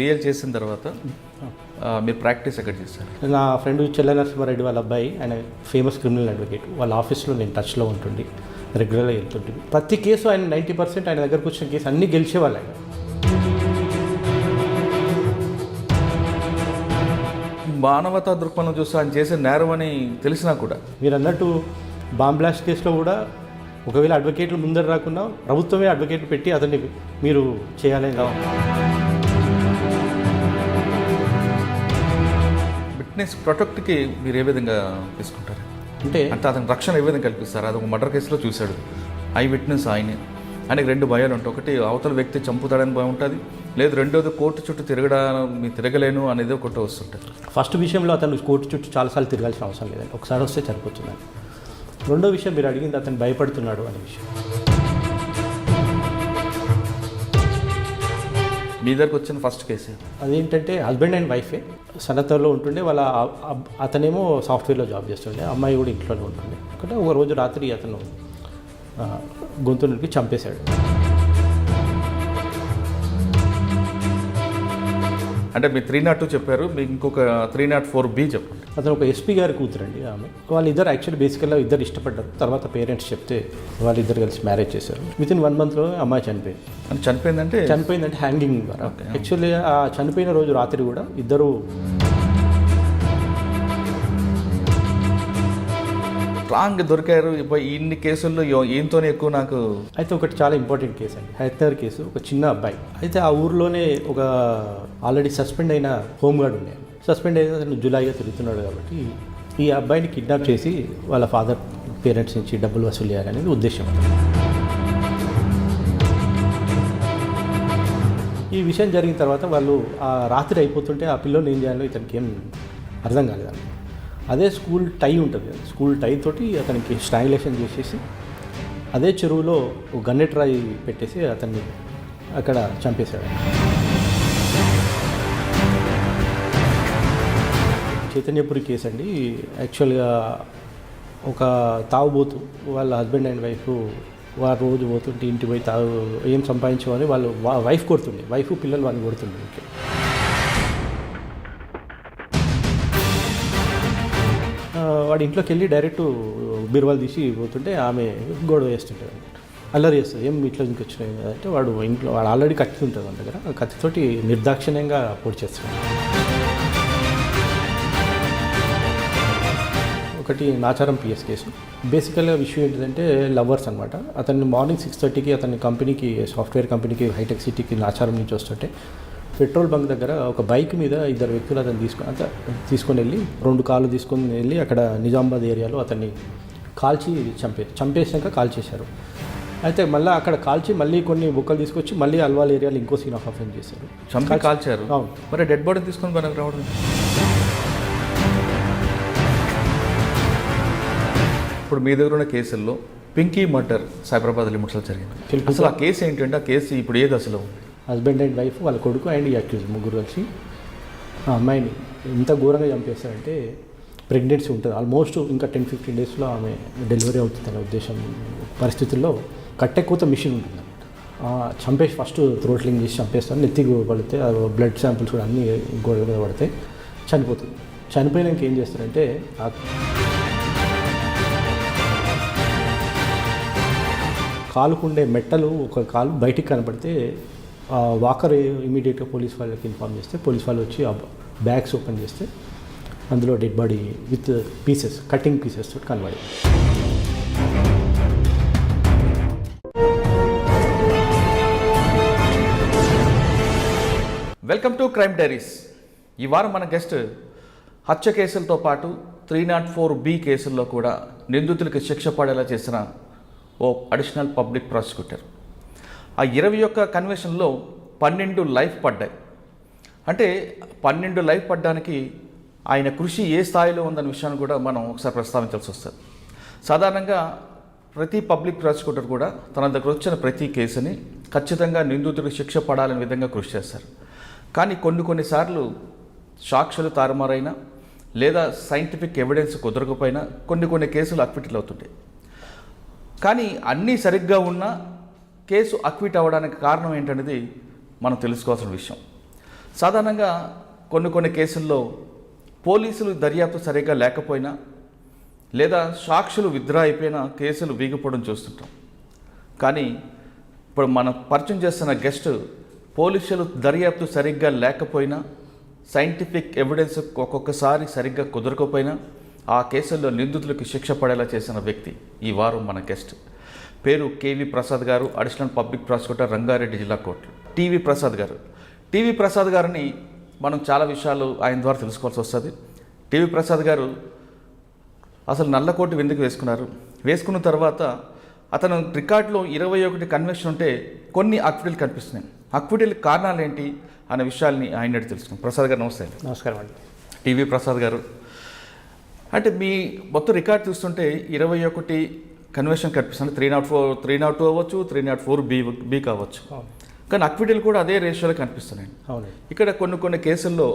PL చేసిన తర్వాత మీరు ప్రాక్టీస్ ఎక్కడ చేశారు? నా ఫ్రెండ్ చెల్ల నరసింహారెడ్డి వాళ్ళ అబ్బాయి, ఆయన ఫేమస్ క్రిమినల్ అడ్వకేట్, వాళ్ళ ఆఫీస్లో నేను టచ్లో ఉంటుండి రెగ్యులర్గా వెళ్తుంటుంది. ప్రతి కేసు ఆయన 90% ఆయన దగ్గరకు వచ్చిన కేసు అన్నీ గెలిచేవాళ్ళు ఆయన. మానవతా దృక్పథం చూస్తే ఆయన చేసే నేరం అని తెలిసినా కూడా మీరు అన్నట్టు బాంబ్ బ్లాస్ట్ కేసులో కూడా ఒకవేళ అడ్వకేట్లు ముందర రాకుండా ప్రభుత్వమే అడ్వకేట్ పెట్టి అతన్ని మీరు చేయాలని. విట్నెస్ ప్రొటెక్ట్కి మీరు ఏ విధంగా తీసుకుంటారు? అంటే అతని రక్షణ ఏ విధంగా కల్పిస్తారు? అది ఒక మర్డర్ కేసులో చూశాడు, ఐ విట్నెస్ ఆయనకి 2 భయాలు ఉంటాయి. ఒకటి అవతల వ్యక్తి చంపుతాడని భయం ఉంటుంది, లేదు రెండోది కోర్టు చుట్టూ తిరగలేను అనేది ఒకటి వస్తుంటుంది. ఫస్ట్ విషయంలో అతను కోర్టు చుట్టూ చాలాసార్లు తిరగాల్సిన అవసరం లేదండి, ఒకసారి వస్తే సరిపోతుందండి. రెండో విషయం మీరు అడిగింది అతను భయపడుతున్నాడు అనే విషయం. మీ దగ్గరకు వచ్చిన ఫస్ట్ కేసు అదేంటంటే హస్బెండ్ అండ్ వైఫే సనతలో ఉంటుండే, వాళ్ళ అతనేమో సాఫ్ట్వేర్లో జాబ్ చేస్తుండే, అమ్మాయి కూడా ఇంట్లోనే ఉంటుండే. ఒకటే ఒక రోజు రాత్రి అతను గొంతు నరికి చంపేశాడు. అంటే మీరు 302 చెప్పారు, మీకు ఇంకొక 304B చెప్పండి. అతను ఒక ఎస్పీ గారి కూతురండి ఆమె. వాళ్ళిద్దరు యాక్చువల్లీ బేసికల్గా ఇద్దరు ఇష్టపడ్డారు. తర్వాత పేరెంట్స్ చెప్తే వాళ్ళిద్దరు కలిసి మ్యారేజ్ చేశారు. వితిన్ 1 monthలో అమ్మాయి చనిపోయింది. చనిపోయిందంటే హ్యాంగింగ్ ద్వారా. యాక్చువల్లీ ఆ చనిపోయిన రోజు రాత్రి కూడా ఇద్దరు స్ట్రాంగ్ దొరికారు. ఇన్ని కేసుల్లో ఈయనతోనే ఎక్కువ నాకు. అయితే ఒకటి చాలా ఇంపార్టెంట్ కేసు అండి, హైదరాబాద్ కేసు. ఒక చిన్న అబ్బాయి అయితే ఆ ఊర్లోనే ఒక ఆల్రెడీ సస్పెండ్ అయిన హోంగార్డ్ ఉన్నాయి. సస్పెండ్ అయితే అతను జులాయిగా తిరుగుతున్నాడు కాబట్టి ఈ అబ్బాయిని కిడ్నాప్ చేసి వాళ్ళ ఫాదర్ పేరెంట్స్ నుంచి డబ్బులు వసూలు చేయాలనేది ఉద్దేశం. ఈ విషయం జరిగిన తర్వాత వాళ్ళు ఆ రాత్రి అయిపోతుంటే ఆ పిల్లని ఏం చేయాలో ఇతనికి ఏం అర్థం కాలేదండి. అదే స్కూల్ టై ఉంటుంది, స్కూల్ టై తోటి అతనికి స్ట్రాంగులేషన్ చేసేసి అదే చెరువులో ఒక గన్నెట్ రాయి పెట్టేసి అతన్ని అక్కడ చంపేశాడు. చైతన్యపురి కేసు అండి. యాక్చువల్గా ఒక తాగుబోతు వాళ్ళ హస్బెండ్ అండ్ వైఫ్ వారు రోజు పోతుంటే ఇంటికి పోయి ఏం సంపాదించేవాని వాళ్ళు వైఫ్ కొడుతుండే, వైఫ్ పిల్లలు వాడిని కొడుతుండే. ఓకే, వాడి ఇంట్లోకి వెళ్ళి డైరెక్ట్ బీరువాలు తీసి పోతుంటే ఆమె గొడవ వేస్తుంటుంది అనమాట, అల్లరి చేస్తుంది. ఏం ఇంట్లో ఇంటికి వచ్చినాయి అంటే వాడు ఆల్రెడీ కత్తి ఉంటుంది మన దగ్గర, ఆ కత్తితోటి నిర్దాక్షిణ్యంగా పొడి చేస్తాడు. ఒకటి నాచారం పిఎస్ కేసు. బేసికల్గా విషయం ఏంటంటే లవర్స్ అనమాట. అతన్ని మార్నింగ్ 6:30కి అతని కంపెనీకి, సాఫ్ట్వేర్ కంపెనీకి హైటెక్ సిటీకి నాచారం నుంచి వస్తుంటే పెట్రోల్ బంక్ దగ్గర ఒక బైక్ మీద 2 వ్యక్తులు అతను తీసుకొని వెళ్ళి 2 కార్లు తీసుకొని వెళ్ళి అక్కడ నిజామాబాద్ ఏరియాలో అతన్ని కాల్చి చంపేసాక కాల్చేశారు. అయితే మళ్ళీ అక్కడ కాల్చి మళ్ళీ కొన్ని బుక్కలు తీసుకొచ్చి మళ్ళీ అల్వాల్ ఏరియాలో ఇంకో సీన్ ఆఫ్ అఫెన్స్ చేశారు, కాల్చారు. అవును, మరి డెడ్ బాడీ తీసుకొని మనకు రావడం. ఇప్పుడు మీ దగ్గర ఉన్న కేసుల్లో పింకీ మర్డర్ సైబరాబాద్ లిమిట్స్లో జరిగింది. అసలు ఆ కేసు ఏంటంటే, ఆ కేసు ఇప్పుడు ఏ దశలో ఉంది? హస్బెండ్ అండ్ వైఫ్, వాళ్ళ కొడుకు అండ్ ఈ అక్యూజ్ ముగ్గురు కలిసి ఆ అమ్మాయిని ఎంత ఘోరంగా చంపేస్తారంటే ప్రెగ్నెన్సీ ఉంటుంది ఆల్మోస్ట్ ఇంకా 10-15 డేస్లో ఆమె డెలివరీ అవుతుంది అనే ఉద్దేశం పరిస్థితుల్లో కట్టెక్కుత మిషన్ ఉంటుంది అనమాట. చంపేసి ఫస్ట్ థ్రోట్లింగ్ చేసి చంపేస్తాను, నెత్తికి పడితే బ్లడ్ శాంపిల్స్ కూడా అన్నీ గోడ మీద పడితే చనిపోతుంది. చనిపోయినాక ఏం చేస్తారంటే కాలుకుండే మెట్టలు ఒక కాలు బయటికి కనపడితే వాకర్ ఇమీడియట్గా పోలీస్ వాళ్ళకి ఇన్ఫార్మ్ చేస్తే పోలీస్ వాళ్ళు వచ్చి ఆ బ్యాగ్స్ ఓపెన్ చేస్తే అందులో dead body with pieces, cutting pieces తోటి కనబడి. Welcome to crime diaries. ఈ వారం మన గెస్ట్ హత్య కేసులతో పాటు 304B కేసుల్లో కూడా నిందితులకు శిక్ష పడేలా చేసిన ఓ అడిషనల్ పబ్లిక్ ప్రాసిక్యూటర్. ఆ 21 కన్వెషన్లో 12 లైఫ్ పడ్డాయి. అంటే 12 లైఫ్ పడ్డానికి ఆయన కృషి ఏ స్థాయిలో ఉందన్న విషయాన్ని కూడా మనం ఒకసారి ప్రస్తావించాల్సి వస్తుంది. సాధారణంగా ప్రతి పబ్లిక్ ప్రాసిక్యూటర్ కూడా తన దగ్గర వచ్చిన ప్రతి కేసుని ఖచ్చితంగా నిందితుడికి శిక్ష పడాలనే విధంగా కృషి చేస్తారు. కానీ కొన్నిసార్లు సాక్ష్యాలు తారుమారైనా లేదా సైంటిఫిక్ ఎవిడెన్స్ కుదరకపోయినా కొన్ని కేసులు అక్విటల్ అవుతుంటాయి. కానీ అన్నీ సరిగ్గా ఉన్నా కేసు అక్విట్ అవ్వడానికి కారణం ఏంటనేది మనం తెలుసుకోవాల్సిన విషయం. సాధారణంగా కొన్ని కేసుల్లో పోలీసులు దర్యాప్తు సరిగ్గా లేకపోయినా లేదా సాక్షులు విత్డ్రా అయిపోయినా కేసులు వీగిపోవడం చూస్తుంటాం. కానీ ఇప్పుడు మనం పరిచయం చేస్తున్న గెస్ట్ పోలీసులు దర్యాప్తు సరిగ్గా లేకపోయినా, సైంటిఫిక్ ఎవిడెన్స్ ఒక్కొక్కసారి సరిగ్గా కుదరకపోయినా ఆ కేసుల్లో నిందితులకు శిక్ష పడేలా చేసిన వ్యక్తి ఈ వారం మన గెస్ట్. పేరు కేవి ప్రసాద్ గారు, అడిషనల్ పబ్లిక్ ప్రాసిక్యూటర్, రంగారెడ్డి జిల్లా కోర్టు. టీవీ ప్రసాద్ గారిని మనం చాలా విషయాలు ఆయన ద్వారా తెలుసుకోవాల్సి వస్తుంది. టీవీ ప్రసాద్ గారు అసలు నల్లకోటు ఎందుకు వేసుకున్న తర్వాత అతను రికార్డులో 21 కన్విక్షన్ ఉంటే కొన్ని అక్విడల్ కనిపిస్తున్నాయి. అక్విడల్ కారణాలు ఏంటి అనే విషయాల్ని ఆయన తెలుసుకున్నాం. ప్రసాద్ గారు నమస్తే. నమస్కారం అండి. టీవీ ప్రసాద్ గారు, అంటే మీ మొత్తం రికార్డు చూస్తుంటే 21 కన్విక్షన్ కనిపిస్తుంది. 302 అవ్వచ్చు, 304B కావచ్చు. కానీ అక్విడల్ కూడా అదే రేషియోలో కనిపిస్తున్నాయి. అవును. ఇక్కడ కొన్ని కేసుల్లో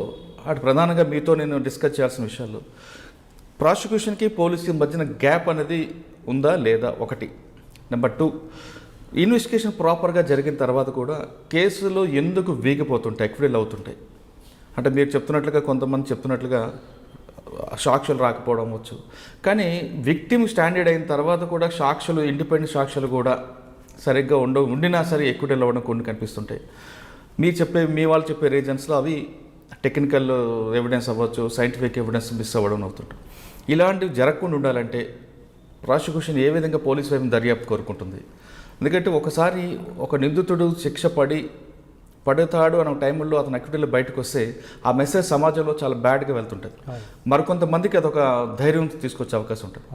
అటు ప్రధానంగా మీతో నేను డిస్కస్ చేయాల్సిన విషయాల్లో ప్రాసిక్యూషన్కి పోలీసుకి మధ్యన గ్యాప్ అనేది ఉందా లేదా, ఒకటి. నెంబర్ 2, ఇన్వెస్టిగేషన్ ప్రాపర్గా జరిగిన తర్వాత కూడా కేసులు ఎందుకు వీగిపోతుంటాయి, అక్విడల్ అవుతుంటాయి? అంటే మీరు చెప్తున్నట్లుగా, కొంతమంది చెప్తున్నట్లుగా సాక్షులు రాకపోవడం వచ్చు. కానీ విక్టిమ్ స్టాండర్డ్ అయిన తర్వాత కూడా సాక్షులు, ఇండిపెండెంట్ సాక్షులు కూడా సరిగ్గా ఉండినా సరే ఎక్విడల్ అవ్వడం కొన్ని కనిపిస్తుంటాయి. మీ వాళ్ళు చెప్పే రీజన్స్లో అవి టెక్నికల్ ఎవిడెన్స్ అవ్వచ్చు, సైంటిఫిక్ ఎవిడెన్స్ మిస్ అవ్వడం అవుతుంటాయి. ఇలాంటివి జరగకుండా ఉండాలంటే ప్రాసిక్యూషన్ ఏ విధంగా పోలీసు వైపు దర్యాప్తు కోరుకుంటుంది? ఎందుకంటే ఒకసారి ఒక నిందితుడు శిక్ష పడతాడు అనే టైంలో అతను అక్విడల్ బయటకు వస్తే ఆ మెసేజ్ సమాజంలో చాలా బ్యాడ్గా వెళ్తుంటుంది. మరికొంతమందికి అదొక ధైర్యం తీసుకొచ్చే అవకాశం ఉంటుంది.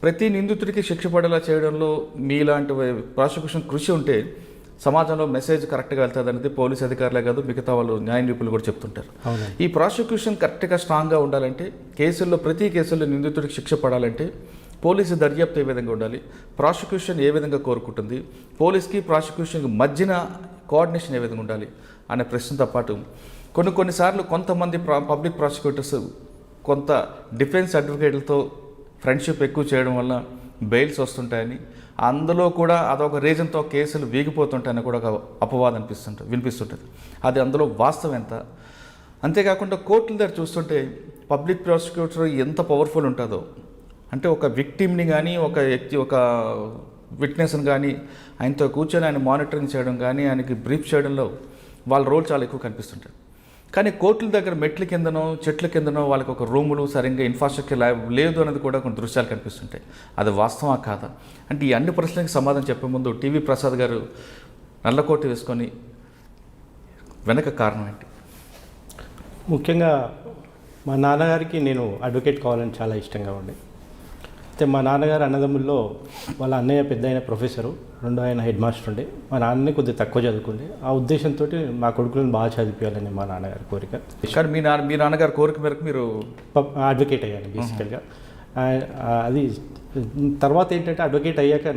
ప్రతి నిందితుడికి శిక్ష పడేలా చేయడంలో మీలాంటి ప్రాసిక్యూషన్ కృషి ఉంటే సమాజంలో మెసేజ్ కరెక్ట్గా వెళ్తుంది అనేది పోలీస్ అధికారులే కాదు, మిగతా వాళ్ళు న్యాయ నిపుణులు కూడా చెప్తుంటారు. ఈ ప్రాసిక్యూషన్ కరెక్ట్గా స్ట్రాంగ్గా ఉండాలంటే, ప్రతి కేసుల్లో నిందితుడికి శిక్ష పడాలంటే పోలీసు దర్యాప్తు ఏ విధంగా ఉండాలి, ప్రాసిక్యూషన్ ఏ విధంగా కోరుకుంటుంది, పోలీస్కి ప్రాసిక్యూషన్కి మధ్యన కోఆర్డినేషన్ ఏ విధంగా ఉండాలి అనే ప్రశ్నతో పాటు కొన్నిసార్లు కొంతమంది పబ్లిక్ ప్రాసిక్యూటర్స్ కొంత డిఫెన్స్ అడ్వకేట్లతో ఫ్రెండ్షిప్ ఎక్కువ చేయడం వల్ల బెయిల్స్ వస్తుంటాయని, అందులో కూడా అదొక రీజన్తో కేసులు వీగిపోతుంటాయని కూడా ఒక అపవాదం వినిపిస్తుంటుంది. అది అందులో వాస్తవం ఎంత? అంతేకాకుండా కోర్టుల దగ్గర చూస్తుంటే పబ్లిక్ ప్రాసిక్యూటర్ ఎంత పవర్ఫుల్ ఉంటుందో, అంటే ఒక విక్టిమ్ని కానీ ఒక విట్నెస్ని కానీ ఆయనతో కూర్చొని ఆయన మానిటరింగ్ చేయడం కానీ, ఆయనకి బ్రీఫ్ చేయడంలో వాళ్ళ రోల్ చాలా ఎక్కువ కనిపిస్తుంటుంది. కానీ కోర్టుల దగ్గర మెట్ల కిందనో చెట్ల కిందనో వాళ్ళకి ఒక రూములు, సరిగ్గా ఇన్ఫ్రాస్ట్రక్చర్ లేదు అనేది కూడా కొన్ని దృశ్యాలు కనిపిస్తుంటాయి. అది వాస్తవా కాదా? అంటే ఈ అన్ని ప్రశ్నలకు సమాధానం చెప్పే ముందు టీవీ ప్రసాద్ గారు నల్లకోటు వేసుకొని వెనక కారణం ఏంటి? ముఖ్యంగా మా నాన్నగారికి నేను అడ్వకేట్ కావాలని చాలా ఇష్టంగా ఉండే. అయితే మా నాన్నగారు అన్నదమ్ముల్లో వాళ్ళ అన్నయ్య పెద్ద అయిన ప్రొఫెసరు, రెండో ఆయన హెడ్ మాస్టర్ ఉండే. మా నాన్నని కొద్దిగా తక్కువ చదువుకుండే. ఆ ఉద్దేశంతో మా కొడుకులను బాగా చదివించాలని మా నాన్నగారి కోరిక. కానీ మీ నాన్నగారి కోరిక మేరకు మీరు అడ్వకేట్ అయ్యాను బేసికల్గా. అది తర్వాత ఏంటంటే అడ్వకేట్ అయ్యాక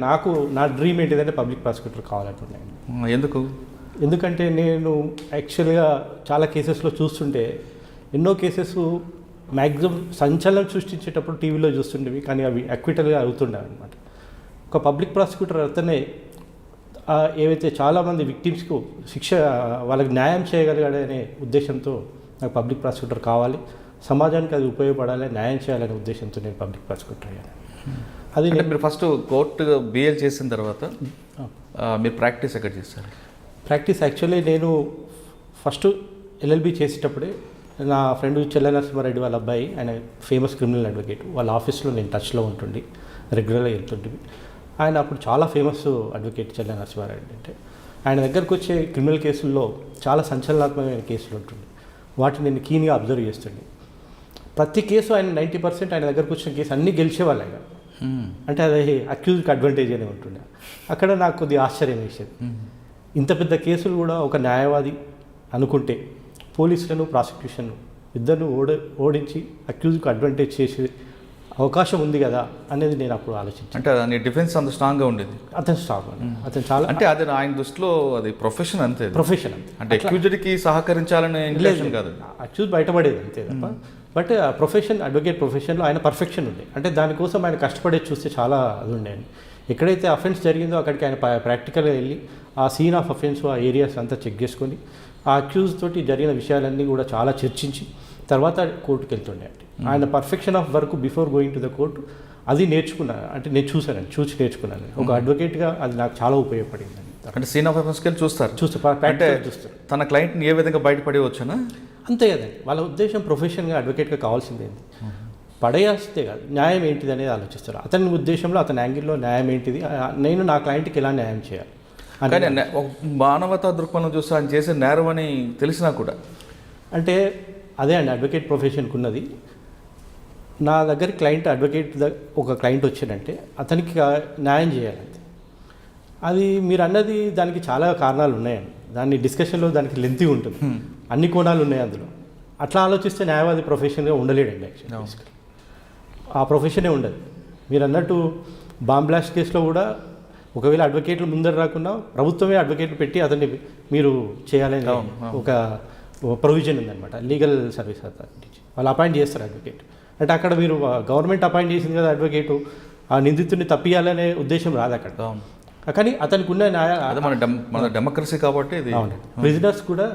నా డ్రీమ్ ఏంటిదంటే పబ్లిక్ ప్రాసిక్యూటర్ కావాలంటున్నాను. ఎందుకంటే నేను యాక్చువల్గా చాలా కేసెస్లో చూస్తుంటే ఎన్నో కేసెస్ మ్యాక్సిమం సంచలనం సృష్టించేటప్పుడు టీవీలో చూస్తుండేవి, కానీ అవి అక్విటల్గా అవుతుండేవి అనమాట. ఒక పబ్లిక్ ప్రాసిక్యూటర్ అతనే ఏవైతే చాలామంది విక్టిమ్స్కు శిక్ష, వాళ్ళకి న్యాయం చేయగలిగాడనే ఉద్దేశంతో నాకు పబ్లిక్ ప్రాసిక్యూటర్ కావాలి, సమాజానికి అది ఉపయోగపడాలి, న్యాయం చేయాలనే ఉద్దేశంతో నేను పబ్లిక్ ప్రాసిక్యూటర్ అయ్యాను. అది మీరు ఫస్ట్ కోర్టు బిఎల్ చేసిన తర్వాత మీరు ప్రాక్టీస్ ఎక్కడ చేస్తారు? ప్రాక్టీస్ యాక్చువల్లీ నేను ఫస్ట్ ఎల్ఎల్బి చేసేటప్పుడే నా ఫ్రెండ్ చెల్ల నరసింహారెడ్డి వాళ్ళ అబ్బాయి, ఆయన ఫేమస్ క్రిమినల్ అడ్వకేట్, వాళ్ళ ఆఫీస్లో నేను టచ్లో ఉంటుండి రెగ్యులర్గా వెళ్తుంటే, ఆయన అప్పుడు చాలా ఫేమస్ అడ్వకేట్ చెల్ల నరసింహారెడ్డి. అంటే ఆయన దగ్గరకు వచ్చే క్రిమినల్ కేసుల్లో చాలా సంచలనాత్మకమైన కేసులు ఉంటుంది, వాటిని నేను కీన్గా అబ్జర్వ్ చేస్తుండే. ప్రతి కేసు ఆయన 90% ఆయన దగ్గరకు వచ్చిన కేసు అన్నీ గెలిచేవాళ్ళు ఆయన. అంటే అది అక్యూజ్కి అడ్వాంటేజ్ అనే ఉంటుండే. అక్కడ నాకు కొద్దిగా ఆశ్చర్యం వేసేది. ఇంత పెద్ద కేసులు కూడా ఒక న్యాయవాది అనుకుంటే పోలీసులను ప్రాసిక్యూషన్ ఇద్దరు ఓడించి అక్యూజ్కి అడ్వాంటేజ్ చేసే అవకాశం ఉంది కదా అనేది నేను అప్పుడు ఆలోచించాను. అంటే దాని డిఫెన్స్ అంత స్ట్రాంగ్గా ఉండేది. అతను స్ట్రాంగ్, అతను చాలా, అంటే అది ఆయన దృష్టిలో అది ప్రొఫెషన్ అంతే. అంటే అక్యూజ్డ్కి సహకరించాలనే ఇంటెన్షన్ కాదు, అక్యూజ్ బయటపడేది అంతే తప్ప. బట్ ఆ ప్రొఫెషన్, అడ్వకేట్ ప్రొఫెషన్లో ఆయన పర్ఫెక్షన్ ఉండే. అంటే దానికోసం ఆయన కష్టపడేది చూస్తే చాలా అది ఉండేది. ఎక్కడైతే అఫెన్స్ జరిగిందో అక్కడికి ఆయన ప్రాక్టికల్గా వెళ్ళి ఆ సీన్ ఆఫ్ అఫెన్స్, ఆ ఏరియాస్ అంతా చెక్ చేసుకొని ఆ అక్యూజ్ తోటి జరిగిన విషయాలన్నీ కూడా చాలా చర్చించి తర్వాత కోర్టుకు వెళ్తుండే అండి. ఆయన perfection of work before going to the court అది నేర్చుకున్నాను, అంటే నేను చూసి నేర్చుకున్నాను. ఒక అడ్వకేట్గా అది నాకు చాలా ఉపయోగపడింది. అంటే సీన్ ఆఫ్ అఫెన్స్కి చూస్తారు అంటే చూస్తారు తన క్లయింట్ని ఏ విధంగా బయటపడవచ్చునా? అంతే కదండి. వాళ్ళ ఉద్దేశం ప్రొఫెషన్గా అడ్వకేట్గా కావాల్సిందేంది, పడేస్తే కాదు, న్యాయం ఏంటిది అనేది ఆలోచిస్తారు. అతని ఉద్దేశంలో అతని యాంగిల్లో న్యాయం ఏంటిది, నేను నా క్లయింట్కి ఎలా న్యాయం చేయాలి. కానీ ఒక మానవతా దృక్పథం చూస్తే ఆయన చేసే నేరం అని తెలిసినా కూడా అంటే అదే అండి అడ్వకేట్ ప్రొఫెషన్కి ఉన్నది. నా దగ్గర ఒక క్లయింట్ వచ్చాడంటే అతనికి న్యాయం చేయాలంతే. అది మీరు అన్నది దానికి చాలా కారణాలు ఉన్నాయండి. దాన్ని డిస్కషన్లో దానికి లెంతీ ఉంటుంది, అన్ని కోణాలు ఉన్నాయి అందులో. అట్లా ఆలోచిస్తే న్యాయవాది ప్రొఫెషన్గా ఉండలేడండి. యాక్చువల్లీ ఆ ప్రొఫెషనే ఉండదు. మీరు అన్నట్టు బాంబ్ బ్లాస్ట్ కేసులో కూడా ఒకవేళ అడ్వకేట్లు ముందర రాకుండా ప్రభుత్వమే అడ్వకేట్లు పెట్టి అతన్ని మీరు చేయాలని ఒక ప్రొవిజన్ ఉందన్నమాట. లీగల్ సర్వీస్ అథారిటీ వాళ్ళు అపాయింట్ చేస్తారు అడ్వకేట్. అంటే అక్కడ మీరు గవర్నమెంట్ అపాయింట్ చేసింది కదా అడ్వకేటు, ఆ నిందితుడిని తప్పియాలనే ఉద్దేశం రాదు అక్కడ. కానీ అతనికి ఉన్న మన డెమోక్రసీ కాబట్టి అవునండి. ప్రిజనర్స్ కూడా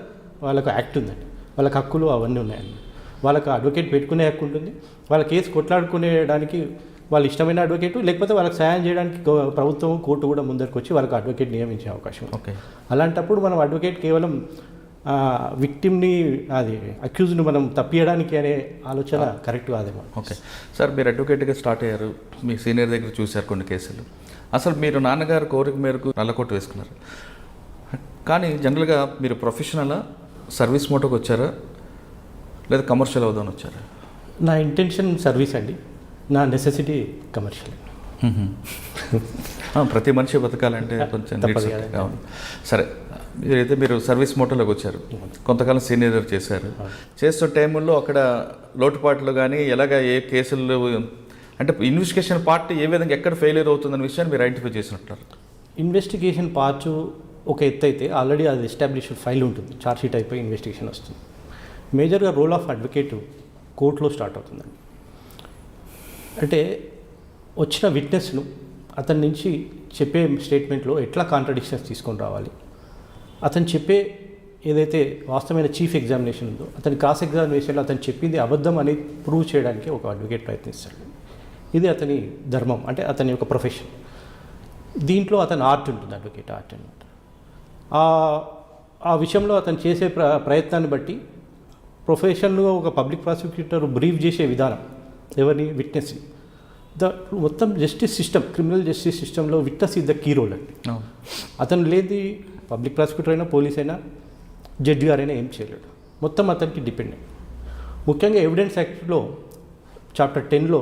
వాళ్ళకు యాక్ట్ ఉందండి, వాళ్ళకి హక్కులు అవన్నీ ఉన్నాయండి. వాళ్ళకి అడ్వకేట్ పెట్టుకునే హక్కు ఉంటుంది, వాళ్ళ కేసు కొట్లాడుకునేడానికి వాళ్ళు ఇష్టమైన అడ్వకేటు, లేకపోతే వాళ్ళకి సాయం చేయడానికి ప్రభుత్వం కోర్టు కూడా ముందరికి వచ్చి వాళ్ళకి అడ్వకేట్ నియమించే అవకాశం. ఓకే, అలాంటప్పుడు మనం అడ్వకేట్ కేవలం విక్టిమ్ని అది అక్యూజ్ని మనం తప్పియడానికి అనే ఆలోచన కరెక్ట్ కాదేమో. ఓకే సార్, మీరు అడ్వకేట్గా స్టార్ట్ అయ్యారు, మీ సీనియర్ దగ్గర చూశారు కొన్ని కేసులు. అసలు మీరు నాన్నగారు కోరిక మేరకు నల్లకోట వేసుకున్నారు, కానీ జనరల్గా మీరు ప్రొఫెషనలా, సర్వీస్ మోటోకి వచ్చారా, లేదా కమర్షియల్ అవుదామని వచ్చారా? నా ఇంటెన్షన్ సర్వీస్ అండి, నా నెసెసిటీ కమర్షియల్. ప్రతి మనిషి బతకాలంటే కొంచెం అవును. సరే, మీరు సర్వీస్ మోటోలోకి వచ్చారు, కొంతకాలం సీనియర్ చేశారు. చేస్తున్న టైంలో అక్కడ లోటుపాట్లు కానీ ఎలాగ ఏ కేసులు అంటే ఇన్వెస్టిగేషన్ పార్ట్ ఏ విధంగా ఎక్కడ ఫెయిల్యూర్ అవుతుందనే విషయాన్ని మీరు ఐడెంటిఫై చేసినట్టారు. ఇన్వెస్టిగేషన్ పార్ట్ ఒక ఎత్తు అయితే ఆల్రెడీ అది ఎస్టాబ్లిష్డ్ ఫైల్ ఉంటుంది, ఛార్జ్షీట్ అయిపోయి ఇన్వెస్టిగేషన్ వస్తుంది. మేజర్గా రోల్ ఆఫ్ అడ్వకేట్ కోర్టులో స్టార్ట్ అవుతుందండి. అంటే వచ్చిన విట్నెస్ను అతని నుంచి చెప్పే స్టేట్మెంట్లో ఎట్లా కాంట్రడిక్షన్స్ తీసుకొని రావాలి, అతను చెప్పే ఏదైతే వాస్తవమైన చీఫ్ ఎగ్జామినేషన్ ఉందో అతని క్రాస్ ఎగ్జామినేషన్లో అతను చెప్పింది అబద్ధం అని ప్రూవ్ చేయడానికి ఒక అడ్వకేట్ ప్రయత్నిస్తాడు. ఇది అతని ధర్మం, అంటే అతని యొక్క ప్రొఫెషన్. దీంట్లో అతని ఆర్ట్ ఉంటుంది, అడ్వకేట్ ఆర్ట్ అనమాట. ఆ విషయంలో అతను చేసే ప్రయత్నాన్ని బట్టి ప్రొఫెషన్లో ఒక పబ్లిక్ ప్రాసిక్యూటర్ బ్రీఫ్ చేసే విధానం ఎవరిని, విట్నెస్. మొత్తం జస్టిస్ సిస్టమ్, క్రిమినల్ జస్టిస్ సిస్టంలో witness is the key role అండి. అతను లేని పబ్లిక్ ప్రాసిక్యూటర్ అయినా, పోలీస్ అయినా, జడ్జి గారైనా ఏం చేయలేడు, మొత్తం అతనికి డిపెండెంట్. ముఖ్యంగా ఎవిడెన్స్ యాక్ట్లో చాప్టర్ 10లో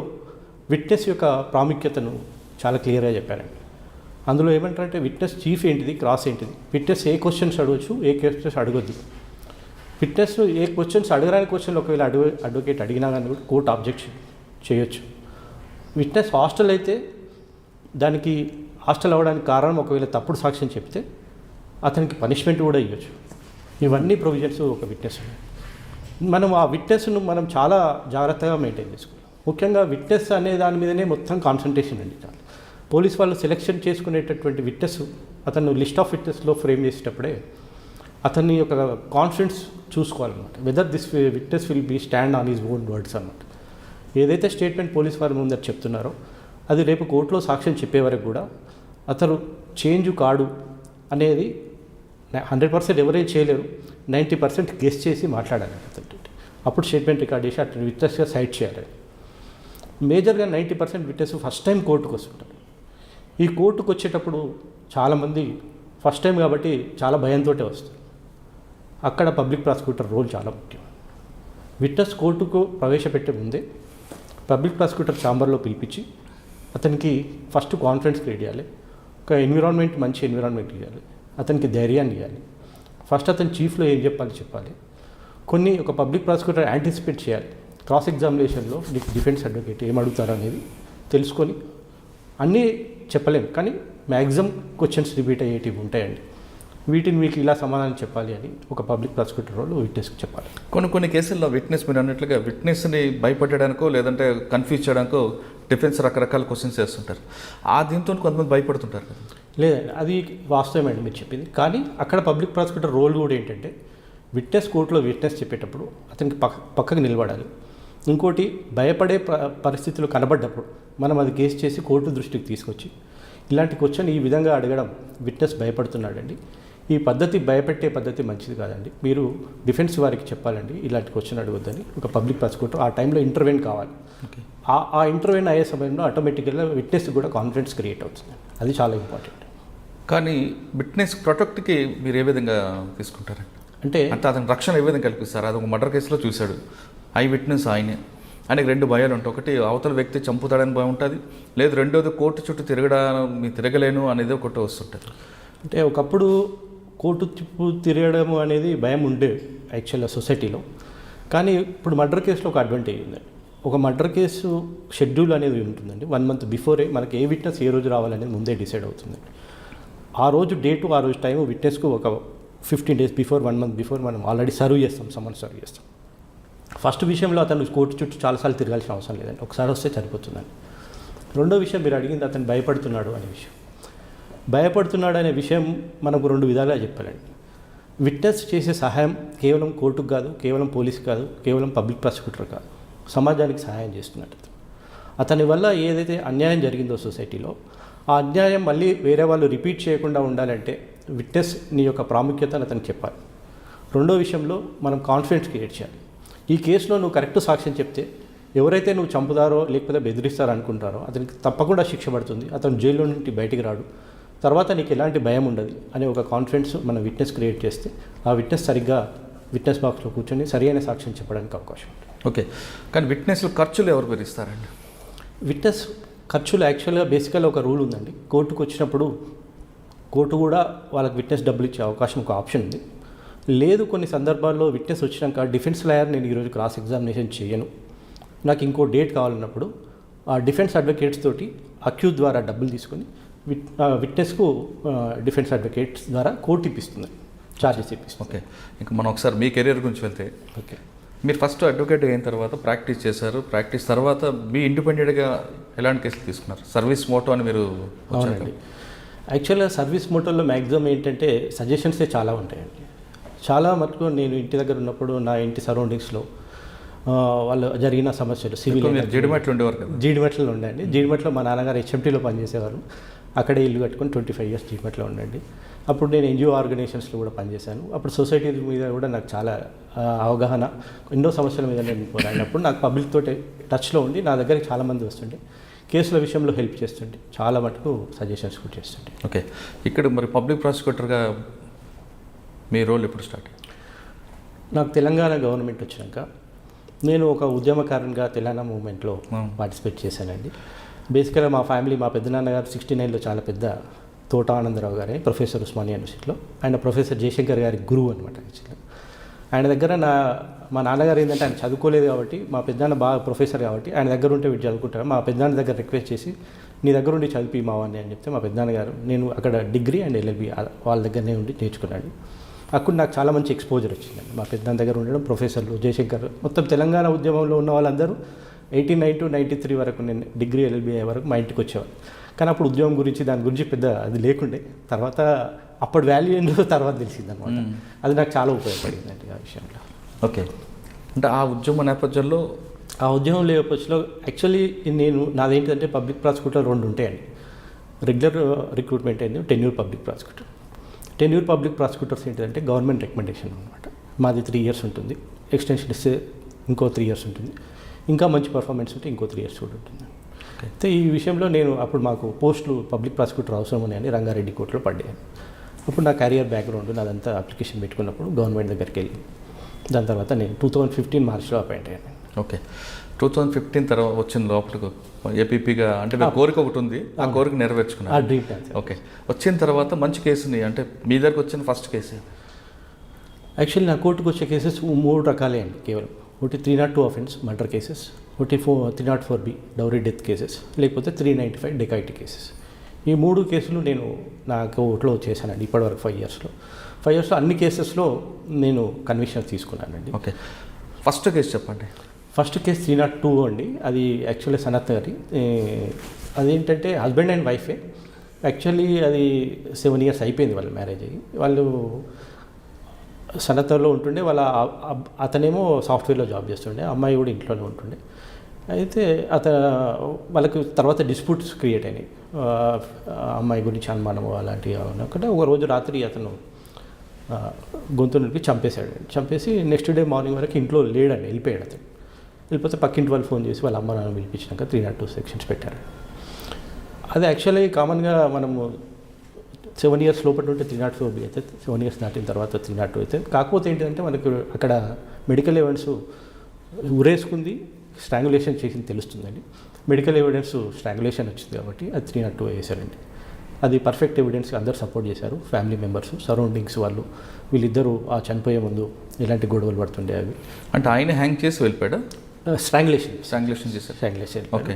విట్నెస్ యొక్క ప్రాముఖ్యతను చాలా క్లియర్గా చెప్పారండి. అందులో ఏమంటారంటే విట్నెస్ చీఫ్ ఏంటిది, క్రాస్ ఏంటిది, విట్నెస్ ఏ క్వశ్చన్స్ అడగచ్చు, ఏ క్వశ్చన్స్ అడగొద్దు. విట్నెస్ ఏ క్వశ్చన్స్ అడగరాని క్వశ్చన్లు ఒకవేళ అడ్వకేట్ అడిగినా కానీ కూడా కోర్టు ఆబ్జెక్షన్ చేయొచ్చు. విట్నెస్ హాస్టల్ అయితే దానికి హాస్టల్ అవ్వడానికి కారణం ఒకవేళ తప్పుడు సాక్ష్యం చెప్తే అతనికి పనిష్మెంట్ కూడా ఇవ్వచ్చు. ఇవన్నీ ప్రొవిజన్స్ ఒక విట్నెస్. మనం ఆ విట్నెస్ను మనం చాలా జాగ్రత్తగా మెయింటైన్ చేసుకోవాలి. ముఖ్యంగా విట్నెస్ అనే దాని మీదనే మొత్తం కాన్సన్ట్రేషన్ అండి. చాలా పోలీస్ వాళ్ళు సెలెక్షన్ చేసుకునేటటువంటి విట్నెస్ అతను లిస్ట్ ఆఫ్ విట్నెస్లో ఫ్రేమ్ చేసేటప్పుడే అతన్ని ఒక కాన్ఫిడెన్స్ చూసుకోవాలన్నమాట. Whether this witness will be stand on his own words అన్నమాట. ఏదైతే స్టేట్మెంట్ పోలీస్ వారి ముందర చెప్తున్నారో అది రేపు కోర్టులో సాక్ష్యం చెప్పే వరకు కూడా అతను చేంజ్ కాడు అనేది 100% ఎవరేం చేయలేరు, 90% గెస్ చేసి మాట్లాడాలి అతను. అప్పుడు స్టేట్మెంట్ రికార్డ్ చేసి అతను విట్నెస్గా సైట్ చేయాలి. మేజర్గా 90% విట్నెస్ ఫస్ట్ టైం కోర్టుకు వస్తుంటారు. ఈ కోర్టుకు వచ్చేటప్పుడు చాలామంది ఫస్ట్ టైం కాబట్టి చాలా భయంతో వస్తారు. అక్కడ పబ్లిక్ ప్రాసిక్యూటర్ రోల్ చాలా ముఖ్యం. విట్నెస్ కోర్టుకు ప్రవేశపెట్టే ముందే పబ్లిక్ ప్రాసిక్యూటర్ ఛాంబర్లో పిలిపించి అతనికి ఫస్ట్ కాన్ఫిడెన్స్ క్రియేట్ చేయాలి, ఒక ఎన్విరాన్మెంట్, మంచి ఎన్విరాన్మెంట్ ఇవ్వాలి, అతనికి ధైర్యాన్ని ఇవ్వాలి. ఫస్ట్ అతని చీఫ్లో ఏం చెప్పాలి కొన్ని ఒక పబ్లిక్ ప్రాసిక్యూటర్ యాంటిసిపేట్ చేయాలి. క్రాస్ ఎగ్జామినేషన్లో డిఫెన్స్ అడ్వకేట్ ఏం అడుగుతారు అనేది తెలుసుకొని, అన్నీ చెప్పలేము కానీ మ్యాక్సిమం క్వశ్చన్స్ రిపీట్ అయ్యేటివి ఉంటాయండి, వీటిని మీకు ఇలా సమాధానం చెప్పాలి అని ఒక పబ్లిక్ ప్రాసిక్యూటర్ వాళ్ళు విట్నెస్కి చెప్పాలి. కొన్ని కేసుల్లో విట్నెస్ మీరు అన్నట్లుగా విట్నెస్ని భయపెట్టడానికో లేదంటే కన్ఫ్యూజ్ చేయడానికో డిఫెన్స్ రకరకాల క్వశ్చన్స్ చేస్తుంటారు. దీంతో కొంతమంది భయపడుతుంటారు కదా. లేదండి, అది వాస్తవమే అండి మీరు చెప్పింది. కానీ అక్కడ పబ్లిక్ ప్రాసిక్యూటర్ రోల్ కూడా ఏంటంటే విట్నెస్ కోర్టులో విట్నెస్ చెప్పేటప్పుడు అతనికి పక్కకు నిలబడాలి. ఇంకోటి భయపడే పరిస్థితులు కనబడ్డప్పుడు మనం అది కేసు చేసి కోర్టు దృష్టికి తీసుకొచ్చి ఇలాంటి క్వశ్చన్ ఈ విధంగా అడగడం విట్నెస్ భయపడుతున్నాడండి, ఈ పద్ధతి భయపెట్టే పద్ధతి మంచిది కాదండి, మీరు డిఫెన్స్ వారికి చెప్పాలండి ఇలాంటి క్వశ్చన్ అడగొద్దని ఒక పబ్లిక్ ప్రాసిక్యూటర్ ఆ టైంలో ఇంటర్వెన్ కావాలి. ఆ ఇంటర్వెన్ అయ్యే సమయంలో ఆటోమేటిక్గా విట్నెస్ కూడా కాన్ఫిడెన్స్ క్రియేట్ అవుతుంది. అది చాలా ఇంపార్టెంట్. కానీ విట్నెస్ ప్రొటెక్ట్కి మీరు ఏ విధంగా తీసుకుంటారండి? అంటే అతని రక్షణ ఏ విధంగా కల్పిస్తారు? అది ఒక మర్డర్ కేసులో చూశాడు, ఐ విట్నెస్ ఆయనే, ఆయనకి రెండు భయాలు ఉంటాయి. ఒకటి అవతల వ్యక్తి చంపుతాడని భయం ఉంటుంది, లేదు రెండోది కోర్టు చుట్టూ తిరగలేను అనేది ఒకటి వస్తుంటుంది. అంటే ఒకప్పుడు కోర్టు చుట్టూ తిరగడం అనేది భయం ఉండేది యాక్చువల్గా సొసైటీలో. కానీ ఇప్పుడు మర్డర్ కేసులో ఒక అడ్వాంటేజ్ ఉందండి. ఒక మర్డర్ కేసు షెడ్యూల్ అనేది ఉంటుందండి. 1 month బిఫోరే మనకి ఏ విట్నెస్ ఏ రోజు రావాలనేది ముందే డిసైడ్ అవుతుందండి. ఆ రోజు డేటు ఆ రోజు టైము విట్నెస్కు ఒక 15 days బిఫోర్ 1 month బిఫోర్ మనం ఆల్రెడీ సర్వ్ చేస్తాం, సమన్ సర్వ్ చేస్తాం. ఫస్ట్ విషయంలో అతను కోర్టు చుట్టూ చాలాసార్లు తిరగాల్సిన అవసరం లేదండి, ఒకసారి వస్తే సరిపోతుందండి. రెండో విషయం మీరు అడిగింది అతను భయపడుతున్నాడు అనే విషయం. భయపడుతున్నాడు అనే విషయం మనకు 2 విధాలుగా చెప్పాలండి. విట్నెస్ చేసే సహాయం కేవలం కోర్టుకు కాదు, కేవలం పోలీసు కాదు, కేవలం పబ్లిక్ ప్రాసిక్యూటర్ కాదు, సమాజానికి సహాయం చేస్తున్నట్టు. అతని వల్ల ఏదైతే అన్యాయం జరిగిందో సొసైటీలో ఆ అన్యాయం మళ్ళీ వేరే వాళ్ళు రిపీట్ చేయకుండా ఉండాలంటే విట్నెస్ నీ యొక్క ప్రాముఖ్యతను అతనికి చెప్పాలి. రెండో విషయంలో మనం కాన్ఫిడెన్స్ క్రియేట్ చేయాలి. ఈ కేసులో నువ్వు కరెక్ట్ సాక్ష్యం చెప్తే ఎవరైతే నువ్వు చంపుతారో లేకపోతే బెదిరిస్తారో అనుకుంటారో అతనికి తప్పకుండా శిక్ష పడుతుంది, అతను జైల్లో నుండి బయటికి రాడు, తర్వాత నీకు ఎలాంటి భయం ఉండదు అనే ఒక కాన్ఫిడెన్స్ మన విట్నెస్ క్రియేట్ చేస్తే ఆ విట్నెస్ సరిగ్గా విట్నెస్ బాక్స్లో కూర్చొని సరైన సాక్ష్యం చెప్పడానికి అవకాశం ఉంటుంది. ఓకే, కానీ విట్నెస్లు ఖర్చులు ఎవరు భరిస్తారండి? విట్నెస్ ఖర్చులు యాక్చువల్గా బేసికల్గా ఒక రూల్ ఉందండి. కోర్టుకు వచ్చినప్పుడు కోర్టు కూడా వాళ్ళకి విట్నెస్ డబ్బులు ఇచ్చే అవకాశం ఒక ఆప్షన్ ఉంది. లేదు కొన్ని సందర్భాల్లో విట్నెస్ వచ్చినాక డిఫెన్స్ లాయర్ నేను ఈరోజు క్రాస్ ఎగ్జామినేషన్ చేయను, నాకు ఇంకో డేట్ కావాలన్నప్పుడు ఆ డిఫెన్స్ అడ్వకేట్స్ తోటి అక్యూజ్ ద్వారా డబ్బులు తీసుకొని విట్నెస్కు డిఫెన్స్ అడ్వకేట్స్ ద్వారా కోర్టు ఇప్పిస్తుంది, ఛార్జెస్ ఇప్పిస్తుంది. ఓకే, ఇంకా మనం ఒకసారి మీ కెరీర్ గురించి వెళ్తే, ఓకే, మీరు ఫస్ట్ అడ్వకేట్ అయిన తర్వాత ప్రాక్టీస్ చేశారు, ప్రాక్టీస్ తర్వాత మీ ఇండిపెండెంట్గా ఎలాంటి కేసులు తీసుకున్నారు? సర్వీస్ మోటో అని మీరు అవునండి. యాక్చువల్గా సర్వీస్ మోటోలో మ్యాక్సిమం ఏంటంటే సజెషన్సే చాలా ఉంటాయండి. చాలా మటుకు నేను ఇంటి దగ్గర ఉన్నప్పుడు నా ఇంటి సరౌండింగ్స్లో వాళ్ళు జరిగిన సమస్యలు సివిల్ జీడిమెట్లు ఉండేవారు కదా? జీడిమెట్లో ఉండండి. జీడిమెట్లో మా నాన్నగారు హెచ్ఎంటీలో పనిచేసేవారు, అక్కడే ఇల్లు కట్టుకొని 25 years జీడిమెట్లో ఉండండి. అప్పుడు నేను ఎన్జిఓ ఆర్గనైజేషన్స్లో కూడా పనిచేశాను. అప్పుడు సొసైటీ మీద కూడా నాకు చాలా అవగాహన, ఎన్నో సమస్యల మీద నేను పోరాడినప్పుడు నాకు పబ్లిక్ తోటి టచ్లో ఉండి నా దగ్గరికి చాలామంది వస్తుండే, కేసుల విషయంలో హెల్ప్ చేస్తుండే, చాలా మటుకు సజెషన్స్ కూడా చేస్తుండే. ఓకే, ఇక్కడ మరి పబ్లిక్ ప్రాసిక్యూటర్గా మీ రోల్ ఎప్పుడు స్టార్ట్? నాకు తెలంగాణ గవర్నమెంట్ వచ్చినాక నేను ఒక ఉద్యమకారునిగా తెలంగాణ మూవ్మెంట్లో పార్టిసిపేట్ చేశానండి. బేసికల్గా మా ఫ్యామిలీ, మా పెద్దనాన్నగారు 69లో చాలా పెద్ద తోట ఆనందరావు గారి ప్రొఫెసర్ ఉస్మానియా యూనివర్సిటీలో, ఆయన ప్రొఫెసర్ జయశంకర్ గారి గురువు అనమాట. యాక్చువల్గా ఆయన దగ్గర మా నాన్నగారు ఏంటంటే ఆయన చదువుకోలేదు కాబట్టి, మా పెద్దనాన్న బాగా ప్రొఫెసర్ కాబట్టి ఆయన దగ్గర ఉంటే వీడు చదువుకుంటారు. మా పెద్దనాన్న దగ్గర రిక్వెస్ట్ చేసి నీ దగ్గర ఉండి చదివి మావాన్ని అని చెప్తే మా పెద్దనాన్నగారు, నేను అక్కడ డిగ్రీ అండ్ LLB వాళ్ళ దగ్గరనే ఉండి నేర్చుకున్నాను. అక్కడ నాకు చాలా మంచి ఎక్స్పోజర్ వచ్చిందండి. మా పెద్దనాన్న దగ్గర ఉండడం, ప్రొఫెసర్లు జయశంకర్, మొత్తం తెలంగాణ ఉద్యమంలో ఉన్న వాళ్ళందరూ 89 to 93 వరకు నేను డిగ్రీ LLB అయ్యే వరకు మా ఇంటికి వచ్చేవారు. కానీ అప్పుడు ఉద్యోగం గురించి దాని గురించి పెద్ద అది లేకుండే, తర్వాత అప్పుడు వాల్యూ ఏంటో తర్వాత తెలిసింది అనమాట. అది నాకు చాలా ఉపయోగపడిందండి ఆ విషయంలో. ఓకే, అంటే ఆ ఉద్యమ నేపథ్యంలో యాక్చువల్లీ నాదేంటంటే పబ్లిక్ ప్రాసిక్యూటర్ 2 ఉంటాయండి. రెగ్యులర్ రిక్రూట్మెంట్ అయింది, tenure public prosecutor. Tenure public prosecutors ఏంటంటే గవర్నమెంట్ రికమెండేషన్ అనమాట. మాది 3 years ఉంటుంది, ఎక్స్టెన్షన్ ఇస్తే ఇంకో 3 years ఉంటుంది, ఇంకా మంచి పర్ఫార్మెన్స్ ఉంటే ఇంకో 3 years కూడా ఉంటుంది. అయితే ఈ విషయంలో అప్పుడు మాకు పోస్టులు పబ్లిక్ ప్రాసిక్యూటర్ అవసరం ఉన్నాయని రంగారెడ్డి కోర్టులో పడ్డాను. అప్పుడు నా కెరియర్ బ్యాక్గ్రౌండ్ నాదంతా అప్లికేషన్ పెట్టుకున్నప్పుడు గవర్నమెంట్ దగ్గరికి వెళ్ళి దాని తర్వాత నేను 2015 మార్చ్లో అపాయింట్ అయ్యాను. ఓకే, 2015 తర్వాత వచ్చిన లోపలికి ఏపీపీగా అంటే నా కోరిక ఒకటి ఉంది, ఆ కోరిక నెరవేర్చుకున్నాను, ఆ డ్రీమ్ క్యాన్సర్. ఓకే, వచ్చిన తర్వాత మంచి కేసుని, అంటే మీ దగ్గరకు వచ్చిన ఫస్ట్ కేసు యాక్చువల్లీ నా కోర్టుకు వచ్చే కేసెస్ 3 రకాలే అండి. కేవలం ఒకటి 302 అఫెన్స్ మర్డర్ కేసెస్, ఒకటి 304B డౌరీ డెత్ కేసెస్, లేకపోతే 395 డెకాయిటీ కేసెస్. ఈ 3 కేసులు నేను నా కోర్టులో చేశానండి ఇప్పటివరకు 5 yearsలో. 5 yearsలో అన్ని కేసెస్లో నేను కన్విక్షన్ తీసుకున్నానండి. ఓకే, ఫస్ట్ కేసు చెప్పండి. ఫస్ట్ కేసు 302 అండి. అది యాక్చువల్లీ సనత్ గారి, అదేంటంటే హస్బెండ్ అండ్ వైఫే. యాక్చువల్లీ అది 7 years అయిపోయింది వాళ్ళ మ్యారేజ్ అయ్యి. వాళ్ళు సనత్లో ఉంటుండే, వాళ్ళ అతనేమో సాఫ్ట్వేర్లో జాబ్ చేస్తుండే, అమ్మాయి కూడా ఇంట్లోనే ఉంటుండే. అయితే వాళ్ళకి తర్వాత డిస్ప్యూట్స్ క్రియేట్ అయినాయి, అమ్మాయి గురించి అనుమానం అలాంటివి ఒకటే. ఒక రోజు రాత్రి అతను గొంతు నిలిపి చంపేసి నెక్స్ట్ డే మార్నింగ్ వరకు ఇంట్లో లేడండి, వెళ్ళిపోయాడు అతను. వెళ్ళిపోతే పక్కింటి వాళ్ళు ఫోన్ చేసి వాళ్ళ అమ్మ నాన్న పిలిపించినాక 302 సెక్షన్స్ పెట్టారు. అది యాక్చువల్లీ కామన్గా మనము 7 years లోపల ఉంటే 304B అయితే, 7 years దాటిన తర్వాత 302 అయితే. కాకపోతే ఏంటంటే మనకు అక్కడ మెడికల్ ఎవిడెన్స్ ఉరేసుకుంది, స్ట్రాంగులేషన్ చేసింది తెలుస్తుందండి. మెడికల్ ఎవిడెన్స్ స్ట్రాంగులేషన్ వచ్చింది కాబట్టి అది 302 వేశారండి. అది పర్ఫెక్ట్ ఎవిడెన్స్, అందరు సపోర్ట్ చేశారు, ఫ్యామిలీ మెంబర్స్, సరౌండింగ్స్ వాళ్ళు. వీళ్ళిద్దరూ ఆ చనిపోయే ముందు ఎలాంటి గొడవలు పడుతుండే అవి. అంటే ఆయన హ్యాంగ్ చేసి వెళ్ళిపోయాడు, స్ట్రాంగులేషన్ చేశారు. ఓకే,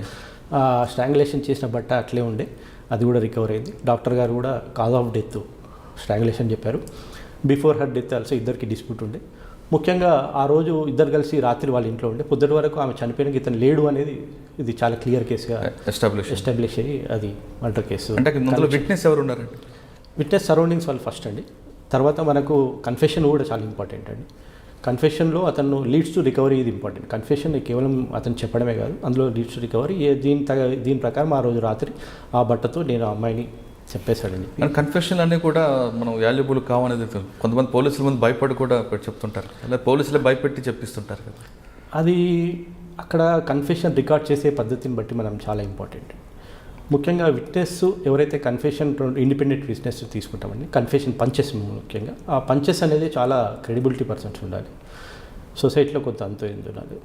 స్ట్రాంగులేషన్ చేసిన బట్ట అట్లే ఉండే, అది కూడా రికవర్ అయింది. డాక్టర్ గారు కూడా కాజ్ ఆఫ్ డెత్ స్ట్రాంగులేషన్ చెప్పారు. బిఫోర్ హర్ డెత్ ఆల్సో ఇద్దరికి డిస్ప్యూట్ ఉండే. ముఖ్యంగా ఆ రోజు ఇద్దరు కలిసి రాత్రి వాళ్ళ ఇంట్లో ఉండే, పొద్దుటి వరకు ఆమె చనిపోయిన ఇతను లేడు అనేది ఇది చాలా క్లియర్ కేసుగా ఎస్టాబ్లిష్ అయ్యి అది మర్డర్ కేసు. అంటే విట్నెస్ ఎవరు ఉన్నారండి? విట్నెస్ సరౌండింగ్స్ వాళ్ళు ఫస్ట్ అండి. తర్వాత మనకు కన్ఫెషన్ కూడా చాలా ఇంపార్టెంట్ అండి. కన్ఫెషన్లో అతను లీడ్స్ టు రికవరీ, ఇది ఇంపార్టెంట్. కన్ఫెషన్ కేవలం అతను చెప్పడమే కాదు, అందులో లీడ్స్ టు రికవరీ. దీని ప్రకారం ఆ రోజు రాత్రి ఆ బట్టతో నేను ఆ అమ్మాయిని చెప్పేశాడండి. కన్ఫెషన్ అన్నీ కూడా మనం వాల్యుబుల్ కావనేది కొంతమంది పోలీసుల ముందు భయపడి కూడా చెప్తుంటారు, అలా పోలీసులే భయపెట్టి చెప్పిస్తుంటారు కదా. అది అక్కడ కన్ఫెషన్ రికార్డ్ చేసే పద్ధతిని బట్టి మనం చాలా ఇంపార్టెంట్. ముఖ్యంగా విట్నెస్ ఎవరైతే కన్ఫెషన్ ఇండిపెండెంట్ విట్నెస్ తీసుకుంటామండి, కన్ఫెషన్ పంచెస్ ముఖ్యంగా. ఆ పంచెస్ అనేది చాలా క్రెడిబిలిటీ పర్సన్స్ ఉండాలి, సొసైటీలో కొంత అంత ఉండాలి.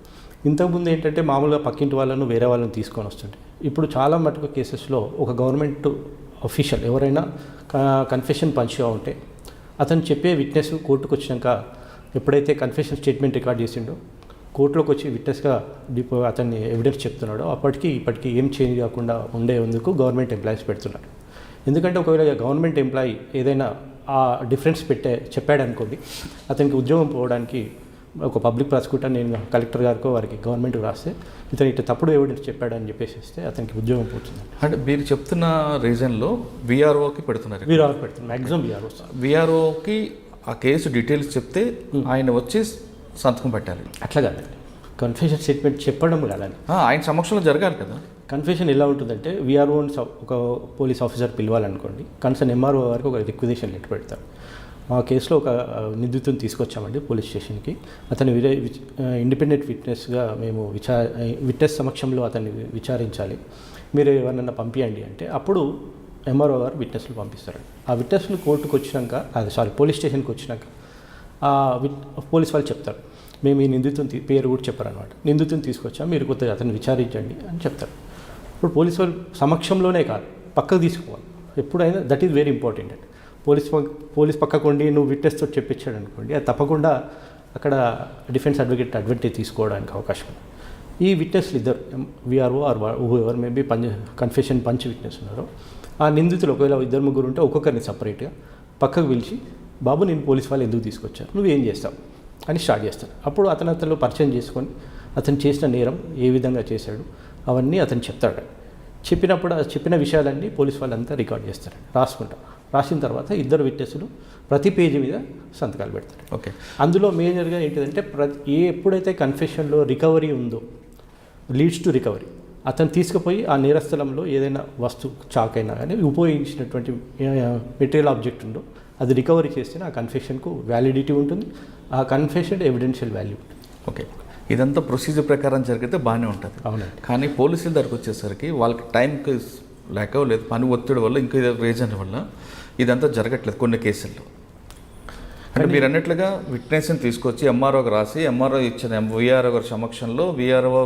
ఇంతకుముందు ఏంటంటే మామూలుగా పక్కింటి వాళ్ళను వేరే వాళ్ళని తీసుకొని వస్తుంటే, ఇప్పుడు చాలా మటుకు కేసెస్లో ఒక గవర్నమెంట్ అఫీషియల్ ఎవరైనా కన్ఫెషన్ పంచ్గా ఉంటే అతను చెప్పే విట్నెస్ కోర్టుకు వచ్చినాక ఎప్పుడైతే కన్ఫెషన్ స్టేట్మెంట్ రికార్డ్ చేసిండో, కోర్టులోకి వచ్చి విట్నెస్గా అతన్ని ఎవిడెన్స్ చెప్తున్నాడో, ఇప్పటికీ ఏం చేంజ్ కాకుండా ఉండేందుకు గవర్నమెంట్ ఎంప్లాయీస్ పెడుతున్నారు. ఎందుకంటే ఒకవేళ గవర్నమెంట్ ఎంప్లాయీ ఏదైనా ఆ డిఫరెన్స్ చెప్పాడనుకోండి, అతనికి ఉద్యోగం పోవడానికి ఒక పబ్లిక్ ప్రాసిక్యూటర్ నేను కలెక్టర్ గారికో వారికి గవర్నమెంట్కి రాస్తే ఇతను ఇట్లా తప్పుడు ఎవిడెన్స్ చెప్పాడని చెప్పేసి ఇస్తే అతనికి ఉద్యోగం పోతుంది. అంటే మీరు చెప్తున్న రీజన్లో వీఆర్ఓకి పెడుతున్నారు, మ్యాక్సిమం వీఆర్ఓకి ఆ కేసు డీటెయిల్స్ చెప్తే ఆయన వచ్చి సంతకం పెట్టాలి. అట్లా కాదండి, కన్ఫెషన్ స్టేట్మెంట్ చెప్పడం కాదండి, ఆయన సమక్షంలో జరగాలి కదా. కన్ఫెషన్ ఎలా ఉంటుందంటే, వీఆర్ఓని ఒక పోలీస్ ఆఫీసర్ పిలవాలనుకోండి, కన్సర్న్ ఎంఆర్ఓ వారికి ఒక రిక్వెజిషన్ లెటర్ పెడతారు. ఆ కేసులో ఒక నిందితుని తీసుకొచ్చామండి పోలీస్ స్టేషన్కి. అతను ఇండిపెండెంట్ విట్నెస్గా మేము విట్నెస్ సమక్షంలో అతన్ని విచారించాలి, మీరు ఎవరినన్నా పంపించండి అంటే అప్పుడు ఎంఆర్ఓ గారు విట్నెస్లు పంపిస్తారండి. ఆ విట్నెస్లు కోర్టుకు వచ్చినాక, పోలీస్ స్టేషన్కి వచ్చినాక పోలీస్ వాళ్ళు చెప్తారు, మేము ఈ నిందితుని పేరు కూడా చెప్పారనమాట, నిందితుని తీసుకొచ్చాం, మీరు కొద్దిగా అతన్ని విచారించండి అని చెప్తారు. ఇప్పుడు పోలీస్ వాళ్ళు సమక్షంలోనే కాదు, పక్కకు తీసుకోవాలి ఎప్పుడైనా. దట్ ఈజ్ వెరీ ఇంపార్టెంట్ అండి. పోలీస్ పక్కకు ఉండి నువ్వు విట్నెస్తో చెప్పించాడు అనుకోండి, అది తప్పకుండా అక్కడ డిఫెన్స్ అడ్వకేట్ తీసుకోవడానికి అవకాశం ఉంది. ఈ విట్నెస్లు ఇద్దరు వీఆర్ఓ ఆర్ ఎవరు మేబీ కన్ఫెషన్ పంచ్ విట్నెస్ ఉన్నారో, ఆ నిందితులు ఒకవేళ 2-3 ఉంటే ఒక్కొక్కరిని సపరేట్గా పక్కకు పిలిచి, బాబు నేను పోలీస్ వాళ్ళు ఎందుకు తీసుకొచ్చాను, నువ్వు ఏం చేస్తావు అని స్టార్ట్ చేస్తాను. అప్పుడు అతను పరిచయం చేసుకొని అతను చేసిన నేరం ఏ విధంగా చేశాడు అవన్నీ అతను చెప్తాడు. చెప్పినప్పుడు చెప్పిన విషయాలన్నీ పోలీస్ వాళ్ళంతా రికార్డ్ చేస్తారు, రాసుకుంటారు. రాసిన తర్వాత ఇద్దరు విట్నెస్లు ప్రతి పేజీ మీద సంతకాలు పెడతారు. ఓకే, అందులో మేజర్గా ఏంటిదంటే ఎప్పుడైతే కన్ఫెషన్లో రికవరీ ఉందో, లీడ్స్ టు రికవరీ, అతను తీసుకుపోయి ఆ నేరస్థలంలో ఏదైనా వస్తువు చాక్ అయినా కానీ ఉపయోగించినటువంటి మెటీరియల్ ఆబ్జెక్ట్ ఉందో అది రికవరీ చేస్తే ఆ కన్ఫెషన్కు వ్యాలిడిటీ ఉంటుంది, ఆ కన్ఫెషన్ ఎవిడెన్షియల్ వాల్యూ ఉంటుంది. ఓకే, ఇదంతా ప్రొసీజర్ ప్రకారం జరిగితే బాగానే ఉంటుంది. అవునండి. కానీ పోలీసుల దగ్గరకు వచ్చేసరికి వాళ్ళకి టైంకి లేక లేదు, పని ఒత్తిడి వల్ల ఇంకా రీజన్ వల్ల ఇదంతా జరగట్లేదు కొన్ని కేసుల్లో. అంటే మీరు అన్నట్లుగా విట్నెస్ని తీసుకొచ్చి ఎంఆర్ఓకి రాసి, ఎంఆర్ఓ ఇచ్చిన వీఆర్ఓ గారి సమక్షంలో వీఆర్ఓ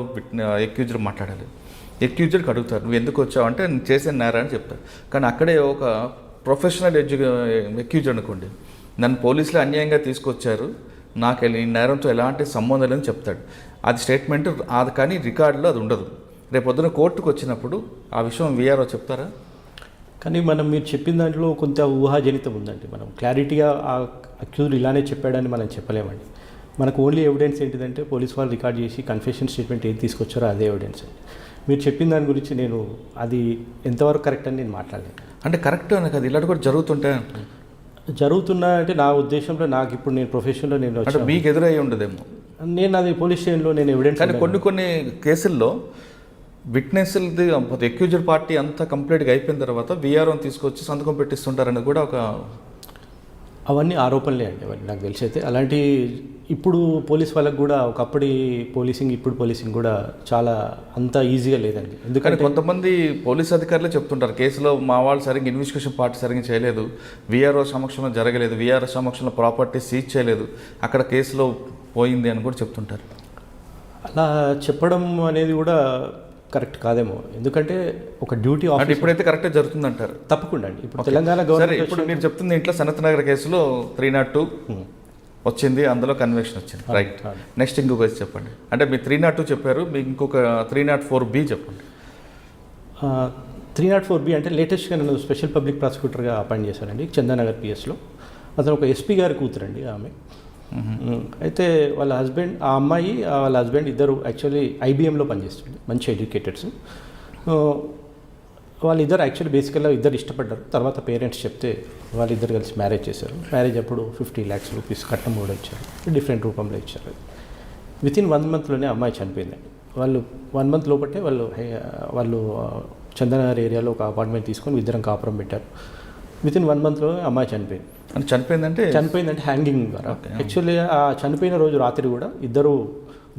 ఎక్యూజ్డ్ మాట్లాడాలి. ఎక్యూజ్డ్కి అడుగుతారు, నువ్వు ఎందుకు వచ్చావు అంటే నేను చేసిన నేరా అని చెప్తారు. కానీ అక్కడే ఒక ప్రొఫెషనల్ ఎక్యూజ్డ్ అనుకోండి, నన్ను పోలీసులు అన్యాయంగా తీసుకొచ్చారు, నాకు ఈ నేరంతో ఎలాంటి సంబంధం లేదని చెప్తాడు. అది స్టేట్మెంట్ అది, కానీ రికార్డులో అది ఉండదు. రేపు పొద్దున కోర్టుకు వచ్చినప్పుడు ఆ విషయం వీఆర్ఓ చెప్తారా? కానీ మీరు చెప్పిన దాంట్లో కొంత ఊహాజనితం ఉందండి. మనం క్లారిటీగా ఆ అక్యూజ్డ్ ఇలానే చెప్పాడని మనం చెప్పలేమండి. మనకు ఓన్లీ ఎవిడెన్స్ ఏంటిదంటే పోలీస్ వాళ్ళు రికార్డ్ చేసి కన్ఫెషన్ స్టేట్మెంట్ ఏది తీసుకొచ్చారో అదే ఎవిడెన్స్ అండి. మీరు చెప్పిన దాని గురించి నేను అది ఎంతవరకు కరెక్ట్ అని నేను మాట్లాడలేను. అంటే కరెక్ట్ అని కాదు, ఇలాంటి కూడా జరుగుతుంటాయి. జరుగుతున్నా అంటే నా ఉద్దేశంలో నాకు ఇప్పుడు నేను ప్రొఫెషన్లో నేను అంటే వచ్చాను. మీకు ఎదురయ్యి ఉండదేమో. నేను అది పోలీస్ స్టేషన్లో నేను ఎవిడెన్స్ కానీ కొన్ని కేసుల్లో విట్నెస్లది ఎక్యూజ్డ్ పార్టీ అంతా కంప్లీట్గా అయిపోయిన తర్వాత వీఆర్ఓని తీసుకొచ్చి సంతకం పెట్టిస్తుంటారని కూడా ఒక అవన్నీ ఆరోపణలే అండి. అవన్నీ నాకు తెలిసి అయితే అలాంటి ఇప్పుడు పోలీస్ వాళ్ళకి కూడా ఒకప్పటి పోలీసింగ్ ఇప్పుడు పోలీసింగ్ కూడా చాలా అంత ఈజీగా లేదండి. కానీ ఎందుకంటే కొంతమంది పోలీస్ అధికారులే చెప్తుంటారు కేసులో మా వాళ్ళు సరిగ్గా ఇన్వెస్టిగేషన్ పార్టీ సరిగ్గా చేయలేదు, వీఆర్ఓ సమక్షంలో జరగలేదు, వీఆర్ఓ సమక్షంలో ప్రాపర్టీ సీజ్ చేయలేదు, అక్కడ కేసులో పోయింది అని కూడా చెప్తుంటారు. అలా చెప్పడం అనేది కూడా కరెక్ట్ కాదేమో. ఎందుకంటే ఒక డ్యూటీ అంటే ఆఫీస్ ఇప్పుడైతే కరెక్ట్గా జరుగుతుందంటారు. తప్పకుండా అండి. ఇప్పుడు తెలంగాణ సరే, గవర్నమెంట్ ఇప్పుడు మీరు చెప్తుంది ఇంట్లో సనత్ నగర్ కేసులో 302 వచ్చింది, అందులో కన్విక్షన్ వచ్చింది, రైట్. నెక్స్ట్ ఇంకొక కేసు చెప్పండి. అంటే మీరు 302 చెప్పారు, మీకు ఇంకొక 304B చెప్పండి. 304B అంటే లేటెస్ట్గా నన్ను స్పెషల్ పబ్లిక్ ప్రాసిక్యూటర్గా అపాయింట్ చేశానండి చందానగర్ పిఎస్లో. అతను ఒక ఎస్పీ గారి కూతురండి ఆమె. అయితే వాళ్ళ హస్బెండ్, ఆ అమ్మాయి వాళ్ళ హస్బెండ్ ఇద్దరు యాక్చువల్లీ ఐబీఎంలో పనిచేస్తుంది, మంచి ఎడ్యుకేటెడ్స్. వాళ్ళిద్దరు యాక్చువల్లీ బేసికల్గా ఇద్దరు ఇష్టపడ్డారు. తర్వాత పేరెంట్స్ చెప్తే వాళ్ళిద్దరు కలిసి మ్యారేజ్ చేశారు. మ్యారేజ్ అప్పుడు 50 lakhs రూపీస్ కట్నం కూడా ఇచ్చారు, డిఫరెంట్ రూపంలో ఇచ్చారు. వితిన్ 1 monthలోనే అమ్మాయి చనిపోయిందండి. వాళ్ళు 1 month లోపటే వాళ్ళు చందనగర్ ఏరియాలో ఒక అపార్ట్మెంట్ తీసుకొని ఇద్దరం కాపురం పెట్టారు. వితిన్ 1 monthలో అమ్మాయి చనిపోయింది. అంటే చనిపోయిందంటే హ్యాంగింగ్ ద్వారా. యాక్చువల్లీ ఆ చనిపోయిన రోజు రాత్రి కూడా ఇద్దరు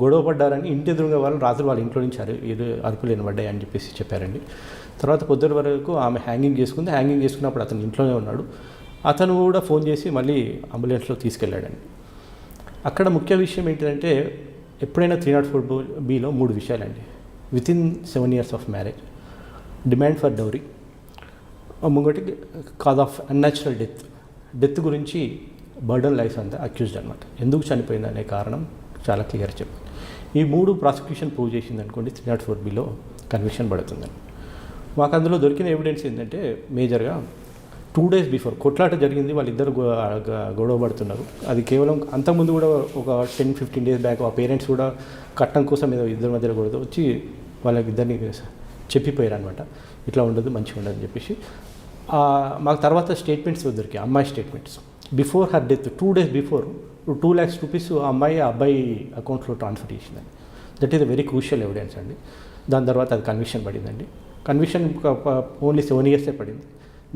గొడవ పడ్డారని ఇంటి ఎదురుగా వాళ్ళు రాత్రి వాళ్ళ ఇంట్లో నుంచి అరుపులు వినబడ్డాయి అని చెప్పేసి చెప్పారండి. తర్వాత పొద్దున వరకు ఆమె హ్యాంగింగ్ చేసుకున్నప్పుడు అతను ఇంట్లోనే ఉన్నాడు. అతను కూడా ఫోన్ చేసి మళ్ళీ అంబులెన్స్లో తీసుకెళ్ళాడండి. అక్కడ ముఖ్య విషయం ఏంటంటే ఎప్పుడైనా 304Bలో 3 విషయాలండి. Within 7 years of marriage, demand for dowry, ముంగటి కాజ్ ఆఫ్ అన్యాచురల్ డెత్ గురించి బర్డన్ లైఫ్ అంతా అక్యూజ్డ్ అనమాట. ఎందుకు చనిపోయింది అనే కారణం చాలా క్లియర్ చెప్పి ఈ 3 ప్రాసిక్యూషన్ ప్రూవ్ చేసింది అనుకోండి 304Bలో కన్విక్షన్ పడుతుందండి. మాకు అందులో దొరికిన ఎవిడెన్స్ ఏంటంటే మేజర్గా 2 days బిఫోర్ కొట్లాట జరిగింది, వాళ్ళిద్దరు గొడవ పడుతున్నారు. అది కేవలం అంతకుముందు కూడా ఒక 10-15 days బ్యాక్ ఆ పేరెంట్స్ కూడా కట్నం కోసం ఏదో ఇద్దరి మధ్యలో గొడవ వచ్చి వాళ్ళకిద్దరిని చెప్పిపోయారు అనమాట, ఇట్లా ఉండదు మంచిగా ఉండదు అని చెప్పేసి. మాకు తర్వాత స్టేట్మెంట్స్ దొరికాయి, అమ్మాయి statements. Before her death 2 days before 2 lakhs rupees ఆ అబ్బాయి అకౌంట్లో ట్రాన్స్ఫర్ చేసిందండి. That is a very crucial evidence అండి. దాని తర్వాత అది కన్విక్షన్ పడిందండి. కన్విక్షన్ ఓన్లీ 7 years పడింది.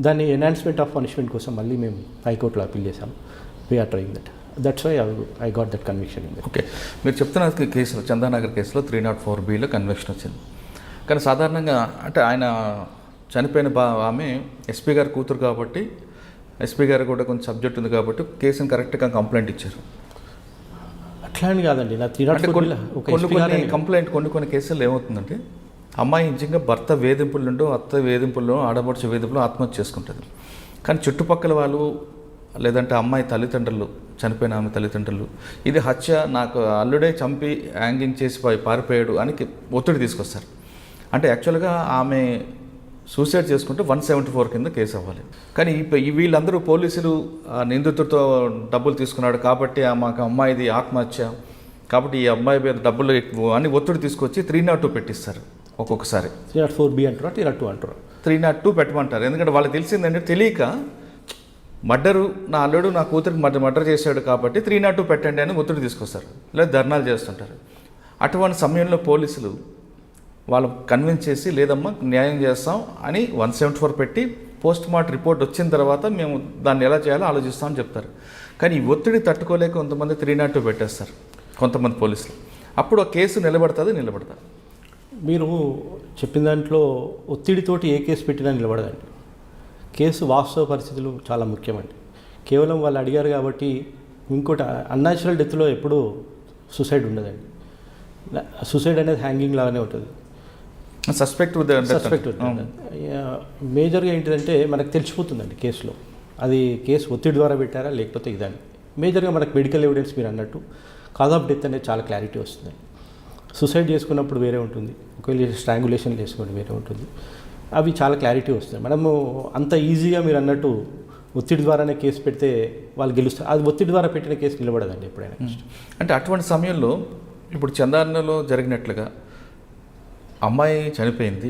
దాన్ని ఎన్హాన్స్మెంట్ ఆఫ్ పనిష్మెంట్ కోసం మళ్ళీ మేము హైకోర్టులో అప్పీల్ చేశాము. We're trying that's why I got that conviction. Okay, మీరు చెప్తున్న కేసులో చందానగర్ కేసులో 304Bలో కన్విక్షన్ వచ్చింది. కానీ సాధారణంగా అంటే ఆయన చనిపోయిన ఆమె ఎస్పీ గారి కూతురు కాబట్టి, ఎస్పీ గారు కూడా కొంచెం సబ్జెక్ట్ ఉంది కాబట్టి కేసుని కరెక్ట్గా కంప్లైంట్ ఇచ్చారు. అట్లా అని కాదండి, నా 304 కొన్ని కేసుల్లో ఏమవుతుందంటే అమ్మాయి నిజంగా భర్త వేధింపుల నుండి, అత్త వేధింపుల్లో, ఆడపడుచు వేధింపుల్లో ఆత్మహత్య చేసుకుంటుంది. కానీ చుట్టుపక్కల వాళ్ళు లేదంటే అమ్మాయి తల్లిదండ్రులు, చనిపోయిన ఆమె తల్లిదండ్రులు ఇది హత్య, నాకు అల్లుడే చంపి హ్యాంగింగ్ చేసి పారిపోయాడు అని ఒత్తిడి తీసుకొస్తారు. అంటే యాక్చువల్గా ఆమె సూసైడ్ చేసుకుంటే 174 కింద కేసు అవ్వాలి. కానీ వీళ్ళందరూ పోలీసులు నిందితుడితో డబ్బులు తీసుకున్నాడు కాబట్టి మాకు అమ్మాయిది ఆత్మహత్య కాబట్టి ఈ అమ్మాయి మీద డబ్బులు ఎక్కువ అని ఒత్తిడి తీసుకొచ్చి 302 పెట్టిస్తారు. ఒక్కొక్కసారి 304B అంటారా 302 అంటారా? 302 పెట్టమంటారు. ఎందుకంటే వాళ్ళకి తెలిసిందంటే తెలియక మర్డరు, నా అల్లుడు నా కూతురికి మర్డర్ చేశాడు కాబట్టి 302 పెట్టండి అని ఒత్తిడి తీసుకొస్తారు, లేదా ధర్నాలు చేస్తుంటారు. అటువంటి సమయంలో పోలీసులు వాళ్ళు కన్విన్స్ చేసి లేదమ్మా న్యాయం చేస్తాం అని 174 పెట్టి పోస్ట్ మార్టం రిపోర్ట్ వచ్చిన తర్వాత మేము దాన్ని ఎలా చేయాలో ఆలోచిస్తామని చెప్తారు. కానీ ఈ ఒత్తిడి తట్టుకోలేక కొంతమంది 302 పెట్టేస్తారు, కొంతమంది పోలీసులు. అప్పుడు ఆ కేసు నిలబడుతుంది. మీరు చెప్పిన దాంట్లో ఒత్తిడితోటి ఏ కేసు పెట్టినా నిలబడదండి. కేసు వాస్తవ పరిస్థితులు చాలా ముఖ్యమండి. కేవలం వాళ్ళు అడిగారు కాబట్టి. ఇంకోటి అన్యాచురల్ డెత్లో ఎప్పుడూ సూసైడ్ ఉండదండి. సూసైడ్ అనేది హ్యాంగింగ్ లాగానే ఉంటుంది. సస్పెక్ట్ మేజర్గా ఏంటిదంటే మనకు తెలిసిపోతుందండి కేసులో, అది కేసు ఒత్తిడి ద్వారా పెట్టారా లేకపోతే ఇదని. మేజర్గా మనకు మెడికల్ ఎవిడెన్స్ మీరు అన్నట్టు కాజ్ ఆఫ్ డెత్ అనేది చాలా క్లారిటీ వస్తుందండి. సూసైడ్ చేసుకున్నప్పుడు వేరే ఉంటుంది, ఒకవేళ స్ట్రాంగులేషన్ చేసుకుని వేరే ఉంటుంది. అవి చాలా క్లారిటీ వస్తుంది. మనము అంత ఈజీగా మీరు అన్నట్టు ఒత్తిడి ద్వారానే కేసు పెడితే వాళ్ళు గెలుస్తారు. అది ఒత్తిడి ద్వారా పెట్టిన కేసు నిలబడదండి ఎప్పుడైనా. అంటే అటువంటి సమయంలో ఇప్పుడు చందానలో జరిగినట్లుగా అమ్మాయి చనిపోయింది,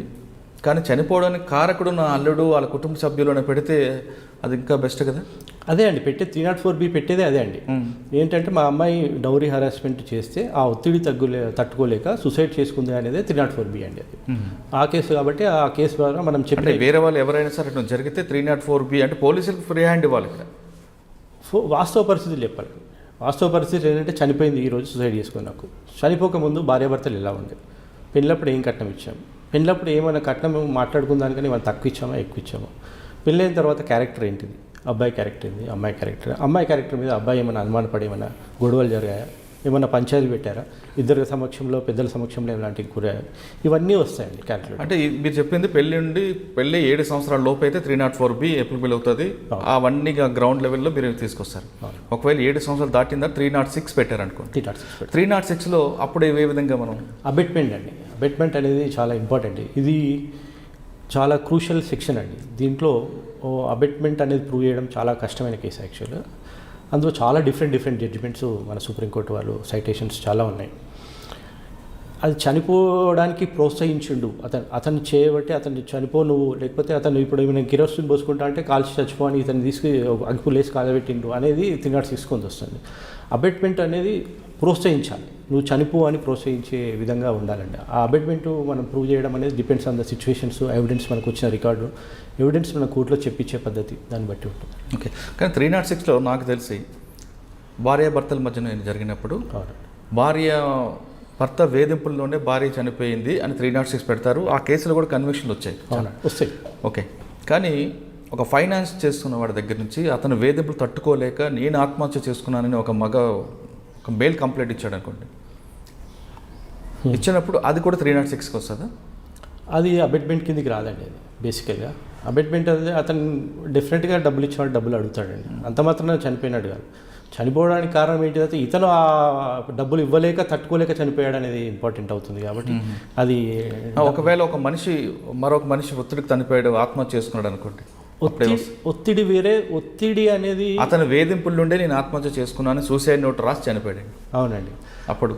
కానీ చనిపోవడానికి కారకుడు నా అల్లుడు వాళ్ళ కుటుంబ సభ్యులను పెడితే అది ఇంకా బెస్ట్ కదా. అదే అండి పెట్టే 304B పెట్టేదే అదే అండి. ఏంటంటే మా అమ్మాయి డౌరీ హరాస్మెంట్ చేస్తే ఆ ఒత్తిడి తట్టుకోలేక సూసైడ్ చేసుకుంది అనేది 304B అండి. అది ఆ కేసు కాబట్టి ఆ కేసు ద్వారా మనం చెప్పే వేరే వాళ్ళు ఎవరైనా సరే అట్లా జరిగితే 304B అంటే పోలీసులకు ఫ్రీ హ్యాండ్ ఇవ్వాలి ఇక్కడ. వాస్తవ పరిస్థితులు చెప్పాలి. వాస్తవ పరిస్థితి ఏంటంటే చనిపోయింది ఈరోజు సూసైడ్ చేసుకుని. నాకు చనిపోకముందు భార్యాభర్తలు ఎలా ఉండేది, పెళ్ళప్పుడు ఏం కట్నం ఇచ్చాము, పెళ్ళప్పుడు ఏమైనా కట్నం మాట్లాడుకున్న దానికని మనం తక్కువ ఇచ్చామా ఎక్కువ ఇచ్చామా, పెళ్ళైన తర్వాత క్యారెక్టర్ ఏంటిది, అబ్బాయి క్యారెక్టర్ ఏంది, అమ్మాయి క్యారెక్టర్ మీద అబ్బాయి ఏమైనా అనుమానపడి ఏమైనా గొడవలు జరిగాయా, ఏమైనా పంచాయతీ పెట్టారా, ఇద్దరి సమక్షంలో పెద్దల సమక్షంలో ఇలాంటివి కూరాయా, ఇవన్నీ వస్తాయండి క్యారెక్టర్. అంటే మీరు చెప్పింది పెళ్ళి 7 సంవత్సరాల లోపు అయితే 304B అప్లికబుల్ అవుతుంది. అవన్నీ గ్రౌండ్ లెవెల్లో మీరు తీసుకొస్తారు. ఒకవేళ 7 సంవత్సరాలు దాటిందా 306 పెట్టారు అనుకోండి. 306లో అప్పుడు ఏ విధంగా మనం అబెట్మెంట్ అండి. అబెట్మెంట్ అనేది చాలా ఇంపార్టెంట్. ఇది చాలా క్రూషియల్ సెక్షన్ అండి. దీంట్లో అబెట్మెంట్ అనేది ప్రూవ్ చేయడం చాలా కష్టమైన కేసు యాక్చువల్గా. అందులో చాలా డిఫరెంట్ జడ్జిమెంట్స్ మన సుప్రీంకోర్టు వాళ్ళు సైటేషన్స్ చాలా ఉన్నాయి. అది చనిపోవడానికి ప్రోత్సహించిండు అతన్ని చేయబట్టి అతన్ని నువ్వు లేకపోతే అతను ఇప్పుడు ఏమైనా కిరోసిన్ పోసుకుంటా అంటే కాల్చి చచ్చిపో అని ఇతను తీసుకు అగ్గులేసి కాలబెట్టిండు అనేది 306 వస్తుంది. అబెట్మెంట్ అనేది ప్రోత్సహించాలి, నువ్వు చనిపో అని ప్రోత్సహించే విధంగా ఉండాలండి. ఆ అబెట్మెంట్ మనం ప్రూవ్ చేయడం అనేది depends on the situations, evidence మనకు వచ్చిన రికార్డు, ఎవిడెన్స్ మన కోర్టులో చెప్పించే పద్ధతి దాన్ని బట్టి ఉంటుంది. ఓకే, కానీ 306లో నాకు తెలిసి భార్యాభర్తల మధ్యన జరిగినప్పుడు భర్త వేధింపుల్లోనే భార్య చనిపోయింది అని 306 పెడతారు. ఆ కేసులో కూడా కన్విక్షన్లు వస్తాయి. ఓకే, కానీ ఒక ఫైనాన్స్ చేస్తున్న వాడి దగ్గర నుంచి అతను వేధింపులు తట్టుకోలేక నేను ఆత్మహత్య చేసుకున్నానని ఒక మెయిల్ కంప్లైంట్ ఇచ్చాడు అనుకోండి, ఇచ్చినప్పుడు అది కూడా 306కి వస్తుందా? అది అబెట్మెంట్ కిందకి రాదండి. అది బేసికల్గా అబెట్మెంట్ అనేది అతను డెఫినెట్గా డబ్బులు ఇచ్చినవాడు డబ్బులు అడుగుతాడండి. అంత మాత్రం చనిపోయినాడు కాదు. చనిపోవడానికి కారణం ఏంటిదైతే ఇతను ఆ డబ్బులు ఇవ్వలేక తట్టుకోలేక చనిపోయాడు అనేది ఇంపార్టెంట్ అవుతుంది. కాబట్టి అది ఒకవేళ మరొక మనిషి ఒత్తిడికి చనిపోయాడు, ఆత్మహత్య చేసుకున్నాడు అనుకోండి, ఒత్తిడి వేరే. ఒత్తిడి అనేది అతను వేధింపుల నుండే నేను ఆత్మహత్య చేసుకున్నాను సూసైడ్ నోట్ రాసి చనిపోయాడు. అవునండి, అప్పుడు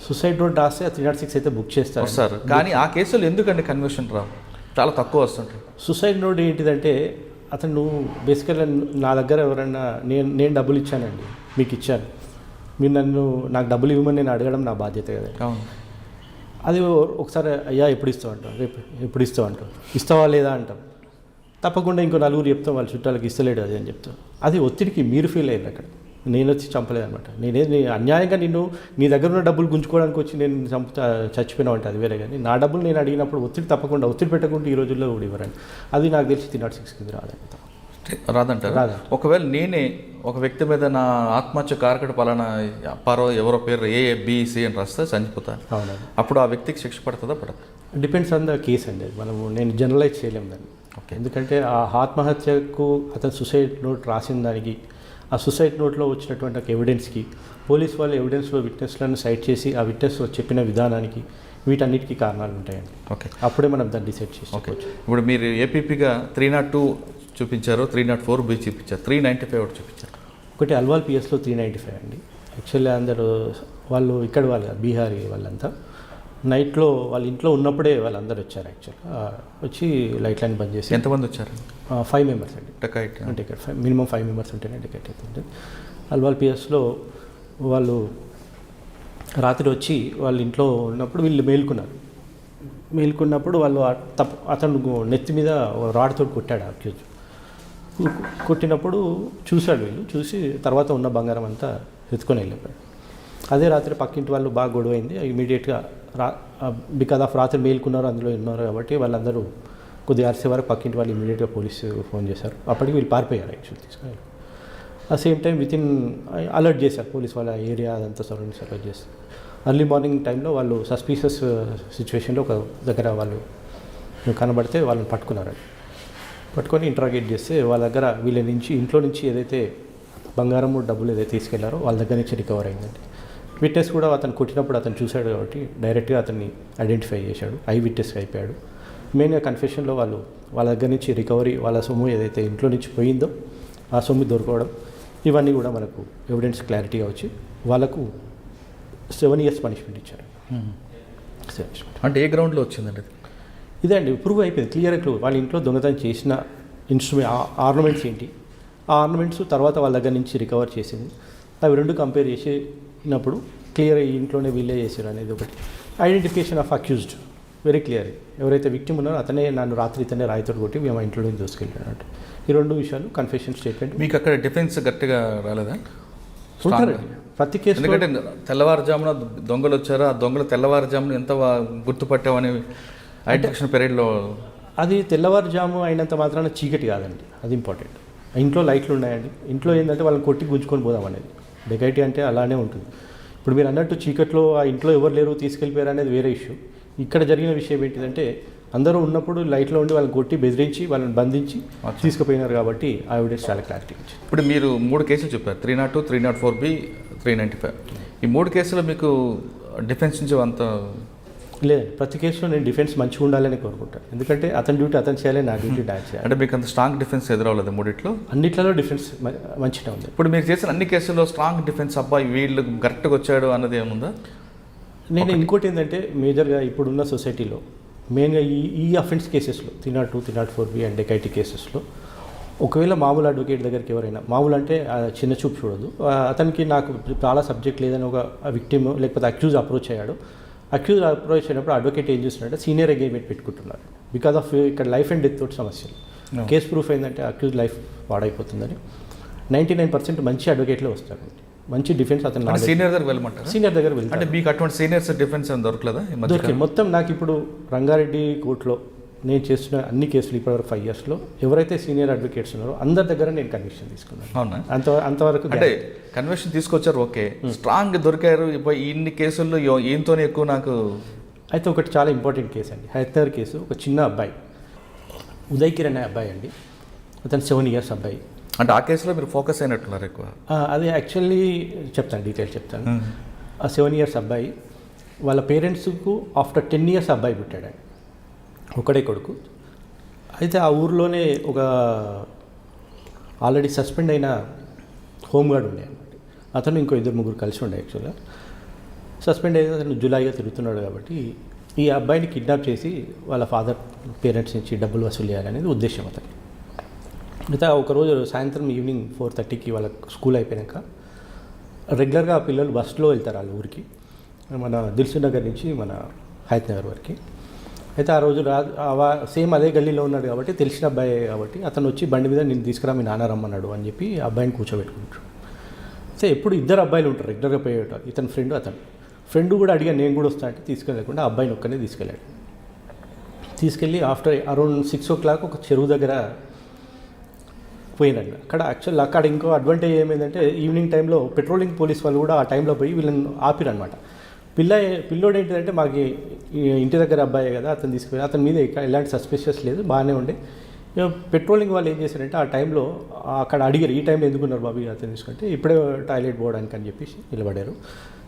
సూసైడ్ నోట్ రాస్తే 306 అయితే బుక్ చేస్తారు సార్. కానీ ఆ కేసులు ఎందుకండి కన్విక్షన్ రావు, చాలా తక్కువ వస్తుంటాయి. సూసైడ్ నోట్ ఏంటిదంటే అతను బేసికల్గా నా దగ్గర ఎవరన్నా నేను డబ్బులు ఇచ్చానండి, మీకు ఇచ్చాను, మీరు నాకు డబ్బులు ఇవ్వమని నేను అడగడం నా బాధ్యత కదా. అది ఒకసారి అయ్యా ఎప్పుడు ఇస్తావు అంటాం, రేపు ఎప్పుడు ఇస్తావు అంటాం, ఇస్తావా లేదా అంటాం, తప్పకుండా ఇంకో నలుగురు చెప్తాం వాళ్ళ చుట్టాలకు ఇస్తలేడు అది అని చెప్తాం. అది ఒత్తిడికి మీరు ఫీల్ అయ్యారు. అక్కడ నేను వచ్చి చంపలేదనమాట, నీ అన్యాయంగా నీ దగ్గర ఉన్న డబ్బులు గుంజుకోవడానికి వచ్చి నేను చచ్చిపోయినా అంటే అది వేరే. కానీ నా డబ్బులు నేను అడిగినప్పుడు ఒత్తిడి పెట్టకుండా ఈ రోజుల్లో కూడా ఇవ్వరండి. అది నాకు తెలిసి 306 కింద రాదంటారు. ఒకవేళ నేనే ఒక వ్యక్తి మీద నా ఆత్మహత్య కారకుడు పలానా ఎవరో పేరు ABC అని రాస్తే చనిపోతాను, అవునండి, అప్పుడు ఆ వ్యక్తికి శిక్ష పడుతుందా పడదు? డిపెండ్స్ ఆన్ ద కేసు అండి. నేను జనరలైజ్ చేయలేము దాన్ని. ఎందుకంటే ఆ ఆత్మహత్యకు అతను సూసైడ్ నోట్ రాసిన దానికి, ఆ సూసైడ్ నోట్లో వచ్చినటువంటి ఒక ఎవిడెన్స్కి, పోలీస్ వాళ్ళు ఎవిడెన్స్లో విట్నెస్లను సైట్ చేసి ఆ విట్నెస్ చెప్పిన విధానానికి, వీటన్నిటికీ కారణాలు ఉంటాయండి. ఓకే, అప్పుడే మనం దాన్ని డిసైడ్ చేసుకోవచ్చు. ఇప్పుడు మీరు ఏపీగా 302 చూపించారు, 304B చూపించారు, 395 ఒకటి చూపించారు. ఒకటి అల్వాల్ పిఎస్లో 395 అండి. యాక్చువల్లీ అందరూ వాళ్ళు ఇక్కడ వాళ్ళు బీహారీ వాళ్ళంతా నైట్లో వాళ్ళ ఇంట్లో ఉన్నప్పుడే వాళ్ళందరూ వచ్చారు. యాక్చువల్గా వచ్చి లైట్ లైన్ బంద్ చేసి. ఎంతమంది వచ్చారు? 5 మెంబర్స్ అండి. అంటే ఇక్కడ మినిమం 5 మెంబర్స్ ఉంటేనే టికెట్ అవుతుంది. అల్వాల్ పిఎస్లో వాళ్ళు రాత్రి వచ్చి వాళ్ళ ఇంట్లో ఉన్నప్పుడు వీళ్ళు మేల్కున్నప్పుడు వాళ్ళు అతను నెత్తి మీద రాడ్తో కొట్టాడు అక్యూజ్. కొట్టినప్పుడు చూసి తర్వాత ఉన్న బంగారం అంతా ఎత్తుకొని వెళ్ళిపోయాడు. అదే రాత్రి పక్కింటి వాళ్ళు బాగా గొడవ అయింది. ఇమీడియట్గా బికాజ్ ఆఫ్ రాత్రి మేల్కున్నారు, అందులో ఉన్నారు కాబట్టి వాళ్ళందరూ కొద్దిగా అరిసే వరకు పక్కింటి వాళ్ళు ఇమీడియట్గా పోలీసు ఫోన్ చేశారు. అప్పటికి వీళ్ళు పారిపోయారు యాక్చువల్లీ తీసుకొని. ఆ సేమ్ టైం అలర్ట్ చేశారు పోలీస్ వాళ్ళ ఏరియా అదంతా సరౌండింగ్స్ అలర్ట్ చేస్తారు. అర్లీ మార్నింగ్ టైంలో వాళ్ళు సస్పీషియస్ సిచ్యువేషన్లో ఒక దగ్గర వాళ్ళు కనబడితే వాళ్ళని పట్టుకొని ఇంటరాగేట్ చేస్తే వాళ్ళ దగ్గర వీళ్ళ నుంచి ఇంట్లో నుంచి ఏదైతే బంగారం డబ్బులు ఏదైతే తీసుకెళ్లారో వాళ్ళ దగ్గర నుంచి రికవర్ అయిందండి. విట్నెస్ కూడా అతను కొట్టినప్పుడు అతను చూశాడు కాబట్టి డైరెక్ట్గా అతన్ని ఐడెంటిఫై చేశాడు, ఐ విట్నెస్ అయిపోయాడు. మెయిన్గా కన్ఫెషన్లో వాళ్ళ దగ్గర నుంచి రికవరీ, వాళ్ళ సొమ్ము ఏదైతే ఇంట్లో నుంచి పోయిందో ఆ సొమ్ము దొరకవడం, ఇవన్నీ కూడా మనకు ఎవిడెన్స్ క్లారిటీగా వచ్చి వాళ్ళకు 7 years పనిష్మెంట్ ఇచ్చారు. అంటే ఏ గ్రౌండ్లో వచ్చిందండి? ఇదే అండి ప్రూవ్ అయిపోయింది క్లియర్గా వాళ్ళ ఇంట్లో దొంగతనం చేసిన ఇన్స్ట్రుమెంట్ ఆర్నమెంట్స్ ఏంటి, ఆ ఆర్నమెంట్స్ తర్వాత వాళ్ళ దగ్గర నుంచి రికవర్ చేసింది, అవి రెండు కంపేర్ చేసినప్పుడు క్లియర్ ఈ ఇంట్లోనే వీళ్ళే చేశారు అనేది ఒకటి. Identification of accused very clear, ఎవరైతే విక్టిమ్ ఉన్నారో అతనే నన్ను రాత్రి ఇతనే రాయితోటి కొట్టి మేము ఇంట్లో నుంచి దూసుకెళ్ళినట్టు. ఈ రెండు విషయాలు కన్ఫెషన్ స్టేట్మెంట్. మీకు అక్కడ డిఫెన్స్ గట్టిగా రాలేదా? ఉంటారండి ప్రతి కేసు. ఎందుకంటే తెల్లవారుజామున దొంగలు వచ్చారు, ఆ దొంగలు తెల్లవారుజామున ఎంత గుర్తుపట్టామని ఐడెంటిఫికేషన్ పీరియడ్లో. అది తెల్లవారుజాము అయినంత మాత్రాన చీకటి కాదండి, అది ఇంపార్టెంట్. ఇంట్లో లైట్లు ఉన్నాయండి, ఇంట్లో ఏంటంటే వాళ్ళని కొట్టి గుంజుకొని పోదాం అనేది డెకైటీ అంటే అలానే ఉంటుంది. ఇప్పుడు మీరు అన్నట్టు చీకట్లో ఆ ఇంట్లో ఎవరు లేరు తీసుకెళ్ళిపోయారు అనేది వేరే ఇష్యూ. ఇక్కడ జరిగిన విషయం ఏంటిదంటే అందరూ ఉన్నప్పుడు లైట్లో ఉండి వాళ్ళని కొట్టి బెదిరించి వాళ్ళని బంధించి తీసుకుపోయినారు కాబట్టి ఆ ఎవిడెన్స్ చాలా క్లారిటీ వచ్చింది. ఇప్పుడు మీరు 3 కేసులు చెప్పారు, 302, 304B, 395. ఈ 3 కేసులు మీకు డిఫెన్స్ నుంచి అంత లేదండి. ప్రతి కేసులో నేను డిఫెన్స్ మంచిగా ఉండాలని కోరుకుంటాను, ఎందుకంటే అతని డ్యూటీ అతను చేయాలి, నా డ్యూటీ డాన్స్ చేయాలి. అంటే మీకు అంత స్ట్రాంగ్ డిఫెన్స్ ఎదురవ్వలేదు మూడిట్లో? అన్నిట్లలో డిఫెన్స్ మంచిగా ఉంది. ఇప్పుడు మీరు చేసిన అన్ని కేసుల్లో స్ట్రాంగ్ డిఫెన్స్ అబ్బాయి వీళ్ళు కరెక్ట్గా వచ్చాడు అన్నది ఏముందా? నేను ఇంకోటి ఏంటంటే మేజర్గా ఇప్పుడున్న సొసైటీలో మెయిన్గా ఈ అఫెన్స్ కేసెస్లో 302, 304B అండ్ డెకైటీ కేసెస్లో ఒకవేళ మామూలు అడ్వకేట్ దగ్గరికి ఎవరైనా, మామూలు అంటే చిన్న చూపు చూడదు, అతనికి నాకు చాలా సబ్జెక్ట్ లేదని ఒక విక్టిమ్ లేకపోతే అక్యూజ్ అప్రోచ్ అయ్యాడు. అక్యూజ్ అప్రోచ్ అయినప్పుడు అడ్వకేట్ ఏం చేస్తున్నారంటే సీనియర్ అగ్రిమెంట్ పెట్టుకుంటున్నారు. బికాస్ ఆఫ్ ఇక్కడ లైఫ్ అండ్ డెత్ తోటి సమస్యలు. కేసు ప్రూఫ్ ఏంటంటే అక్యూజ్ లైఫ్ పాడైపోతుందని 99% మంచి అడ్వకేట్లే వస్తారు, మంచి డిఫెన్స్ అతను సీనియర్ దగ్గర వెళ్ళమంటారు. సీనియర్ దగ్గర వెళ్తారు. అంటే మీకు అటువంటి సీనియర్స్ డిఫెన్స్ ఏం దొరకలేదా? దొరికింది మొత్తం. నాకు ఇప్పుడు రంగారెడ్డి కోర్టులో నేను చేస్తున్న అన్ని కేసులు ఇప్పటివరకు 5 yearsలో ఎవరైతే సీనియర్ అడ్వకేట్స్ ఉన్నారో అందరి దగ్గర నేను కన్విక్షన్ తీసుకున్నాను. అవునా? అంతవరకు అంటే కన్విక్షన్ తీసుకొచ్చారు, ఓకే, స్ట్రాంగ్ దొరికారు. ఇన్ని కేసుల్లో ఈయనతోనే ఎక్కువ నాకు. అయితే ఒకటి చాలా ఇంపార్టెంట్ కేసు అండి, హైదరాబాద్ కేసు. ఒక చిన్న అబ్బాయి ఉదయ్ కిరణ్ అనే అబ్బాయి అండి, అతను 7 years అబ్బాయి. అంటే ఆ కేసులో మీరు ఫోకస్ అయినట్టున్నారు ఎక్కువ? అది యాక్చువల్లీ చెప్తాను, డీటెయిల్స్ చెప్తాను. ఆ 7 years అబ్బాయి వాళ్ళ పేరెంట్స్కు ఆఫ్టర్ 10 years అబ్బాయి పుట్టాడండి, ఒకడే కొడుకు. అయితే ఆ ఊర్లోనే ఒక ఆల్రెడీ సస్పెండ్ అయిన హోంగార్డ్ ఉండే అనమాట. అతను ఇంకో 2-3 కలిసి ఉండే. యాక్చువల్గా సస్పెండ్ అయిన అతను జులాయిగా తిరుగుతున్నాడు కాబట్టి ఈ అబ్బాయిని కిడ్నాప్ చేసి వాళ్ళ ఫాదర్ పేరెంట్స్ నుంచి డబ్బులు వసూలు చేయాలనేది ఉద్దేశం అతనికి. అయితే ఒకరోజు సాయంత్రం ఈవినింగ్ 4:30కి వాళ్ళ స్కూల్ అయిపోయాక రెగ్యులర్గా ఆ పిల్లలు బస్సులో వెళ్తారు వాళ్ళ ఊరికి, మన దిల్సుఖ్ నగర్ నుంచి మన హయత్ నగర్ వరకు. అయితే ఆ రోజు సేమ్ అదే గల్లీలో ఉన్నాడు కాబట్టి తెలిసిన అబ్బాయి కాబట్టి అతను వచ్చి బండి మీద నేను తీసుకురా మీ నాన్న రమ్మన్నాడు అని చెప్పి ఆ అబ్బాయిని కూర్చోబెట్టుకుంటాడు. అయితే ఎప్పుడు 2 అబ్బాయిలు ఉంటారు రెగ్యులర్గా పోయేటారు, ఇతని ఫ్రెండ్ కూడా అడిగా నేను కూడా వస్తా అంటే తీసుకెళ్ళకుండా ఆ అబ్బాయిని ఒక్కనే తీసుకెళ్ళాడు. తీసుకెళ్ళి ఆఫ్టర్ అరౌండ్ 6 o'clock ఒక చెరువు దగ్గర పోయినండి. అక్కడ ఇంకో అడ్వాంటేజ్ ఏమైందంటే ఈవినింగ్ టైంలో పెట్రోలింగ్ పోలీస్ వాళ్ళు కూడా ఆ టైంలో పోయి వీళ్ళని ఆపిరనమాట. పిల్లోడు ఏంటిదంటే మాకు ఇంటి దగ్గర అబ్బాయి కదా అతను తీసుకుపోయి అతని మీద ఎలాంటి సస్పిషియస్ లేదు, బాగానే ఉండే. పెట్రోలింగ్ వాళ్ళు ఏం చేశారంటే ఆ టైంలో అక్కడ అడిగారు ఈ టైంలో ఎందుకున్నారు బాబు అతను తీసుకుంటే ఇప్పుడే టాయిలెట్ పోవడానికి అని చెప్పేసి నిలబడారు.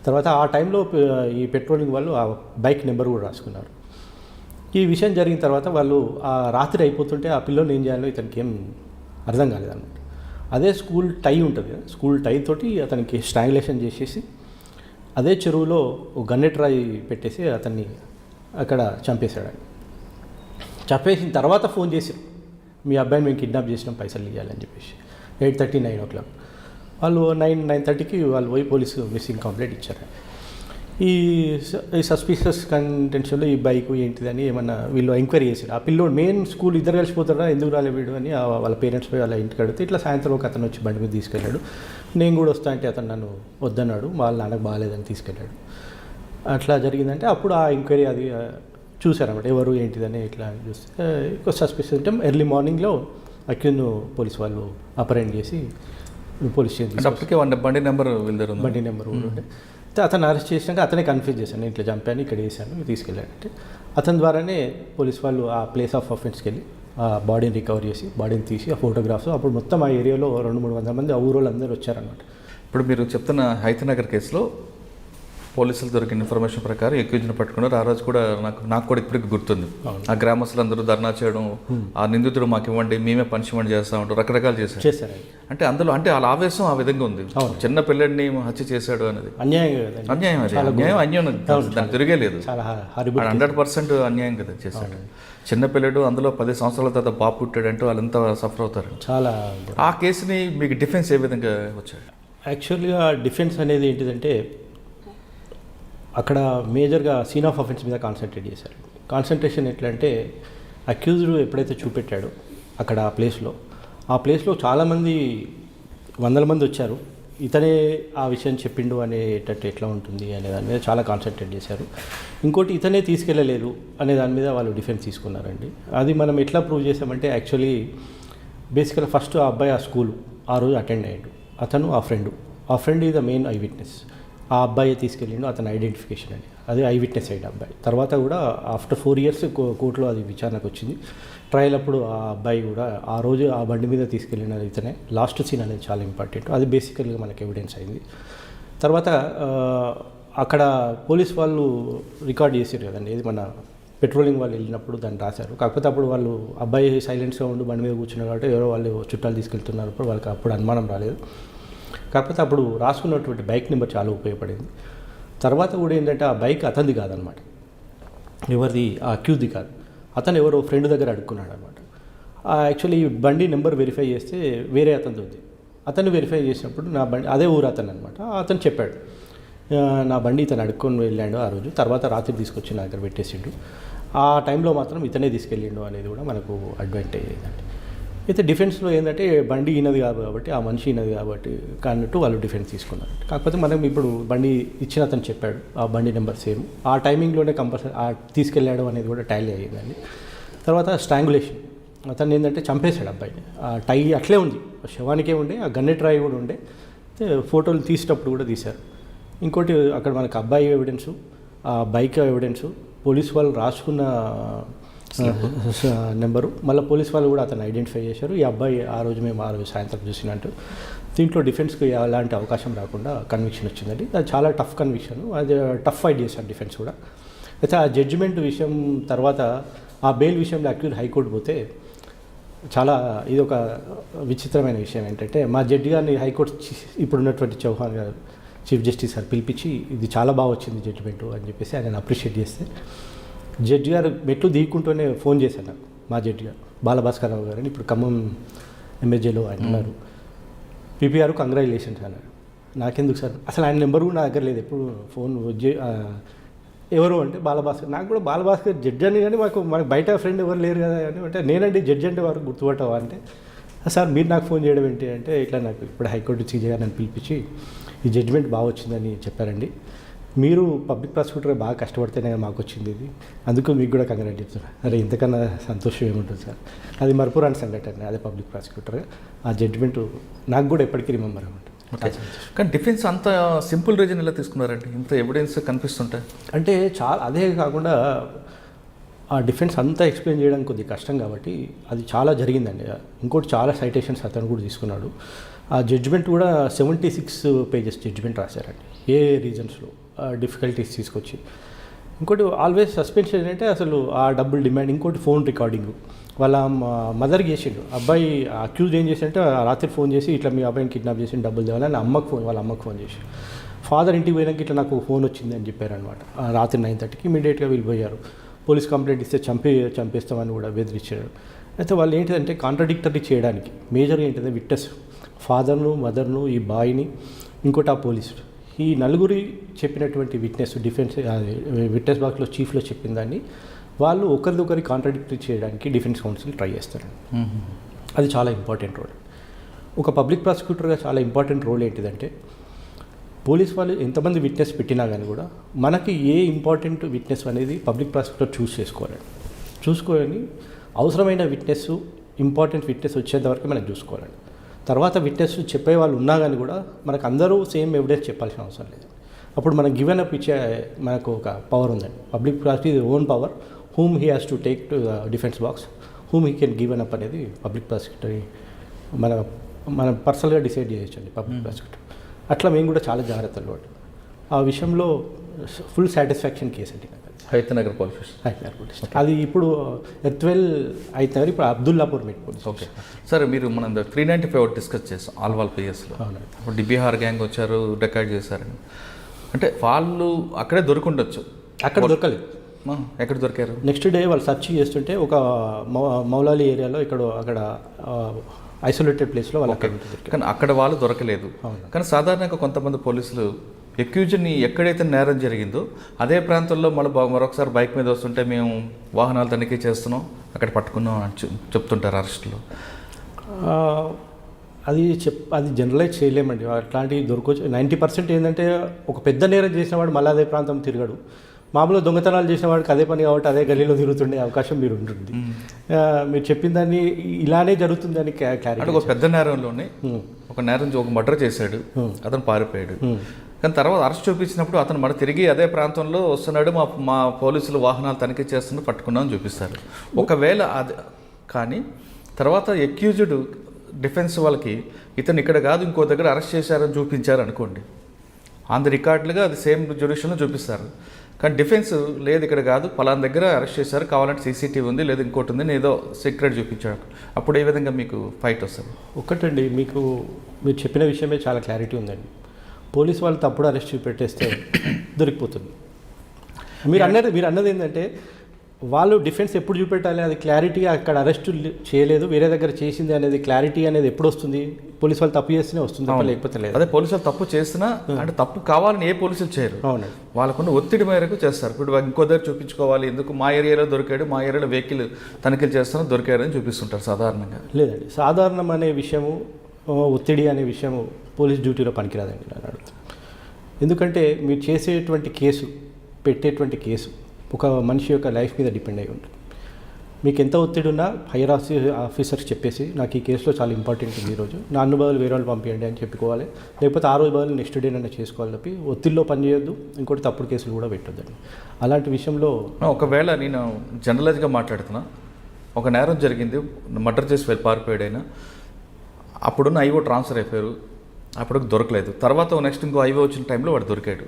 తర్వాత ఆ టైంలో ఈ పెట్రోలింగ్ వాళ్ళు ఆ బైక్ నెంబర్ కూడా రాసుకున్నారు. ఈ విషయం జరిగిన తర్వాత వాళ్ళు ఆ రాత్రి అయిపోతుంటే ఆ పిల్లోని ఏం చేయాలో ఇతనికి ఏం అర్థం కాలేదన్నమాట. అదే స్కూల్ టై ఉంటుంది కదా, స్కూల్ టై తోటి అతనికి స్ట్రాంగులేషన్ చేసేసి అదే చెరువులో ఒక గన్నెట్ రాయి పెట్టేసి అతన్ని అక్కడ చంపేశాడు. చంపేసిన తర్వాత ఫోన్ చేశారు మీ అబ్బాయిని మేము కిడ్నాప్ చేసినాం పైసలు ఇవ్వాలని చెప్పేసి 8:30, 9 o'clock. వాళ్ళు 9:30కి వాళ్ళు పోయి పోలీసు మిస్సింగ్ కంప్లైంట్ ఇచ్చారు. ఈ సస్పీషియస్ కంటెన్షన్లో ఈ బైక్ ఏంటిదని ఏమన్నా వీళ్ళు ఎంక్వైరీ చేశారు. ఆ పిల్లోడు మెయిన్ స్కూల్ ఇద్దరు కలిసిపోతారా ఎందుకు రాలే వీడు అని వాళ్ళ పేరెంట్స్ పోయి వాళ్ళ ఇంటికి అడిగితే ఇట్లా సాయంత్రం ఒక అతను వచ్చి బండి మీద తీసుకెళ్ళాడు, నేను కూడా వస్తా అంటే అతను నన్ను వద్దన్నాడు, వాళ్ళ నాన్నకు బాగాలేదని తీసుకెళ్ళాడు. అట్లా జరిగిందంటే అప్పుడు ఆ ఎంక్వైరీ అది చూశారన్నమాట ఎవరు ఏంటిదని. ఇట్లా చూస్తే ఎక్కువ సస్పీషియస్ అంటే ఎర్లీ మార్నింగ్లో అక్యూజ్ను పోలీస్ వాళ్ళు అపరెంట్ చేసి పోలీస్ స్టేషన్ బండి నెంబర్ ఉండే అతను అరెస్ట్ చేసినాక అతనే కన్ఫ్యూజ్ చేశాను, ఇట్లా చంపాను ఇక్కడ వేసాను తీసుకెళ్ళాడంటే అతని ద్వారానే పోలీస్ వాళ్ళు ఆ ప్లేస్ ఆఫ్ అఫెన్స్కి వెళ్ళి ఆ బాడీని రికవర్ చేసి బాడీని తీసి ఆ ఫోటోగ్రాఫ్స్ అప్పుడు మొత్తం ఆ ఏరియాలో 200-300 మంది ఆ ఊరోళ్ళు అందరూ వచ్చారనమాట. ఇప్పుడు మీరు చెప్తున్న హైతనగర్ కేసులో పోలీసులు దొరికిన ఇన్ఫర్మేషన్ ప్రకారం ఎక్యూజ్ని పట్టుకున్నారు. ఆ రోజు కూడా నాకు కూడా ఇప్పటికి గుర్తుంది. ఆ గ్రామస్తులందరూ ధర్నా చేయడం, ఆ నిందితుడు మాకు ఇవ్వండి, మేమే పనిష్మెంట్ చేస్తామంటారు, రకరకాలు చేశారు. అంటే అందులో అంటే వాళ్ళ ఆవేశం ఆ విధంగా ఉంది. చిన్న పిల్లడిని హత్య చేశాడు అనేది అన్యాయం. అది అన్యాయం దాన్ని తిరిగేలేదు. 100% అన్యాయం కదా చేశాడు. చిన్నపిల్లడు అందులో 10 సంవత్సరాల తర్వాత బాబు పుట్టాడంటూ వాళ్ళంతా సఫర్ అవుతారు. చాలా ఆ కేసుని మీకు డిఫెన్స్ ఏ విధంగా వచ్చాడు? యాక్చువల్గా డిఫెన్స్ అనేది ఏంటిదంటే అక్కడ మేజర్గా సీన్ ఆఫ్ అఫెన్స్ మీద కాన్సన్ట్రేట్ చేశారు. కాన్సన్ట్రేషన్ ఎట్లా అంటే అక్యూజ్డ్ ఎప్పుడైతే చూపెట్టాడో అక్కడ ఆ ప్లేస్లో చాలామంది 100 మంది వచ్చారు, ఇతనే ఆ విషయం చెప్పిండు అనేటట్టు ఎట్లా ఉంటుంది అనే దాని మీద చాలా కాన్సన్ట్రేట్ చేశారు. ఇంకోటి ఇతనే తీసుకెళ్ళలేదు అనే దాని మీద వాళ్ళు డిఫెన్స్ తీసుకున్నారండి. అది మనం ఎట్లా ప్రూవ్ చేసామంటే యాక్చువల్లీ బేసికల్గా ఫస్ట్ ఆ అబ్బాయి ఆ స్కూల్ ఆ రోజు అటెండ్ అయ్యాడు. అతను ఆ friend is the main I witness. ఆ అబ్బాయి తీసుకెళ్ళిండు, అతని ఐడెంటిఫికేషన్ అండి, అది ఐ విట్నెస్ అయ్యాడు అబ్బాయి. తర్వాత కూడా ఆఫ్టర్ 4 years కోర్టులో అది విచారణకు వచ్చింది. ట్రయల్ అప్పుడు ఆ అబ్బాయి కూడా ఆ రోజు ఆ బండి మీద తీసుకెళ్ళిన ఇతనే. లాస్ట్ సీన్ అనేది చాలా ఇంపార్టెంట్, అది బేసికల్గా మనకి ఎవిడెన్స్ అయింది. తర్వాత అక్కడ పోలీస్ వాళ్ళు రికార్డ్ చేశారు కదండి, ఇది మన పెట్రోలింగ్ వాళ్ళు వెళ్ళినప్పుడు దాన్ని రాశారు. కాకపోతే అప్పుడు వాళ్ళు అబ్బాయి సైలెన్స్గా ఉండి బండి మీద కూర్చున్నారు కాబట్టి ఎవరో వాళ్ళు చుట్టాలు తీసుకెళ్తున్నారు, వాళ్ళకి అప్పుడు అనుమానం రాలేదు. కాకపోతే అప్పుడు రాసుకున్నటువంటి బైక్ నెంబర్ చాలా ఉపయోగపడింది. తర్వాత కూడా ఏంటంటే ఆ బైక్ అతనిది కాదనమాట, ఎవరిది ఆ అక్యూజ్ది కాదు, అతను ఎవరో ఫ్రెండ్ దగ్గర అడుక్కున్నాడు అనమాట. యాక్చువల్లీ ఈ బండి నెంబర్ వెరిఫై చేస్తే వేరే అతనిది ఉంది. అతను వెరిఫై చేసినప్పుడు నా బండి అదే ఊరు అతను అనమాట. అతను చెప్పాడు నా బండి ఇతను అడుక్కొని వెళ్ళాడు ఆ రోజు, తర్వాత రాత్రి తీసుకొచ్చి నా దగ్గర పెట్టేసిండు, ఆ టైంలో మాత్రం ఇతనే తీసుకెళ్ళిండు అనేది కూడా మనకు అడ్వాంటేజ్ అయిందండి. అయితే డిఫెన్స్లో ఏంటంటే బండి ఈనది కాదు కాబట్టి ఆ మనిషి ఈనది కాబట్టి కానట్టు వాళ్ళు డిఫెన్స్ తీసుకున్నారు. కాకపోతే మనం ఇప్పుడు బండి ఇచ్చిన అతను చెప్పాడు ఆ బండి నెంబర్ సేమ్, ఆ టైమింగ్లోనే కంపల్సరీ తీసుకెళ్ళాడు అనేది కూడా టాలీ అయ్యిందండి. తర్వాత స్ట్రాంగులేషన్, అతను ఏంటంటే చంపేశాడు అబ్బాయిని. ఆ టై అట్లే ఉంది, శవానికే ఉండే, ఆ గన్నెట్ రాయి కూడా ఉండే, ఫోటోలు తీసేటప్పుడు కూడా తీశారు. ఇంకోటి అక్కడ మనకు అబ్బాయి ఎవిడెన్సు, ఆ బైక్ ఎవిడెన్సు, పోలీస్ వాళ్ళు రాసుకున్న నెంబరు, మళ్ళీ పోలీస్ వాళ్ళు కూడా అతను ఐడెంటిఫై చేశారు. ఈ అబ్బాయి ఆ రోజు మేము ఆ రోజు సాయంత్రం చూసినట్టు. దీంట్లో డిఫెన్స్కి ఎలాంటి అవకాశం రాకుండా కన్విక్షన్ వచ్చిందండి. అది చాలా టఫ్ కన్విక్షన్, అది టఫ్ ఫైట్ చేశారు డిఫెన్స్ కూడా. అయితే ఆ జడ్జిమెంట్ విషయం తర్వాత ఆ బెయిల్ విషయంలో అక్యూజ్ హైకోర్టు పోతే చాలా ఇది ఒక విచిత్రమైన విషయం ఏంటంటే మా జడ్జి గారిని హైకోర్టు ఇప్పుడున్నటువంటి చౌహాన్ గారు చీఫ్ జస్టిస్ గారు పిలిపించి ఇది చాలా బాగా వచ్చింది జడ్జిమెంటు అని చెప్పేసి ఆయన అప్రిషియేట్ చేస్తే, జడ్జి గారు మెట్లు దిగుకుంటూనే ఫోన్ చేశాను నాకు, మా జడ్జి గారు బాలభాస్కర్ రావు గారని ఇప్పుడు ఖమ్మం ఎంఎస్జేలో ఆయన ఉన్నారు. పీపీఆర్ కంగ్రాచులేషన్స్ అన్నారు. నాకెందుకు సార్, అసలు ఆయన నెంబర్ కూడా నా దగ్గర లేదు, ఎప్పుడు ఫోన్ ఎవరు అంటే బాలభాస్కర్. నాకు కూడా బాలభాస్కర్ జడ్జి అని, కానీ మనకు బయట ఫ్రెండ్ ఎవరు లేరు కదా అని అంటే, నేనండి జడ్జి అంటే వారు గుర్తుపట్టవా అంటే, సార్ మీరు నాకు ఫోన్ చేయడం ఏంటి అంటే, ఇట్లా నాకు ఇప్పుడు హైకోర్టు చీఫ్ గారు నన్ను పిలిపించి ఈ జడ్జిమెంట్ బాగా వచ్చిందని చెప్పారండి, మీరు పబ్లిక్ ప్రాసిక్యూటర్ బాగా కష్టపడితేనే మాకు వచ్చింది ఇది, అందుకు మీకు కూడా కంగ్రాట్ చెప్తున్నారు. అరే ఇంతకన్నా సంతోషం ఏముంటుంది సార్, అది మరపురాని సంఘటన, అదే పబ్లిక్ ప్రాసిక్యూటర్గా ఆ జడ్జిమెంట్ నాకు కూడా ఎప్పటికీ రిమెంబర్ అన్నమాట. కానీ డిఫెన్స్ అంత సింపుల్ రీజన్ ఎలా తీసుకున్నారండి, ఇంత ఎవిడెన్స్ కనిపిస్తుంటాయి అంటే చాలా, అదే కాకుండా ఆ డిఫెన్స్ అంతా ఎక్స్ప్లెయిన్ చేయడానికి కొద్దిగా కష్టం కాబట్టి అది చాలా జరిగిందండి. ఇంకోటి చాలా సైటేషన్స్ అతను కూడా తీసుకున్నాడు. ఆ జడ్జిమెంట్ కూడా 76 pages జడ్జిమెంట్ రాశారండి, ఏ రీజన్స్లో డిఫికల్టీస్ తీసుకొచ్చి. ఇంకోటి ఆల్వేస్ సస్పెన్షన్ అంటే అసలు ఆ డబ్బులు డిమాండ్. ఇంకోటి ఫోన్ రికార్డింగ్ వాళ్ళ మదర్కి చేసిండు అబ్బాయి. అక్యూజ్ ఏం చేసి అంటే రాత్రి ఫోన్ చేసి ఇట్లా మీ అబ్బాయిని కిడ్నాప్ చేసి డబ్బులు తేవాలని వాళ్ళ అమ్మకు ఫోన్ చేసి, ఫాదర్ ఇంటికి పోయినాక ఇట్లా నాకు ఫోన్ వచ్చింది అని చెప్పారనమాట. రాత్రి 9:30కి ఇమీడియట్గా వెళ్ళిపోయారు. పోలీస్ కంప్లైంట్ ఇస్తే చంపేస్తామని కూడా బెదిరించారు. అయితే వాళ్ళు ఏంటిదంటే కాంట్రడిక్టరీ చేయడానికి మేజర్గా ఏంటంటే విట్నెస్, ఫాదర్ను, మదర్ను, ఈ బాయ్ని, ఇంకోటి ఆ పోలీసు, ఈ నలుగురి చెప్పినటువంటి విట్నెస్ విట్నెస్ బాక్స్లో చీఫ్లో చెప్పిన దాన్ని వాళ్ళు ఒకరిదొకరి కాంట్రడిక్టరీ చేయడానికి డిఫెన్స్ కౌన్సిల్ ట్రై చేస్తారు. అది చాలా ఇంపార్టెంట్ రోల్. ఒక పబ్లిక్ ప్రాసిక్యూటర్గా చాలా ఇంపార్టెంట్ రోల్ ఏంటిదంటే, పోలీస్ వాళ్ళు ఎంతమంది విట్నెస్ పెట్టినా కానీ కూడా మనకి ఏ ఇంపార్టెంట్ విట్నెస్ అనేది పబ్లిక్ ప్రాసిక్యూటర్ చూసుకొని అవసరమైన విట్నెస్, ఇంపార్టెంట్ విట్నెస్ వచ్చేంత వరకు మనం చూసుకోవాలండి. తర్వాత విట్నెస్ చెప్పే వాళ్ళు ఉన్నా కానీ కూడా మనకు అందరూ సేమ్ ఎవిడెన్స్ చెప్పాల్సిన అవసరం లేదు. అప్పుడు మనం గివెన్ అప్ ఇచ్చే మనకు ఒక పవర్ ఉందండి. Public prosecutor own power, whom he has to take to the defense box, whom he can given up అనేది పబ్లిక్ ప్రాసిక్యూటర్ మనం పర్సనల్గా డిసైడ్ చేయొచ్చండి పబ్లిక్ ప్రాసిక్యూటర్. అట్లా మేము కూడా చాలా జాగ్రత్తలు పడ్డాం. ఆ విషయంలో ఫుల్ సాటిస్ఫాక్షన్ కేసు అండి నాకు. Hayathnagar police station. Hyderabad police station. అది ఇప్పుడు ఎత్వెల్ హైతనగర్, ఇప్పుడు అబ్దుల్లాపూర్ మెట్ పోలీస్. ఓకే సార్, మీరు మనం 395 డిస్కస్ చేస్తాం ఆల్వాల్ పిఎస్లో. అవునండి. ఇప్పుడు బీహార్ గ్యాంగ్ వచ్చారు, డెకాయిడ్ చేశారని. అంటే వాళ్ళు అక్కడే దొరికిండొచ్చు. అక్కడ దొరకలేదు. ఎక్కడ దొరికారు? నెక్స్ట్ డే వాళ్ళు సెర్చ్ చేస్తుంటే ఒక మౌలాలి ఏరియాలో అక్కడ ఐసోలేటెడ్ ప్లేస్లో వాళ్ళు అక్కడ దొరికారు. కానీ అక్కడ వాళ్ళు దొరకలేదు. కానీ సాధారణంగా కొంతమంది పోలీసులు ఎక్యూజ్ని ఎక్కడైతే నేరం జరిగిందో అదే ప్రాంతంలో మరొకసారి బైక్ మీద వస్తుంటే మేము వాహనాలు తనిఖీ చేస్తున్నాం, అక్కడ పట్టుకున్నాం అని చెప్తుంటారు అరెస్టులో. అది జనరలైజ్ చేయలేమండి. అట్లాంటివి దొరకవచ్చు. 90% ఏంటంటే ఒక పెద్ద నేరం చేసిన వాడు మళ్ళీ అదే ప్రాంతం తిరగడు. మామూలుగా దొంగతనాలు చేసిన వాడికి అదే పని కాబట్టి అదే గల్లీలో తిరుగుతుండే అవకాశం మీరు ఉంటుంది. మీరు చెప్పిన దాన్ని ఇలానే జరుగుతుందని క్లారిటీ. ఒక పెద్ద నేరంలోనే ఒక మర్డర్ చేశాడు, అతను పారిపోయాడు. కానీ తర్వాత అరెస్ట్ చూపించినప్పుడు అతను మన తిరిగి అదే ప్రాంతంలో వస్తున్నాడు, మా పోలీసులు వాహనాలు తనిఖీ చేస్తున్నా పట్టుకున్నామని చూపిస్తారు. ఒకవేళ అది కానీ తర్వాత ఎక్యూజ్డ్ డిఫెన్స్ వాళ్ళకి ఇతను ఇక్కడ కాదు ఇంకో దగ్గర అరెస్ట్ చేశారని చూపించారు అనుకోండి, ఆన్ ది రికార్డులుగా అది సేమ్ జ్యుడిషియల్లో చూపిస్తారు. కానీ డిఫెన్స్ లేదు ఇక్కడ కాదు పలానా దగ్గర అరెస్ట్ చేశారు, కావాలంటే సీసీటీవీ ఉంది లేదా ఇంకోటి ఉంది ఏదో సీక్రెట్ చూపించాడు, అప్పుడు ఏ విధంగా మీకు ఫైట్ వస్తుంది? ఒకటండి, మీరు చెప్పిన విషయమే చాలా క్లారిటీ ఉందండి. పోలీస్ వాళ్ళు తప్పుడు అరెస్ట్ చూపెట్టేస్తే దొరికిపోతుంది. మీరు అన్నది ఏంటంటే వాళ్ళు డిఫెన్స్ ఎప్పుడు చూపెట్టాలి, అది క్లారిటీ అక్కడ అరెస్ట్ చేయలేదు వేరే దగ్గర చేసింది అనేది క్లారిటీ అనేది ఎప్పుడు వస్తుంది? పోలీస్ వాళ్ళు తప్పు చేస్తేనే వస్తుంది, లేకపోతే లేదు. అదే పోలీసు వాళ్ళు తప్పు చేసినా అంటే తప్పు కావాలని ఏ పోలీసులు చేయరు. అవునండి, వాళ్ళకున్న ఒత్తిడి మేరకు చేస్తారు. ఇప్పుడు ఇంకో దగ్గర చూపించుకోవాలి, ఎందుకు మా ఏరియాలో దొరికాడు, మా ఏరియాలో వెహికల్ తనిఖీలు చేస్తాను దొరికారని చూపిస్తుంటారు సాధారణంగా. లేదండి, సాధారణం అనే విషయము, ఒత్తిడి అనే విషయము పోలీస్ డ్యూటీలో పనికిరాదండి నేను అడుగుతాను. ఎందుకంటే మీరు చేసేటువంటి కేసు, పెట్టేటువంటి కేసు ఒక మనిషి యొక్క లైఫ్ మీద డిపెండ్ అయి ఉంటుంది. మీకు ఎంత ఒత్తిడి ఉన్నా హైయర్ ఆఫీసర్స్ చెప్పేసి నాకు ఈ కేసులో చాలా ఇంపార్టెంట్ ఉంది ఈరోజు, నా బదులు వేరే వాళ్ళు పంపించండి అని చెప్పుకోవాలి. లేకపోతే ఆ రోజు బదులు నెక్స్ట్ డే నన్ను చేసుకోవాలి తప్పి ఒత్తిడిలో పనిచేయొద్దు, ఇంకోటి తప్పుడు కేసులు కూడా పెట్టొద్దండి. అలాంటి విషయంలో ఒకవేళ నేను జనరలైజ్గా మాట్లాడుతున్నా, ఒక నేరం జరిగింది, మర్డర్ చేసి పారిపోయాడైనా, అప్పుడున్న ఐఓ ట్రాన్స్ఫర్ అయిపోయారు, అప్పుడు దొరకలేదు. తర్వాత నెక్స్ట్ ఇంకో ఐఓ వచ్చిన టైంలో వాడు దొరికాడు.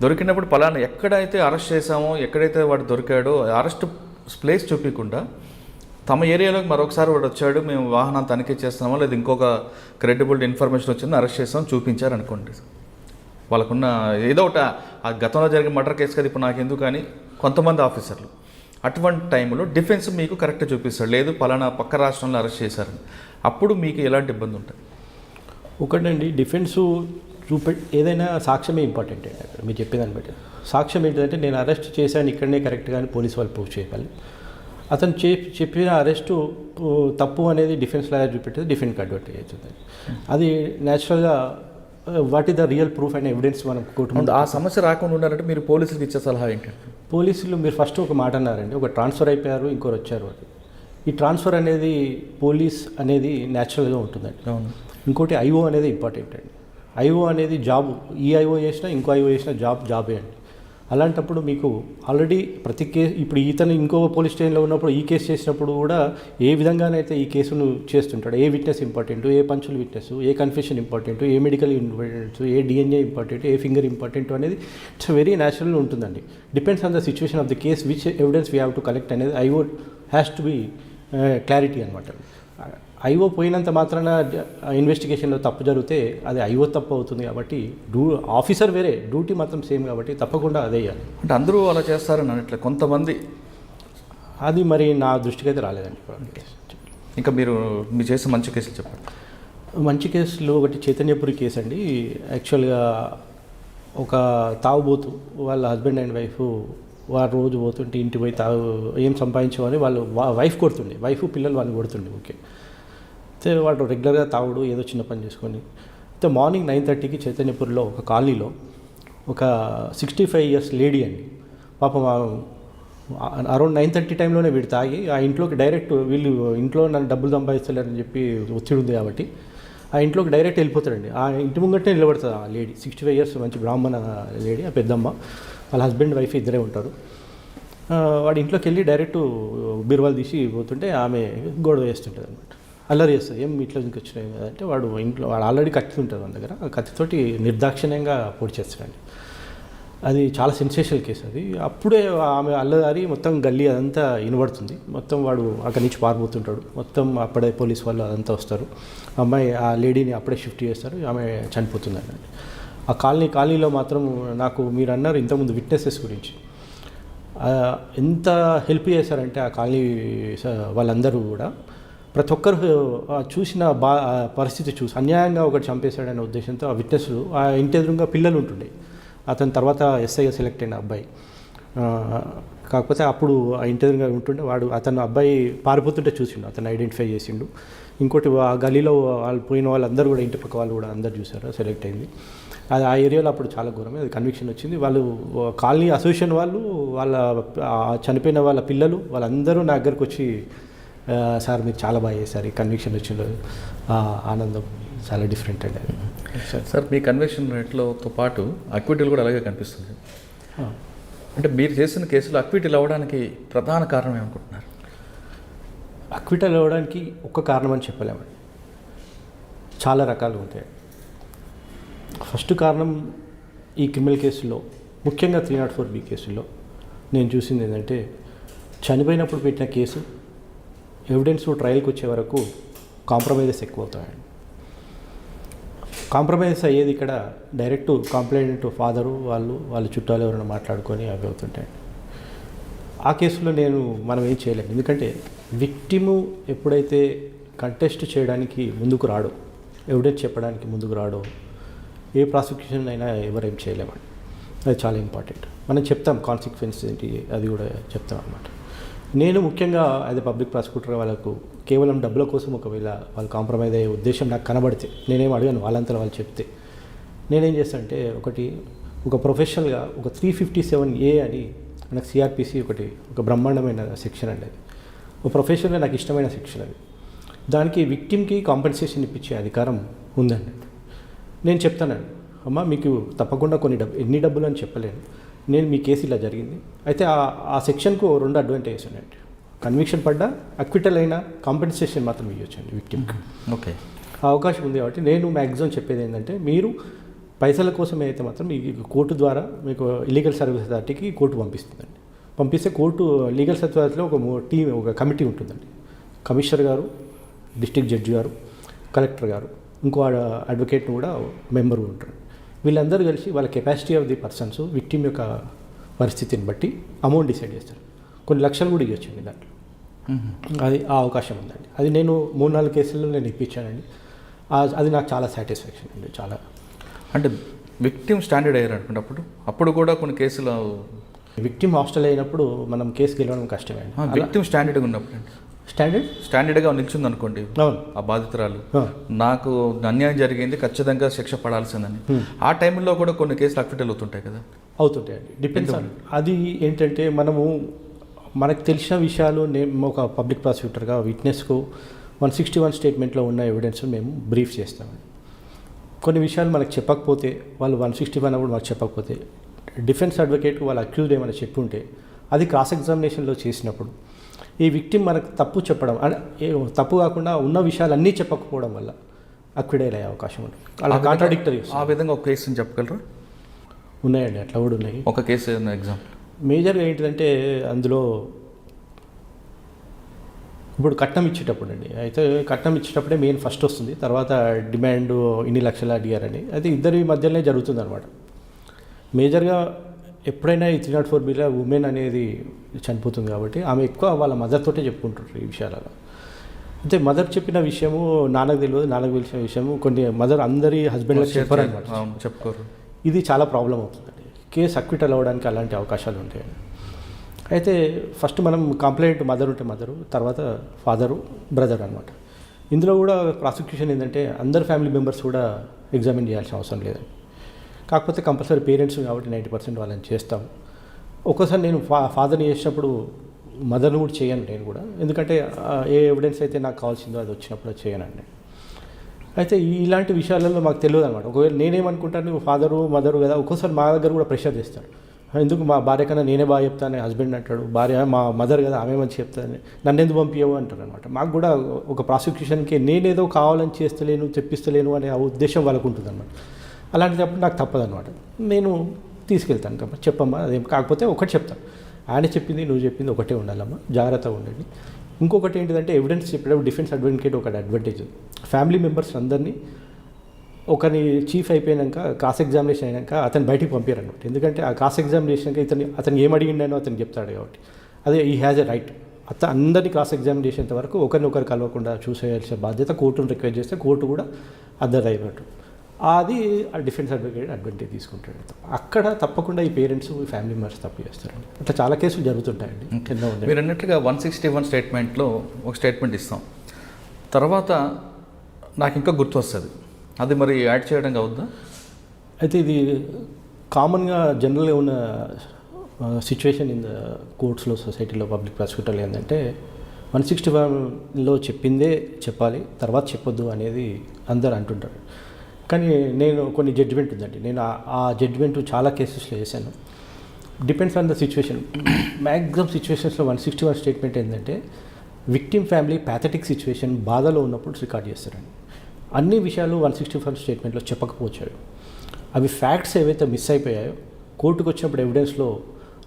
దొరికినప్పుడు పలానా ఎక్కడైతే అరెస్ట్ చేశామో, ఎక్కడైతే వాడు దొరికాడో అరెస్ట్ ప్లేస్ చూపించకుండా తమ ఏరియాలోకి మరొకసారి వాడు వచ్చాడు, మేము వాహనాలు తనిఖీ చేస్తున్నామో లేదా ఇంకొక క్రెడిబుల్ ఇన్ఫర్మేషన్ వచ్చింది అరెస్ట్ చేస్తామని చూపించారు అనుకోండి, వాళ్ళకున్న ఏదో ఒకటి ఆ గతంలో జరిగిన మర్డర్ కేసు కదా ఇప్పుడు నాకు ఎందుకు కానీ కొంతమంది ఆఫీసర్లు అటువంటి టైంలో డిఫెన్స్ మీకు కరెక్ట్గా చూపిస్తాడు, లేదు పలానా పక్క రాష్ట్రంలో అరెస్ట్ చేశారని, అప్పుడు మీకు ఎలాంటి ఇబ్బంది ఉంటుంది? ఒకటండి, డిఫెన్సు ఏదైనా సాక్ష్యమే ఇంపార్టెంట్ అండి. అక్కడ మీరు చెప్పేదాన్ని బట్టి సాక్ష్యం ఏంటంటే నేను అరెస్ట్ చేశాను ఇక్కడనే కరెక్ట్ కానీ పోలీస్ వాళ్ళు ప్రూవ్ చేయాలి. అతను చెప్పిన అరెస్టు తప్పు అనేది డిఫెన్స్ లాయర్ చూపెట్టేది డిఫెన్స్ అడ్వర్టైజ్ అవుతుంది. అది న్యాచురల్గా what is the real proof and evidence మనం కోర్టు. ఆ సమస్య రాకుండా ఉండాలంటే మీరు పోలీసులకు ఇచ్చే సలహా ఏంటంటే, పోలీసులు మీరు ఫస్ట్ ఒక మాట అన్నారండి, ఒక ట్రాన్స్ఫర్ అయిపోయారు ఇంకోరు వచ్చారు. ఈ ట్రాన్స్ఫర్ అనేది పోలీస్ అనేది న్యాచురల్గా ఉంటుందండి. ఇంకోటి ఐఓ అనేది ఇంపార్టెంట్ అండి. ఐఓ అనేది జాబ్, ఈ ఐఓ చేసినా ఇంకో ఐఓ చేసినా జాబే అండి. అలాంటప్పుడు మీకు ఆల్రెడీ ప్రతి కేసు, ఇప్పుడు ఇతను ఇంకో పోలీస్ స్టేషన్లో ఉన్నప్పుడు ఈ కేసు చేసినప్పుడు కూడా ఏ విధంగానైతే ఈ కేసును చేస్తుంటాడు, ఏ విట్నెస్ ఇంపార్టెంట్, ఏ పంచుల విట్నెస్, ఏ కన్ఫెషన్ ఇంపార్టెంట్, ఏ మెడికల్ ఇంపార్టెంట్, ఏ డిఎన్ఏ ఇంపార్టెంట్, ఏ ఫింగర్ ఇంపార్టెంట్ అనేది ఇట్స్ వెరీ న్యాచురల్ ఉంటుందండి. Depends on the situation of the case which evidence we have to collect అనేది IO has to be clarity అనమాట. ఐఓ పోయినంత మాత్రాన ఇన్వెస్టిగేషన్లో తప్పు జరిగితే అది ఐఓ తప్పు అవుతుంది. కాబట్టి ఆఫీసర్ వేరే, డ్యూటీ మాత్రం సేమ్, కాబట్టి తప్పకుండా అదే చేయాలి. అంటే అందరూ అలా చేస్తారని అన్నట్లు కొంతమంది, అది మరి నా దృష్టికి అయితే రాలేదండి. ఇంకా మీరు చేసే మంచి కేసులు చెప్పండి. మంచి కేసులు ఒకటి చైతన్యపురి కేసు అండి. యాక్చువల్గా ఒక తాగుబోతు వాళ్ళ హస్బెండ్ అండ్ వైఫ్ వారు రోజు పోతుంటే ఇంటికి పోయి ఏం సంపాదించేవాని వాళ్ళు వైఫ్ కొడుతుండే, వైఫ్ పిల్లలు వాళ్ళని కొడుతుండే. ఓకే, అయితే వాడు రెగ్యులర్గా తాగుడు ఏదో చిన్న పని చేసుకొని, అయితే మార్నింగ్ 9:30కి చైతన్యపూర్లో ఒక కాలనీలో ఒక 65 years లేడీ అండి, పాపం అరౌండ్ 9:30 టైంలోనే వీడు తాగి ఆ ఇంట్లోకి డైరెక్ట్, వీళ్ళు ఇంట్లో నన్ను డబ్బులు సంపాదిస్తలేరని చెప్పి ఒత్తిడి ఉంది కాబట్టి ఆ ఇంట్లోకి డైరెక్ట్ వెళ్ళిపోతాడండి. ఆ ఇంటి ముంగట్టే నిలబడుతుంది ఆ లేడీ, 65 years మంచి బ్రాహ్మణ లేడీ, ఆ పెద్దమ్మ, వాళ్ళ హస్బెండ్ వైఫ్ ఇద్దరే ఉంటారు. వాడి ఇంట్లోకి వెళ్ళి డైరెక్ట్ బీరువాలు తీసి పోతుంటే ఆమె గొడవ వేస్తుంటుంది అనమాట, అల్లరి చేస్తుంది. ఏం ఇట్లా ఇంక వచ్చినాయి అంటే వాడు ఆల్రెడీ కత్తి ఉంటుంది మన దగ్గర, ఆ కత్తితోటి నిర్దాక్షిణ్యంగా పొడి చేస్తాడండి. అది చాలా సెన్సేషనల్ కేసు అది. అప్పుడే ఆమె అల్లదారి మొత్తం గల్లీ అదంతా వినబడుతుంది. మొత్తం వాడు అక్కడి నుంచి పారిపోతుంటాడు. మొత్తం అప్పుడే పోలీస్ వాళ్ళు అదంతా వస్తారు. అమ్మాయి ఆ లేడీని అప్పుడే షిఫ్ట్ చేస్తారు. ఆమె చనిపోతుంది అన్నట్టు. ఆ కాలనీలో మాత్రం నాకు మీరు అన్నారు ఇంతకుముందు విట్నెసెస్ గురించి ఎంత హెల్ప్ చేశారంటే ఆ కాలనీ వాళ్ళందరూ కూడా ప్రతి ఒక్కరు చూసిన పరిస్థితి చూసి అన్యాయంగా ఒకటి చంపేశాడనే ఉద్దేశంతో ఆ విట్నెస్లు ఆ ఇంటి ఎదురుగా పిల్లలు ఉంటుండే. అతని తర్వాత ఎస్ఐగా సెలెక్ట్ అయిన అబ్బాయి, కాకపోతే అప్పుడు ఆ ఇంటి ఎదురుగా ఉంటుండే అతను అబ్బాయి పారిపోతుంటే చూసిండు, అతను ఐడెంటిఫై చేసిండు. ఇంకోటి ఆ గలీలో వాళ్ళు పోయిన వాళ్ళందరూ కూడా ఇంటి పక్క వాళ్ళు కూడా అందరు చూసారు. సెలెక్ట్ అయింది. అది ఆ ఏరియాలో అప్పుడు చాలా ఘోరమే, అది కన్విక్షన్ వచ్చింది. వాళ్ళు కాలనీ అసోసియేషన్ వాళ్ళు వాళ్ళ చనిపోయిన వాళ్ళ పిల్లలు వాళ్ళందరూ నా దగ్గరకు వచ్చి సార్ మీరు చాలా బాగా చేశారు, ఈ కన్విక్షన్ వచ్చిన ఆనందం చాలా డిఫరెంట్ అండి అది. సార్ మీ కన్విక్షన్ రేట్లతో పాటు అక్విటీలు కూడా అలాగే కనిపిస్తుంది. అంటే మీరు చేసిన కేసులో అక్విటీలు అవ్వడానికి ప్రధాన కారణం ఏమనుకుంటున్నారు? అక్విటల్ అవ్వడానికి ఒక్క కారణం అని చెప్పలేమండి, చాలా రకాలు ఉంటాయి. ఫస్ట్ కారణం ఈ క్రిమినల్ కేసులో ముఖ్యంగా 304B కేసులో నేను చూసింది ఏంటంటే చనిపోయినప్పుడు పెట్టిన కేసు ఎవిడెన్స్ ట్రయల్కి వచ్చే వరకు కాంప్రమైజెస్ ఎక్కువ అవుతాయండి. కాంప్రమైజ్ అయ్యేది ఇక్కడ డైరెక్ట్ కంప్లైంట్ ఫాదరు వాళ్ళ చుట్టాలు ఎవరైనా మాట్లాడుకొని అవి అవుతుంటాయి. ఆ కేసులో మనం ఏం చేయలేము, ఎందుకంటే విక్టిము ఎప్పుడైతే కంటెస్ట్ చేయడానికి ముందుకు రాడో, ఎవిడెన్స్ చెప్పడానికి ముందుకు రాడో ఏ ప్రాసిక్యూషన్ అయినా ఎవరేం చేయలేమండి. అది చాలా ఇంపార్టెంట్. మనం చెప్తాం కాన్సిక్వెన్స్ ఏంటి అది కూడా చెప్తాం అన్నమాట. నేను ముఖ్యంగా యాజ్ ఎ పబ్లిక్ ప్రాసిక్యూటర్ వాళ్ళకు కేవలం డబ్బుల కోసం ఒకవేళ వాళ్ళు కాంప్రమైజ్ అయ్యే ఉద్దేశం నాకు కనబడితే నేనేం అడిగాను, వాళ్ళంతా వాళ్ళు చెప్తే నేనేం చేస్తానంటే ఒక ప్రొఫెషనల్గా ఒక 357A అని మనకు CRPC ఒక బ్రహ్మాండమైన సెక్షన్ అండి. అది ఒక ప్రొఫెషనల్గా నాకు ఇష్టమైన సెక్షన్ అది. దానికి విక్టిమ్కి కాంపెన్సేషన్ ఇప్పించే అధికారం ఉందండి. నేను చెప్తానండి, అమ్మ మీకు తప్పకుండా ఎన్ని డబ్బులు అని చెప్పలేను, నేను మీ కేసు ఇలా జరిగింది. అయితే ఆ సెక్షన్కు 2 అడ్వాంటేజెస్ ఉన్నాయండి. కన్విక్షన్ పడ్డా అక్విటల్ అయినా కాంపెన్సేషన్ మాత్రం ఇవ్వచ్చండి విక్టిమ్కి. ఓకే, ఆ అవకాశం ఉంది. కాబట్టి నేను మ్యాక్సిమం చెప్పేది ఏంటంటే మీరు పైసల కోసం అయితే మాత్రం ఈ కోర్టు ద్వారా మీకు లీగల్ సర్వీస్ అథారిటీకి కోర్టు పంపిస్తుందండి. పంపిస్తే కోర్టు లీగల్ సర్వీస్ అథారిటీలో ఒక కమిటీ ఉంటుందండి. కమిషనర్ గారు, డిస్ట్రిక్ట్ జడ్జి గారు, కలెక్టర్ గారు, ఇంకో అడ్వకేట్ని కూడా మెంబర్ ఉంటారు. వీళ్ళందరూ కలిసి వాళ్ళ capacity of the persons victim యొక్క పరిస్థితిని బట్టి అమౌంట్ డిసైడ్ చేస్తారు. కొన్ని లక్షలు కూడా ఇవ్వచ్చండి దాంట్లో. అది ఆ అవకాశం ఉందండి. అది నేను 3-4 కేసుల్లో నేను ఇప్పించానండి. అది నాకు చాలా సాటిస్ఫాక్షన్ అండి. చాలా అంటే విక్టిమ్ స్టాండర్డ్ అయ్యారు అనుకున్నప్పుడు అప్పుడు కూడా కొన్ని కేసులు విక్టిమ్ హాస్టల్ అయినప్పుడు మనం కేసు గెలవడం కష్టమే అండి. విక్టిమ్ స్టాండర్డ్గా ఉన్నప్పుడు స్టాండర్డ్గా నిల్చుంది అనుకోండి ఆ బాధితురాలు, నాకు అన్యాయం జరిగింది ఖచ్చితంగా శిక్ష పడాల్సిందని, ఆ టైంలో కూడా కొన్ని కేసులు అక్విటల్ అవుతుంటాయి కదా? అవుతుంటాయండి, డిపెండ్స్ ఆన్. అది ఏంటంటే మనకు తెలిసిన విషయాలు ఒక పబ్లిక్ ప్రాసిక్యూటర్గా విట్నెస్కు 161 స్టేట్మెంట్లో ఉన్న ఎవిడెన్స్ మేము బ్రీఫ్ చేస్తామండి. కొన్ని విషయాలు మనకు చెప్పకపోతే, వాళ్ళు 161 అప్పుడు మనకు చెప్పకపోతే, డిఫెన్స్ అడ్వకేట్ వాళ్ళ అక్యూజ్డ్ ఏమైనా చెప్పి ఉంటే అది క్రాస్ ఎగ్జామినేషన్లో చేసినప్పుడు ఈ విక్టిమ్ మనకు తప్పు చెప్పడం, తప్పు కాకుండా ఉన్న విషయాలన్నీ చెప్పకపోవడం వల్ల అక్విడైల్ అయ్యే అవకాశం ఉంటుంది. అలా కాంట్రాడిక్టరీ. ఆ విధంగా ఒక కేసుని చెప్పగలరా? ఉన్నాయండి, అట్లా కూడా ఉన్నాయి. ఒక కేసు ఎగ్జాంపుల్ మేజర్గా ఏంటిదంటే అందులో ఇప్పుడు కట్నం ఇచ్చేటప్పుడు అండి, అయితే కట్నం ఇచ్చేటప్పుడే మెయిన్ ఫస్ట్ వస్తుంది, తర్వాత డిమాండ్ ఇన్ని లక్షలు అడిగారని. అయితే ఇద్దరి మధ్యలోనే జరుగుతుంది అనమాట. మేజర్గా ఎప్పుడైనా ఈ 304Bలో ఉమెన్ అనేది చనిపోతుంది కాబట్టి ఆమె ఎక్కువ వాళ్ళ మదర్తోటే చెప్పుకుంటారు ఈ విషయాలలో. అయితే మదర్ చెప్పిన విషయము నాన్నకు తెలియదు, నాన్నకు తెలిసిన విషయము కొన్ని మదర్ అందరి హస్బెండ్లకు చెప్పారు అనమాట, చెప్పుకోరు. ఇది చాలా ప్రాబ్లం అవుతుందండి. కేసు అక్విటల్ అవ్వడానికి అలాంటి అవకాశాలు ఉంటాయండి. అయితే ఫస్ట్ మనం కంప్లైంట్ మదర్ ఉంటే మదరు, తర్వాత ఫాదరు, బ్రదర్ అనమాట. ఇందులో కూడా ప్రాసిక్యూషన్ ఏంటంటే అందరు ఫ్యామిలీ మెంబర్స్ కూడా ఎగ్జామిన్ చేయాల్సిన అవసరం లేదండి. కాకపోతే కంపల్సరీ పేరెంట్స్ కాబట్టి 90% వాళ్ళని చేస్తాం. ఒక్కోసారి నేను ఫాదర్ని చేసినప్పుడు మదర్ని కూడా చేయను నేను కూడా, ఎందుకంటే ఏ ఎవిడెన్స్ అయితే నాకు కావాల్సిందో అది వచ్చినప్పుడు చేయనండి. అయితే ఇలాంటి విషయాలలో మాకు తెలియదు అనమాట. ఒకవేళ నేనేమనుకుంటాను ఫాదరు మదరు కదా, ఒక్కోసారి మా దగ్గర కూడా ప్రెషర్ చేస్తారు. ఎందుకు మా భార్య కన్నా నేనే బాగా చెప్తాను హస్బెండ్ అంటాడు, భార్య మా మదర్ కదా ఆమె మంచి చెప్తాను, నన్ను ఎందుకు పంపించవు అంటారు అనమాట. మాకు కూడా ఒక ప్రాసిక్యూషన్కి నేనేదో కావాలని చేస్తలేను తెప్పిస్తలేను అనే ఉద్దేశం వాళ్ళకు ఉంటుంది అనమాట. అలాంటప్పుడు నాకు తప్పదనమాట. నేను తీసుకెళ్తాను కాబట్టి చెప్పమ్మా అదేం కాకపోతే ఒకటి చెప్తాను, ఆయన చెప్పింది నువ్వు చెప్పింది ఒకటే ఉండాలమ్మా, జాగ్రత్తగా ఉండండి. ఇంకొకటి ఏంటిదంటే ఎవిడెన్స్ చెప్పేటప్పుడు డిఫెన్స్ అడ్వకేట్ ఒక అడ్వాంటేజ్, ఫ్యామిలీ మెంబర్స్ అందరినీ ఒకరిని చీఫ్ అయిపోయాక క్రాస్ ఎగ్జామినేషన్ అయినాక అతను బయటికి పంపారు అనమాట. ఎందుకంటే ఆ క్రాస్ ఎగ్జామినేషన్కి అతను ఏం అడిగిండనో అతను చెప్తాడు కాబట్టి, అదే ఈ హ్యాజ్ ఎ రైట్. అందరినీ క్రాస్ ఎగ్జామిన్ చేసేంత వరకు ఒకరినొకరు కలవకుండా చూసేయాల్సిన బాధ్యత కోర్టును రిక్వెస్ట్ చేస్తే కోర్టు కూడా అద్దరు అయినట్టు, అది ఆ డిఫెన్స్ అడ్వకేట్ అడ్వాంటేజ్ తీసుకుంటాడు. అక్కడ తప్పకుండా ఈ పేరెంట్స్ ఈ ఫ్యామిలీ మెంబర్స్ తప్పు చేస్తారండి. అట్లా చాలా కేసులు జరుగుతుంటాయండి. ఎన్నో ఉంది. మీరు అన్నట్లుగా 161 స్టేట్మెంట్లో ఒక స్టేట్మెంట్ ఇస్తాం, తర్వాత నాకు ఇంకా గుర్తు వస్తుంది, అది మరి యాడ్ చేయడం అవుద్దా? అయితే ఇది కామన్గా జనరల్గా ఉన్న సిచ్యువేషన్ ఇన్ ద కోర్ట్స్లో, సొసైటీలో, పబ్లిక్ ప్రాసిక్యూటర్లు ఏంటంటే 161లో చెప్పిందే చెప్పాలి, తర్వాత చెప్పొద్దు అనేది అందరు అంటుంటారు. కానీ నేను కొన్ని జడ్జిమెంట్ ఉందండి, నేను ఆ జడ్జిమెంట్ చాలా కేసెస్లో చేశాను. Depends on the situation. Maximum సిచ్యువేషన్స్లో 161 స్టేట్మెంట్ ఏంటంటే విక్టిమ్ ఫ్యామిలీ ప్యాథటిక్ సిచ్యువేషన్, బాధలో ఉన్నప్పుడు రికార్డ్ చేస్తారండి. అన్ని విషయాలు 161 స్టేట్మెంట్లో చెప్పకపోవచ్చు. అవి ఫ్యాక్ట్స్ ఏవైతే మిస్ అయిపోయాయో కోర్టుకు వచ్చినప్పుడు ఎవిడెన్స్లో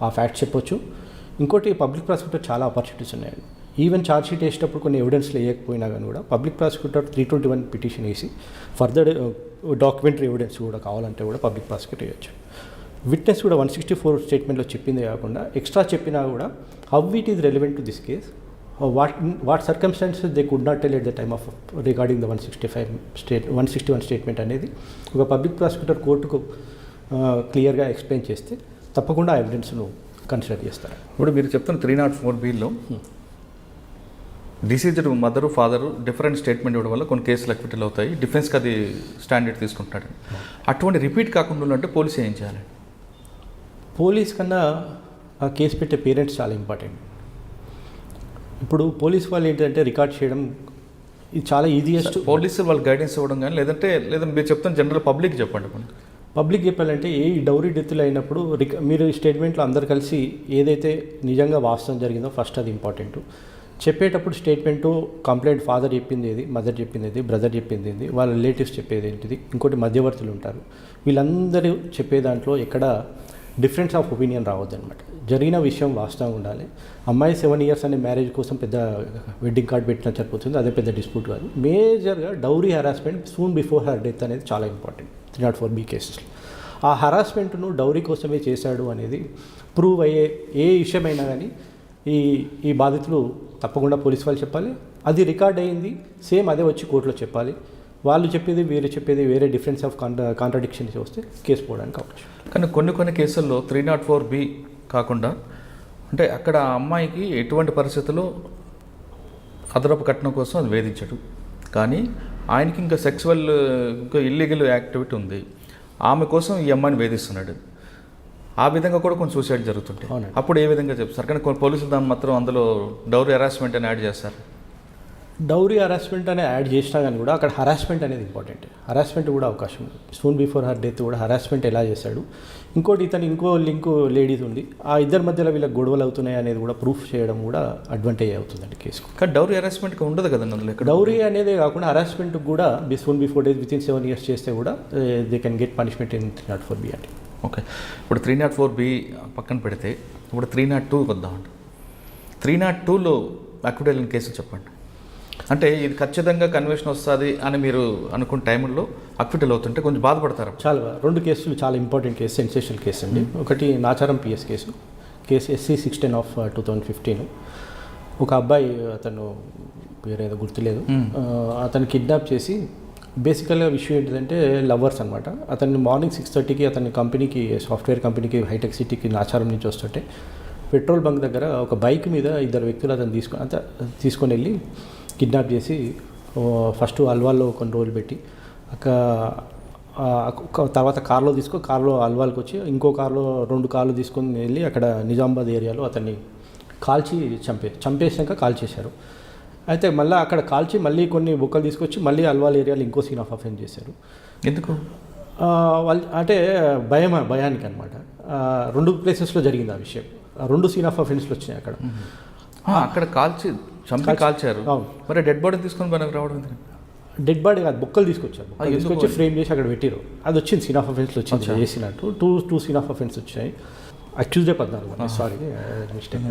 ఆ ఫ్యాక్ట్స్ చెప్పొచ్చు. ఇంకోటి పబ్లిక్ ప్రాసిక్యూటర్ చాలా ఆపర్చునిటీస్ ఉన్నాయండి. ఈవెన్ ఛార్జ్ షీట్ వేసేటప్పుడు కొన్ని ఎవిడెన్స్లు వేయకపోయినా కానీ కూడా పబ్లిక్ ప్రాసిక్యూటర్ 321 పిటిషన్ వేసి ఫర్దర్ డాక్యుమెంటరీ ఎవిడెన్స్ కూడా కావాలంటే కూడా పబ్లిక్ ప్రాసిక్యూటర్ వేయచ్చు. విట్నెస్ కూడా 164 స్టేట్మెంట్లో చెప్పిందే కాకుండా ఎక్స్ట్రా చెప్పినా కూడా how it is relevant to this case, what circumstances they could not tell at the time of regarding the 161 statement అనేది ఒక పబ్లిక్ ప్రాసిక్యూటర్ కోర్టుకు క్లియర్గా ఎక్స్ప్లెయిన్ చేస్తే తప్పకుండా ఆ ఎవిడెన్స్ను కన్సిడర్ చేస్తారు. ఇప్పుడు మీరు చెప్తున్న 304Bలో deceased mother father different statement ఇవ్వడం వల్ల కొన్ని కేసులు అక్విటల్ అవుతాయి, డిఫెన్స్కి అది స్టాండర్డ్ తీసుకుంటాడు. అటువంటి రిపీట్ కాకుండా అంటే పోలీస్ ఏం చేయాలి? పోలీస్ కన్నా ఆ కేసు పెట్టే పేరెంట్స్ చాలా ఇంపార్టెంట్. ఇప్పుడు పోలీస్ వాళ్ళు ఏంటంటే రికార్డ్ చేయడం ఇది చాలా ఈజియెస్ట్. పోలీసులు వాళ్ళు గైడెన్స్ ఇవ్వడం కానీ లేదంటే మీరు చెప్తాను జనరల్ పబ్లిక్ చెప్పండి. పబ్లిక్ చెప్పాలంటే ఏ డౌరీ డెత్లు అయినప్పుడు మీరు స్టేట్మెంట్లో అందరు కలిసి ఏదైతే నిజంగా వాస్తవం జరిగిందో ఫస్ట్ అది ఇంపార్టెంట్. చెప్పేటప్పుడు స్టేట్మెంటు కంప్లైంట్ ఫాదర్ చెప్పింది ఏది, మదర్ చెప్పింది ఏది, బ్రదర్ చెప్పింది ఏంది, వాళ్ళ రిలేటివ్స్ చెప్పేది ఏంటిది, ఇంకోటి మధ్యవర్తులు ఉంటారు, వీళ్ళందరూ చెప్పే దాంట్లో ఎక్కడ డిఫరెన్స్ ఆఫ్ ఒపీనియన్ రావద్దు అనమాట. జరిగిన విషయం వాస్తవంగా ఉండాలి. అమ్మాయి 7 years అనే మ్యారేజ్ కోసం పెద్ద వెడ్డింగ్ కార్డ్ పెట్టినా సరిపోతుంది, అదే పెద్ద డిస్ప్యూట్ కాదు. మేజర్గా dowry harassment soon before her death అనేది చాలా ఇంపార్టెంట్ 304B కేసెస్లో. ఆ హెరాస్మెంట్ను డౌరీ కోసమే చేశాడు అనేది ప్రూవ్ అయ్యే ఏ విషయమైనా కానీ ఈ బాధితులు తప్పకుండా పోలీస్ వాళ్ళు చెప్పాలి. అది రికార్డ్ అయ్యింది సేమ్ అదే వచ్చి కోర్టులో చెప్పాలి. వాళ్ళు చెప్పేది వీరు చెప్పేది వేరే డిఫరెన్స్ ఆఫ్ కాంట్రాడిక్షన్స్ వస్తే కేసు పోవడానికి అవకాశం. కానీ కొన్ని కేసుల్లో 304B కాకుండా అంటే అక్కడ అమ్మాయికి ఎటువంటి పరిస్థితుల్లో అదనపు కట్నం కోసం అది వేధించడు, కానీ ఆయనకి ఇంకా సెక్సువల్ ఇంకా ఇల్లీగల్ యాక్టివిటీ ఉంది, ఆమె కోసం ఈ అమ్మాయిని వేధిస్తున్నాడు. ఆ విధంగా కూడా కొంచెం సూసైడ్ జరుగుతుంటాయి. అప్పుడు ఏ విధంగా చెప్తారు? కానీ కొన్ని పోలీసులు దాన్ని మాత్రం అందులో డౌరీ హెరాస్మెంట్ అని యాడ్ చేస్తారు. డౌరీ హరాస్మెంట్ అనే యాడ్ చేసినా కానీ కూడా అక్కడ హరాస్మెంట్ అనేది ఇంపార్టెంట్. హరాస్మెంట్ కూడా అవకాశం ఉంది. సూన్ బిఫోర్ హర్ డెత్ కూడా హరాస్మెంట్ ఎలా చేశాడు, ఇంకోటి ఇంకో లేడీస్ ఉంది, ఆ ఇద్దరి మధ్యలో వీళ్ళకి గొడవలు అవుతున్నాయి అనేది కూడా ప్రూఫ్ చేయడం కూడా అడ్వాంటేజ్ అవుతుందండి కేసుకు. కానీ డౌరీ హరాస్మెంట్కి ఉండదు కదండి అందులో. డౌరీ అనేది కాకుండా హరాస్మెంట్ కూడా soon before death within 7 years చేస్తే కూడా they can get punishment in 304B అంటే. ఓకే, ఇప్పుడు 304B పక్కన పెడితే ఇప్పుడు 302 వద్దామండి. 302లో అక్విటల్ కేసులు చెప్పండి. అంటే ఇది ఖచ్చితంగా కన్విక్షన్ వస్తుంది అని మీరు అనుకున్న టైంలో అక్విటల్ అవుతుంటే కొంచెం బాధపడతారు. చాలా 2 కేసులు చాలా ఇంపార్టెంట్ కేసు, సెన్సేషనల్ కేసు అండి. ఒకటి Nacharam PS case SC-16 of 2015. ఒక అబ్బాయి, అతను పేరేదో గుర్తులేదు, అతను కిడ్నాప్ చేసి బేసికల్గా విషయం ఏంటిదంటే లవర్స్ అనమాట. అతన్ని మార్నింగ్ 6:30కి అతని కంపెనీకి, సాఫ్ట్వేర్ కంపెనీకి హైటెక్ సిటీకి నాచారం నుంచి వస్తుంటే పెట్రోల్ బంక్ దగ్గర ఒక బైక్ మీద 2 వ్యక్తులు అతను తీసుకొని వెళ్ళి కిడ్నాప్ చేసి ఫస్ట్ అల్వాల్లో కొన్ని రోజులు పెట్టి తర్వాత కార్లో అల్వాల్కి వచ్చి ఇంకో కార్లో 2 కార్లు తీసుకొని వెళ్ళి అక్కడ నిజామాబాద్ ఏరియాలో అతన్ని కాల్చి చంపేసాక కాల్చేశారు. అయితే మళ్ళీ అక్కడ కాల్చి మళ్ళీ కొన్ని బుక్కలు తీసుకొచ్చి మళ్ళీ అల్వాల్ ఏరియాలో ఇంకో సీన్ ఆఫ్ అఫెన్స్ చేశారు. ఎందుకు? వాళ్ళు అంటే భయానికి అనమాట. 2 ప్లేసెస్లో జరిగింది ఆ విషయం. 2 సీన్ ఆఫ్ అఫెన్స్లు వచ్చినాయి అక్కడ. అక్కడ కాల్చారు. మరి డెడ్ బాడీ తీసుకొని మనకు రావడం డెడ్ బాడీ కాదు, బొక్కలు తీసుకొచ్చారు. బొక్కలు ఎందుకు తీసుకొచ్చి అది? ఫ్రేమ్ చేసి అక్కడ పెట్టిరు. అది వచ్చింది, సీన్ ఆఫ్ అఫెన్స్ వచ్చింది అచ్చా. చేసినట్టు. టూ సీన్ ఆఫ్ అఫెన్స్ వచ్చాయి. అక్యూజ్డే 14, సారీ మిస్టేక్.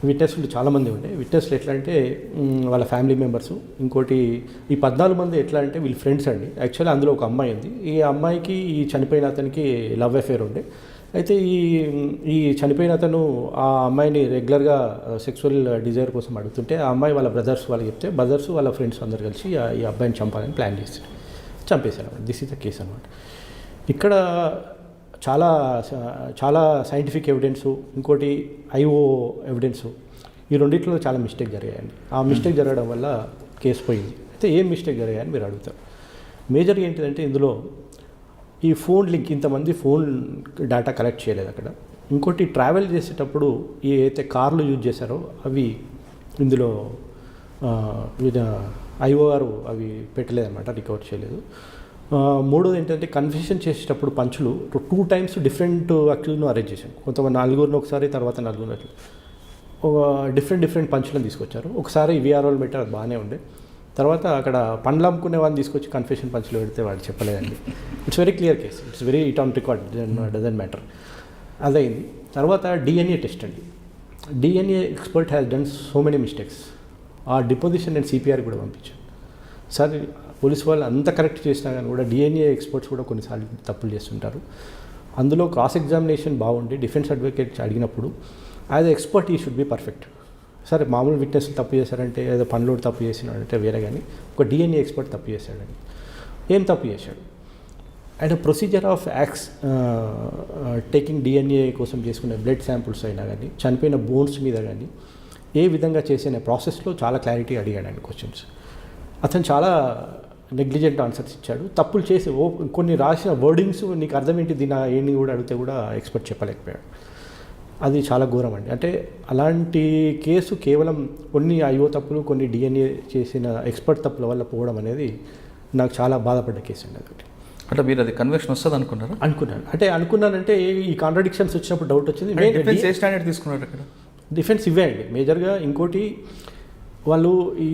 విట్నెస్లు చాలామంది ఉండే. విట్నెస్లు ఎట్లా అంటే వాళ్ళ ఫ్యామిలీ మెంబర్స్. ఇంకోటి ఈ 14 మంది ఎట్లా అంటే వీళ్ళు ఫ్రెండ్స్ అండి. యాక్చువల్లీ అందులో ఒక అమ్మాయి ఉంది. ఈ అమ్మాయికి ఈ చనిపోయిన అతనికి లవ్ అఫేర్ ఉండే. అయితే ఈ చనిపోయిన అతను ఆ అమ్మాయిని రెగ్యులర్గా సెక్సువల్ డిజైర్ కోసం అడుగుతుంటే ఆ అమ్మాయి వాళ్ళ బ్రదర్స్ వాళ్ళకి చెప్తే బ్రదర్స్ వాళ్ళ ఫ్రెండ్స్ అందరు కలిసి ఈ అబ్బాయిని చంపాలని ప్లాన్ చేస్తారు. చంపేశారు. దిస్ ఇస్ ద కేస్ అనమాట. ఇక్కడ చాలా చాలా సైంటిఫిక్ ఎవిడెన్సు, ఇంకోటి ఐఓ ఎవిడెన్సు, ఈ రెండిట్లో చాలా మిస్టేక్ జరిగాయండి. ఆ మిస్టేక్ జరగడం వల్ల కేసు పోయింది. అయితే ఏం మిస్టేక్ జరిగాయని మీరు అడుగుతారు. మేజర్గా ఏంటిదంటే ఇందులో ఈ ఫోన్ లింక్, ఇంతమంది ఫోన్ డేటా కలెక్ట్ చేయలేదు అక్కడ. ఇంకోటి ట్రావెల్ చేసేటప్పుడు ఏదైతే కార్లు యూజ్ చేశారో అవి ఇందులో ఐఓఆర్ అవి పెట్టలేదన్నమాట, రికవర్ చేయలేదు. మూడోది ఏంటంటే కన్ఫెషన్ చేసేటప్పుడు పంచులు 2 times డిఫరెంట్ అక్యూజ్ను అరేంజ్ చేశాను. కొంతమంది 4 ఒకసారి, తర్వాత 4 అట్లా డిఫరెంట్ పంచులను తీసుకొచ్చారు. ఒకసారి విఆర్ఓలు పెట్టారు, అది బాగానే ఉండే. తర్వాత అక్కడ పండ్లు అమ్ముకునే వాళ్ళని తీసుకొచ్చి కన్ఫెషన్ పంచులు పెడితే వాళ్ళు చెప్పలేదండి. It's very clear case, it on record, doesn't matter. అదైంది. తర్వాత డిఎన్ఏ టెస్ట్ అండి. DNA expert has done so many mistakes. ఆ డిపోజిషన్ నేను సిపిఆర్ కూడా పంపించాను. సార్ పోలీస్ వాళ్ళు అంత కరెక్ట్ చేసినా కానీ కూడా డిఎన్ఏ ఎక్స్పర్ట్స్ కూడా కొన్నిసార్లు తప్పులు చేస్తుంటారు. అందులో క్రాస్ ఎగ్జామినేషన్ బాగుండి డిఫెన్స్ అడ్వకేట్ అడిగినప్పుడు యాజ్ ఎక్స్పర్ట్ ఈ షుడ్ బి పర్ఫెక్ట్. సరే మామూలు విట్నెస్లు తప్పు చేశారంటే, ఏదో పనిలోడు తప్పు చేసినాడంటే వేరే, కానీ ఒక డిఎన్ఏ ఎక్స్పర్ట్ తప్పు చేశాడండి. ఏం తప్పు చేశాడు? And procedure of acts taking DNA కోసం చేసుకునే బ్లడ్ శాంపుల్స్ అయినా కానీ, చనిపోయిన బోన్స్ మీద కానీ ఏ విధంగా చేసిన ప్రాసెస్లో చాలా క్లారిటీ అడిగాడండి క్వశ్చన్స్. అతను చాలా నెగ్లిజెంట్ ఆన్సర్స్ ఇచ్చాడు. తప్పులు చేసి కొన్ని రాసిన వర్డింగ్స్ నీకు అర్థమేంటి దీని ఏంటి కూడా అడిగితే కూడా ఎక్స్పర్ట్ చెప్పలేకపోయాడు. అది చాలా ఘోరం అండి. అంటే అలాంటి కేసు కేవలం కొన్ని ఐఓ తప్పులు, కొన్ని డిఎన్ఏ చేసిన ఎక్స్పర్ట్ తప్పుల వల్ల పోవడం అనేది నాకు చాలా బాధపడ్డ కేసు అండి. అదొకటి. అంటే మీరు అది కన్వెక్షన్ వస్తుంది అనుకున్నారా? అనుకున్నానంటే ఈ కాంట్రడిక్షన్స్ వచ్చినప్పుడు డౌట్ వచ్చింది. ఏ స్టాండర్డ్ తీసుకున్నారు అక్కడ? డిఫెన్స్ ఇవే అండి మేజర్గా. ఇంకోటి వాళ్ళు ఈ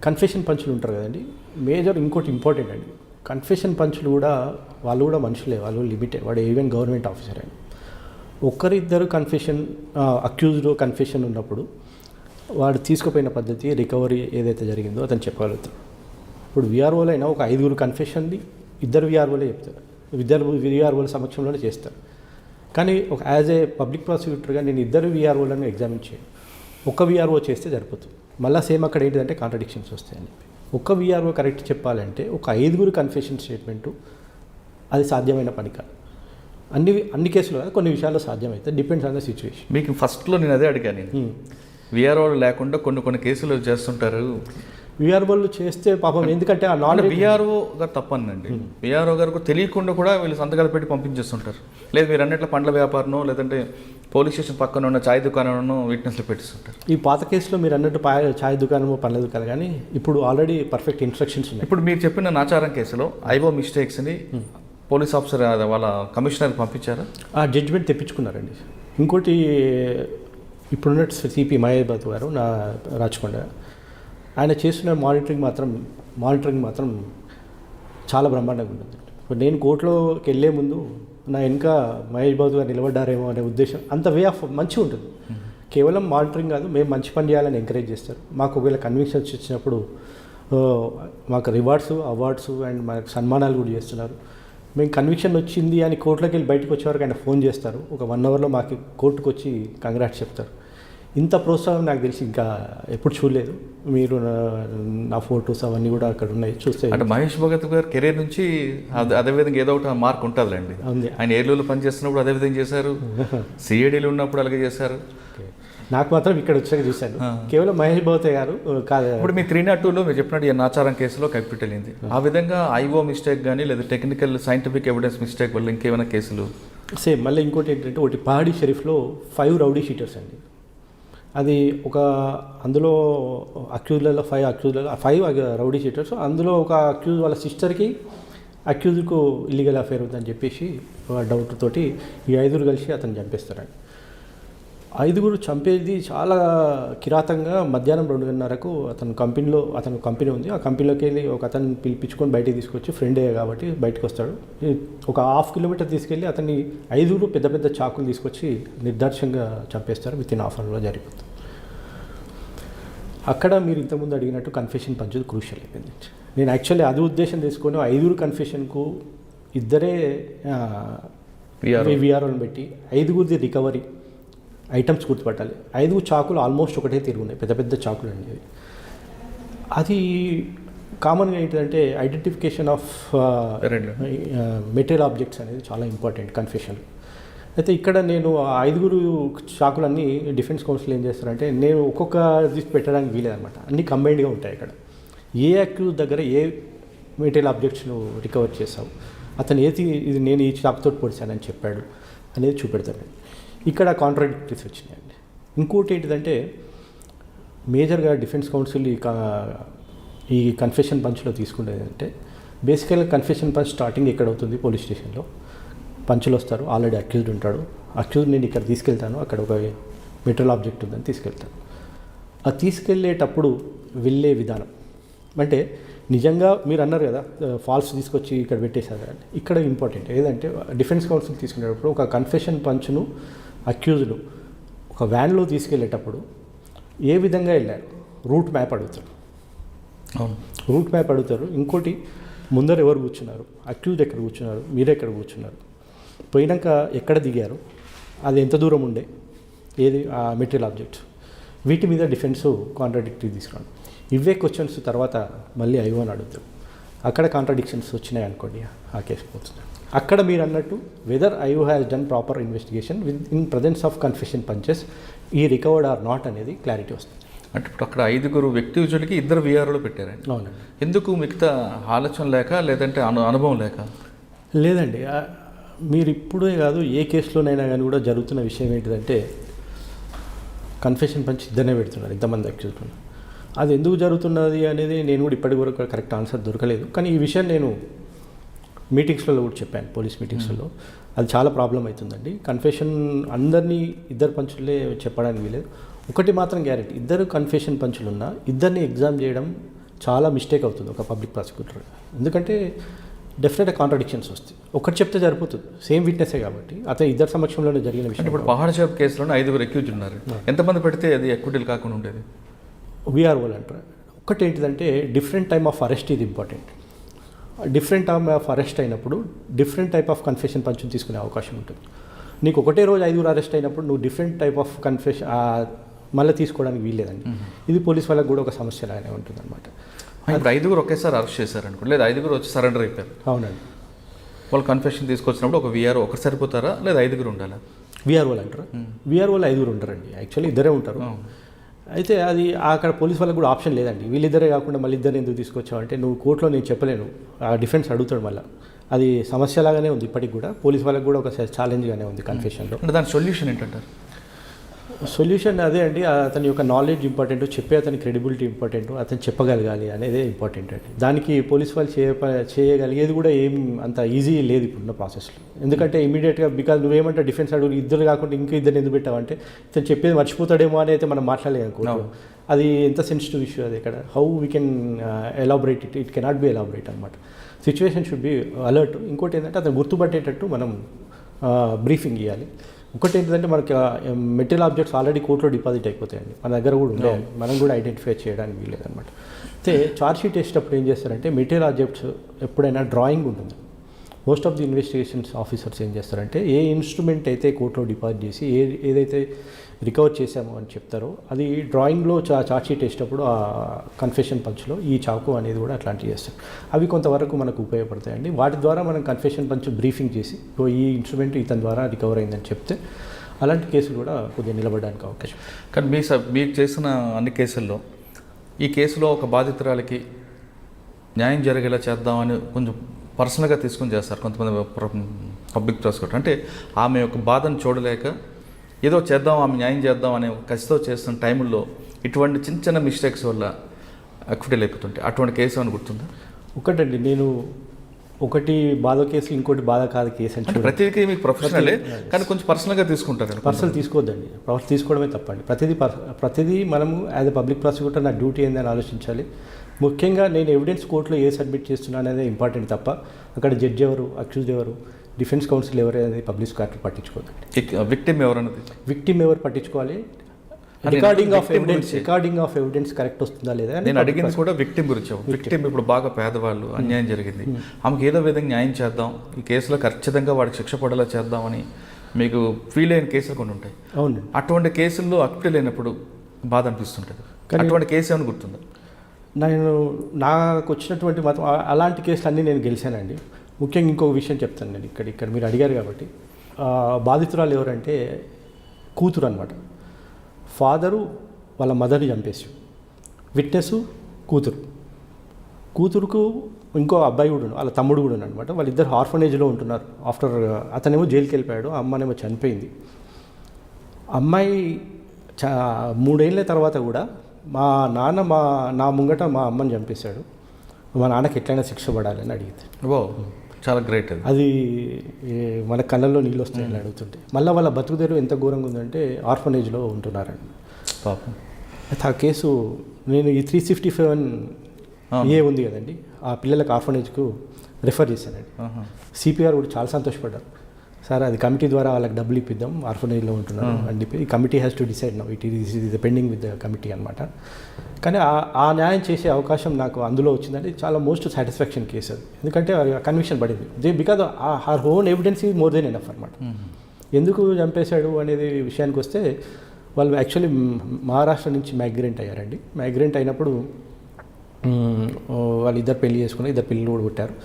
కన్ఫెషన్ పంచులు ఉంటారు కదండి, మేజర్ ఇంకోటి ఇంపార్టెంట్ అండి. కన్ఫెషన్ పంచులు కూడా వాళ్ళు కూడా మనుషులే, వాళ్ళు లిమిటెడ్. వాడు ఈవెన్ గవర్నమెంట్ ఆఫీసర్ అండి. ఒకరిద్దరు కన్ఫెషన్ అక్యూజ్డ్ కన్ఫెషన్ ఉన్నప్పుడు వాడు తీసుకుపోయిన పద్ధతి, రికవరీ ఏదైతే జరిగిందో అతను చెప్పగలుగుతాడు. ఇప్పుడు విఆర్ఓలు అయినా ఒక 5 కన్ఫెషన్ని 2 విఆర్ఓలే చెప్తారు, 2 విఆర్ఓల సమక్షంలోనే చేస్తారు. కానీ ఒక యాజ్ ఏ పబ్లిక్ ప్రాసిక్యూటర్గా నేను 2 విఆర్ఓలను ఎగ్జామిన్ చేయను. ఒక విఆర్ఓ చేస్తే సరిపోతుంది. మళ్ళీ సేమ్ అక్కడ ఏంటిదంటే కాంట్రడిక్షన్స్ వస్తాయని చెప్పి ఒక్క విఆర్ఓ కరెక్ట్ చెప్పాలంటే ఒక 5 కన్ఫెషన్ స్టేట్మెంటు అది సాధ్యమైన పని కాదు. అన్ని కేసులు కొన్ని విషయాల్లో సాధ్యమైతే, డిపెండ్స్ ఆన్ ద సిచ్యువేషన్. మీకు ఫస్ట్లో నేను అదే అడిగాను. విఆర్ఓలు లేకుండా కొన్ని కేసులు చేస్తుంటారు. విఆర్ఓలు చేస్తే పాపం, ఎందుకంటే ఆ నాలెడ్జ్ విఆర్ఓ గారు తప్పనండి. విఆర్ఓ గారికి తెలియకుండా కూడా వీళ్ళు సంతకాలు పెట్టి పంపించేస్తుంటారు. లేదు మీరు అన్నట్లు పండ్ల వ్యాపారం, లేదంటే పోలీస్ స్టేషన్ పక్కన ఉన్న ఛాయ్ దుకాణం విట్నెస్లు పెట్టిస్తుంటారు. ఈ పాత కేసులో మీరు అన్నట్టు ఛాయ్ దుకాణము, పండ్ల దుకాణం, కానీ ఇప్పుడు ఆల్రెడీ పర్ఫెక్ట్ ఇన్స్ట్రక్షన్స్ ఉన్నాయి. ఇప్పుడు మీరు చెప్పిన నాచారం కేసులో ఐఓ మిస్టేక్స్ని పోలీస్ ఆఫీసర్ వాళ్ళ కమిషనర్కి పంపించారా? ఆ జడ్జిమెంట్ తెప్పించుకున్నారండి. ఇంకోటి ఇప్పుడున్న సిపి మహేష్ గారు, నా రాచకొండ, ఆయన చేస్తున్న మానిటరింగ్ మాత్రం చాలా బ్రహ్మాండంగా ఉంటుంది. ఇప్పుడు నేను కోర్టులోకి వెళ్ళే ముందు నా వెనుక మహేష్ బాబు గారు నిలబడ్డారేమో అనే ఉద్దేశం, అంత వే ఆఫ్ మంచిగా ఉంటుంది. కేవలం మానిటరింగ్ కాదు, మేము మంచి పని చేయాలని ఎంకరేజ్ చేస్తారు. మాకు ఒకవేళ కన్విక్షన్స్ ఇచ్చినప్పుడు మాకు రివార్డ్స్, అవార్డ్స్ అండ్ మనకు సన్మానాలు కూడా చేస్తున్నారు. మేము కన్విక్షన్ వచ్చింది అని కోర్టులోకి వెళ్ళి బయటకు వచ్చేవరకు ఆయన ఫోన్ చేస్తారు. ఒక 1 hourలో మాకు కోర్టుకు వచ్చి కంగ్రాట్స్ చెప్తారు. ఇంత ప్రోత్సాహం నాకు తెలిసి ఇంకా ఎప్పుడు చూడలేదు. మీరు నా ఫోటోస్ అవన్నీ కూడా అక్కడ ఉన్నాయి, చూస్తే. అంటే మహేష్ భగత్ గారి కెరీర్ నుంచి అదేవిధంగా ఏదో ఒకటి మార్క్ ఉంటుందిలేండి. ఆయన ఏలూరులో పనిచేస్తున్నప్పుడు అదే విధంగా చేశారు, సిఐడీలో ఉన్నప్పుడు అలాగే చేశారు. నాకు మాత్రం ఇక్కడ వచ్చాక చూశాను. కేవలం మహేష్ భగవతే గారు కాదు. ఇప్పుడు మీ 302లో మీరు చెప్పినట్టు నాచారం కేసులో కప్పిటెళ్ళింది. ఆ విధంగా ఐఓ మిస్టేక్ కానీ లేదా టెక్నికల్ సైంటిఫిక్ ఎవిడెన్స్ మిస్టేక్ వల్ల ఇంకేమైనా కేసులు సేమ్. మళ్ళీ ఇంకోటి ఏంటంటే ఒకటి పహాడీ షరీఫ్లో 5 రౌడీ షీటర్స్ అండి. అది ఒక అందులో అక్యూజ్లలో 5 రౌడీ షీటర్స్. అందులో ఒక అక్యూజ్ వాళ్ళ సిస్టర్కి అక్యూజ్కు ఇల్లీగల్ అఫేర్ ఉందని చెప్పేసి డౌట్ తోటి ఈ 5 కలిసి అతను చంపేస్తారండి. ఐదుగురు చంపేది చాలా కిరాతంగా మధ్యాహ్నం 2:30కు అతను కంపెనీ ఉంది, ఆ కంపెనీలోకి వెళ్ళి ఒక అతన్ని పిలిపించుకొని బయటికి తీసుకొచ్చి ఫ్రెండే కాబట్టి బయటకు వస్తాడు. ఒక 1/2 కిలోమీటర్ తీసుకెళ్ళి అతన్ని 5 పెద్ద పెద్ద చాకులు తీసుకొచ్చి నిర్దాక్షంగా చంపేస్తారు. విత్ ఇన్ హాఫ్ అవర్లో జరిగిపోతుంది. అక్కడ మీరు ఇంతకుముందు అడిగినట్టు కన్ఫెషన్ పంచ్ క్రూషియల్ అయిపోయింది. నేను యాక్చువల్లీ అది ఉద్దేశం తీసుకొని 5 కన్ఫెషన్కు ఇద్దరే విఆర్ఓని పెట్టి 5 రికవరీ ఐటమ్స్ గుర్తుపట్టాలి. 5 చాకులు ఆల్మోస్ట్ ఒకటే తిరుగున్నాయి, పెద్ద పెద్ద చాకులు అండి. అది కామన్గా ఏంటంటే ఐడెంటిఫికేషన్ ఆఫ్ మెటీరియల్ ఆబ్జెక్ట్స్ అనేది చాలా ఇంపార్టెంట్ కన్ఫెషన్. అయితే ఇక్కడ నేను 5 చాకులన్నీ డిఫెన్స్ కౌన్సిల్ ఏం చేస్తారంటే నేను ఒక్కొక్క తీసి పెట్టడానికి వీలేదన్నమాట, అన్నీ కంబైన్డ్గా ఉంటాయి. ఇక్కడ ఏ అక్యూజ్ దగ్గర ఏ మెటీరియల్ ఆబ్జెక్ట్స్ను రికవర్ చేసావు, అతను ఇది నేను ఈ చాకుతో పొడిచానని చెప్పాడు అనేది చూపెడతాను. ఇక్కడ కాంట్రాడిక్టరీస్ వచ్చినాయండి. ఇంకోటి ఏంటిదంటే మేజర్గా డిఫెన్స్ కౌన్సిల్ ఈ కన్ఫెషన్ పంచ్లో తీసుకునేది అంటే బేసికల్గా కన్ఫెషన్ పంచ్ స్టార్టింగ్ ఎక్కడ అవుతుంది, పోలీస్ స్టేషన్లో పంచులు వస్తారు, ఆల్రెడీ అక్యూజ్డ్ ఉంటాడు. అక్యూజ్ నేను ఇక్కడ తీసుకెళ్తాను, అక్కడ ఒక మెటీరియల్ ఆబ్జెక్ట్ ఉందని తీసుకెళ్తాను. ఆ తీసుకెళ్ళేటప్పుడు వెళ్ళే విధానం అంటే నిజంగా మీరు అన్నారు కదా ఫాల్స్ తీసుకొచ్చి ఇక్కడ పెట్టేశారు కదా, ఇక్కడ ఇంపార్టెంట్ ఏదంటే డిఫెన్స్ కౌన్సిల్ తీసుకునేటప్పుడు ఒక కన్ఫెషన్ పంచ్ను అక్యూజ్ను ఒక వ్యాన్లో తీసుకెళ్ళేటప్పుడు ఏ విధంగా వెళ్ళారు, రూట్ మ్యాప్ అడుగుతారు. రూట్ మ్యాప్ అడుగుతారు. ఇంకోటి ముందర ఎవరు కూర్చున్నారు, అక్యూజ్ ఎక్కడ కూర్చున్నారు, మీరు ఎక్కడ కూర్చున్నారు, పోయినాక ఎక్కడ దిగారు, అది ఎంత దూరం ఉండే, ఏది ఆ మెటీరియల్ ఆబ్జెక్ట్స్, వీటి మీద డిఫెన్స్ కాంట్రాడిక్టరీ తీసుకురాండి. ఇవే క్వశ్చన్స్ తర్వాత మళ్ళీ ఐవన్ అడుగుతారు. అక్కడ కాంట్రాడిక్షన్స్ వచ్చినాయి అనుకోండి, ఆ కేసు పోతుంది. అక్కడ మీరు అన్నట్టు whether IO has done proper investigation with in presence of confession పంచెస్ ఈ రికవర్డ్ ఆర్ నాట్ అనేది క్లారిటీ వస్తుంది. అంటే ఇప్పుడు అక్కడ 5 వ్యక్తిజులకి 2 విఆర్ఓలు పెట్టారండి. అవునండి. ఎందుకు మిగతా ఆలోచన లేక లేదంటే అనుభవం లేక? లేదండి, మీరు ఇప్పుడే కాదు ఏ కేసులోనైనా కానీ కూడా జరుగుతున్న విషయం ఏంటిదంటే కన్ఫెషన్ పంచ్ ఇద్దరే పెడుతున్నారు, ఇంతమంది అక్యూజ్డ్. అది ఎందుకు జరుగుతున్నది అనేది నేను కూడా ఇప్పటి వరకు కరెక్ట్ ఆన్సర్ దొరకలేదు. కానీ ఈ విషయం నేను మీటింగ్స్లలో కూడా చెప్పాను, పోలీస్ మీటింగ్స్లో. అది చాలా ప్రాబ్లం అవుతుందండి. కన్ఫెషన్ అందరినీ 2 పంచులే చెప్పడానికి వీలేదు. ఒకటి మాత్రం గ్యారెంటీ, 2 కన్ఫెషన్ పంచులు ఉన్నా ఇద్దరిని ఎగ్జామ్ చేయడం చాలా మిస్టేక్ అవుతుంది ఒక పబ్లిక్ ప్రాసిక్యూటర్. ఎందుకంటే డెఫినెట్గా కాంట్రాడిక్షన్స్ వస్తాయి. ఒకటి చెప్తే సరిపోతుంది, సేమ్ విట్నెసే కాబట్టి. అతను 2 సమక్షంలోనే జరిగిన విషయం. ఇప్పుడు పహాడ్ షాప్ కేసులోనే 5 అక్యూజ్ ఉన్నారు. ఎంతమంది పెడితే అది ఎక్విటీలు కాకుండా ఉండేది? విఆర్ఓలు అంటారు. ఒకటి ఏంటిదంటే డిఫరెంట్ టైమ్ ఆఫ్ అరెస్ట్ ఇది important. Different time of arrest అయినప్పుడు డిఫరెంట్ టైప్ ఆఫ్ కన్ఫెషన్ పంచుని తీసుకునే అవకాశం ఉంటుంది. నీకు ఒకటే రోజు 5 అరెస్ట్ అయినప్పుడు నువ్వు డిఫరెంట్ టైప్ ఆఫ్ కన్ఫెషన్ మళ్ళీ తీసుకోవడానికి వీల్లేదండి. ఇది పోలీస్ వాళ్ళకి కూడా ఒక సమస్యలానే ఉంటుంది అనమాట. ఇప్పుడు 5 ఒకేసారి అరెస్ట్ చేశారు అనుకోండి, లేదా 5 వచ్చి సరెండర్ అయిపోయారు. అవునండి. వాళ్ళు కన్ఫెషన్ తీసుకొచ్చినప్పుడు ఒక విఆర్ఓ ఒకరు సరిపోతారా, లేదా 5 ఉండాలా? విఆర్ఓలు అంటారు. విఆర్ఓలు 5 ఉంటారండి, యాక్చువల్లీ 2 ఉంటారు. అయితే అది అక్కడ పోలీస్ వాళ్ళకి కూడా ఆప్షన్ లేదండి. వీళ్ళిద్దరే కాకుండా మళ్ళీ 2 ఎందుకు తీసుకొచ్చావు అంటే నువ్వు కోర్టులో నేను చెప్పలేను, ఆ డిఫెన్స్ అడుగుతాడు మళ్ళీ. అది సమస్యలాగానే ఉంది ఇప్పటికి కూడా, పోలీస్ వాళ్ళకి కూడా ఒక ఛాలెంజ్గానే ఉంది కన్ఫెషన్లో. దాని సొల్యూషన్ ఏంటంటారు? సొల్యూషన్ అదే అండి, అతని యొక్క నాలెడ్జ్ ఇంపార్టెంట్, చెప్పే అతని క్రెడిబిలిటీ ఇంపార్టెంట్, అతను చెప్పగలగాలి అనేదే ఇంపార్టెంట్ అండి. దానికి పోలీస్ వాళ్ళు చేయగలిగేది కూడా ఏం అంత ఈజీ లేదు ఇప్పుడున్న ప్రాసెస్లో. ఎందుకంటే ఇమీడియట్గా బికాజ్ నువ్వేమంటే డిఫెన్స్ అడుగు 2 కాకుండా ఇంకా 2 ఎందుకు పెట్టావంటే ఇతను చెప్పేది మర్చిపోతాడేమో అని అయితే మనం మాట్లాడలేము అనుకో. అది ఎంత సెన్సిటివ్ ఇష్యూ అది. ఇక్కడ how we can elaborate it cannot be elaborate అనమాట. Situation should be alert. ఇంకోటి ఏంటంటే అతను గుర్తుపట్టేటట్టు మనం బ్రీఫింగ్ ఇవ్వాలి. ఒకటి ఏంటంటే మనకి మెటీరియల్ ఆబ్జెక్ట్స్ ఆల్రెడీ కోర్టులో డిపాజిట్ అయిపోతాయండి, మన దగ్గర కూడా ఉండే, మనం కూడా ఐడెంటిఫై చేయడానికి వీలేదన్నమాట. అయితే ఛార్జ్ షీట్ వేసేటప్పుడు ఏం చేస్తారంటే మెటీరియల్ ఆబ్జెక్ట్స్ ఎప్పుడైనా డ్రాయింగ్ ఉంటుంది. Most of the investigations officers ఏం చేస్తారంటే ఏ ఇన్స్ట్రుమెంట్ అయితే కోర్టులో డిపాజిట్ చేసి ఏదైతే రికవర్ చేసామో అని చెప్తారో అది డ్రాయింగ్లో ఛార్జ్ షీట్ వేసేటప్పుడు ఆ కన్ఫెషన్ పంచ్లో ఈ చాకు అనేది కూడా అట్లాంటివి చేస్తారు. అవి కొంతవరకు మనకు ఉపయోగపడతాయండి. వాటి ద్వారా మనం కన్ఫెషన్ పంచ్ బ్రీఫింగ్ చేసి ఈ ఇన్స్ట్రుమెంట్ ఇతని ద్వారా రికవర్ అయిందని చెప్తే అలాంటి కేసులు కూడా కొద్దిగా నిలబడడానికి అవకాశం. కానీ మీకు చేసిన అన్ని కేసుల్లో ఈ కేసులో ఒక బాధితురాలకి న్యాయం జరిగేలా చేద్దామని కొంచెం పర్సనల్గా తీసుకొని చేస్తారు కొంతమంది పబ్లిక్ ప్రాసిక్యూటర్. అంటే ఆమె యొక్క బాధను చూడలేక ఏదో చేద్దాం, ఆమె న్యాయం చేద్దాం అనే కసితో చేస్తున్న టైంలో ఇటువంటి చిన్న చిన్న మిస్టేక్స్ వల్ల అక్విటల్ అయిపోతుంటే అటువంటి కేసు అని గుర్తుందా? ఒకటండి, నేను ఒకటి బాధ కేసు, ఇంకోటి బాధ కాదు కేసు అని అంటే ప్రతిదీ మీకు ప్రొఫెషనలే కానీ కొంచెం పర్సనల్గా తీసుకుంటారు. పర్సనల్ తీసుకోవద్దండి, పర్సనల్ తీసుకోవడమే తప్పండి. ప్రతిదీ మనము యాజ్ ఎ పబ్లిక్ ప్రాసిక్యూటర్ నా డ్యూటీ ఏందని ఆలోచించాలి. ముఖ్యంగా నేను ఎవిడెన్స్ కోర్టులో ఏ సబ్మిట్ చేస్తున్నా అనేది ఇంపార్టెంట్ తప్ప అక్కడ జడ్జి ఎవరు, అక్యూజ్డ్ ఎవరు, డిఫెన్స్ కౌన్సిల్ ఎవరు అనేది పబ్లిక్ కోర్టు పట్టించుకోవద్దండి. విక్టిమ్ ఎవరన్నది విక్టిమ్ ఎవరు పట్టించుకోవాలి. రికార్డింగ్ ఆఫ్ ఎవిడెన్స్ కరెక్ట్ వస్తుందా లేదా. నేను అడిగింది కూడా విక్టిమ్ గురించి. విక్టిమ్ ఇప్పుడు బాగా పేదవాళ్ళు, అన్యాయం జరిగింది, ఆమెకు ఏదో విధంగా న్యాయం చేద్దాం, ఈ కేసులో ఖచ్చితంగా వాడికి శిక్ష పడేలా చేద్దామని మీకు ఫీల్ అయిన కేసులు కొన్ని ఉంటాయి. అవును, అటువంటి కేసుల్లో అక్టి లేనప్పుడు బాధ అనిపిస్తుంటుంది. అటువంటి కేసు ఏమైనా గుర్తుందా? నాకు వచ్చినటువంటి మాత్రం అలాంటి కేసులు అన్నీ నేను గెలిచానండి. ముఖ్యంగా ఇంకొక విషయం చెప్తాను నేను. ఇక్కడ మీరు అడిగారు కాబట్టి, బాధితురాలు ఎవరంటే కూతురు అనమాట. ఫాదరు వాళ్ళ మదర్ని చంపేసి, విట్నెస్ కూతురుకు ఇంకో అబ్బాయి కూడా వాళ్ళ తమ్ముడు కూడా అనమాట. వాళ్ళిద్దరు ఆర్ఫనేజ్లో ఉంటున్నారు. ఆఫ్టర్ అతనేమో జైలుకి వెళ్ళిపోయాడు, అమ్మనేమో చనిపోయింది. అమ్మాయి 3 ఏళ్ళ తర్వాత కూడా మా నాన్న నా ముంగట మా అమ్మని చంపేశాడు, మా నాన్నకి ఎట్లయినా శిక్ష పడాలని అడిగింది. ఓ చాలా గ్రేట్. అది మన కళ్ళల్లో నీళ్ళు వస్తాయని అడుగుతుంటే మళ్ళీ వాళ్ళ బతుకుదేరు ఎంత ఘోరంగా ఉందంటే ఆర్ఫనేజ్లో ఉంటున్నారండి పాపం. అయితే ఆ కేసు నేను ఈ 357A ఉంది కదండి, ఆ పిల్లలకు ఆర్ఫనేజ్కు రిఫర్ చేశానండి. సిపిఆర్ కూడా చాలా సంతోషపడ్డారు. సార్ అది కమిటీ ద్వారా వాళ్ళకి డబ్బులు ఇప్పిద్దాం, ఆర్ఫనేజ్లో ఉంటున్నారు అని చెప్పి. ఈ committee has to decide now, it is pending with the committee అనమాట. కానీ ఆ న్యాయం చేసే అవకాశం నాకు అందులో వచ్చిందంటే చాలా మోస్ట్ సాటిస్ఫాక్షన్ కేసు అది. ఎందుకంటే కన్విక్షన్ పడింది. Because her own evidence is more than enough అనమాట. ఎందుకు చంపేశాడు అనేది విషయానికి వస్తే, వాళ్ళు యాక్చువల్లీ మహారాష్ట్ర నుంచి మైగ్రెంట్ అయ్యారండి. మైగ్రెంట్ అయినప్పుడు వాళ్ళు ఇద్దరు పెళ్లి చేసుకుని 2 పిల్లలు కూడా పుట్టారు.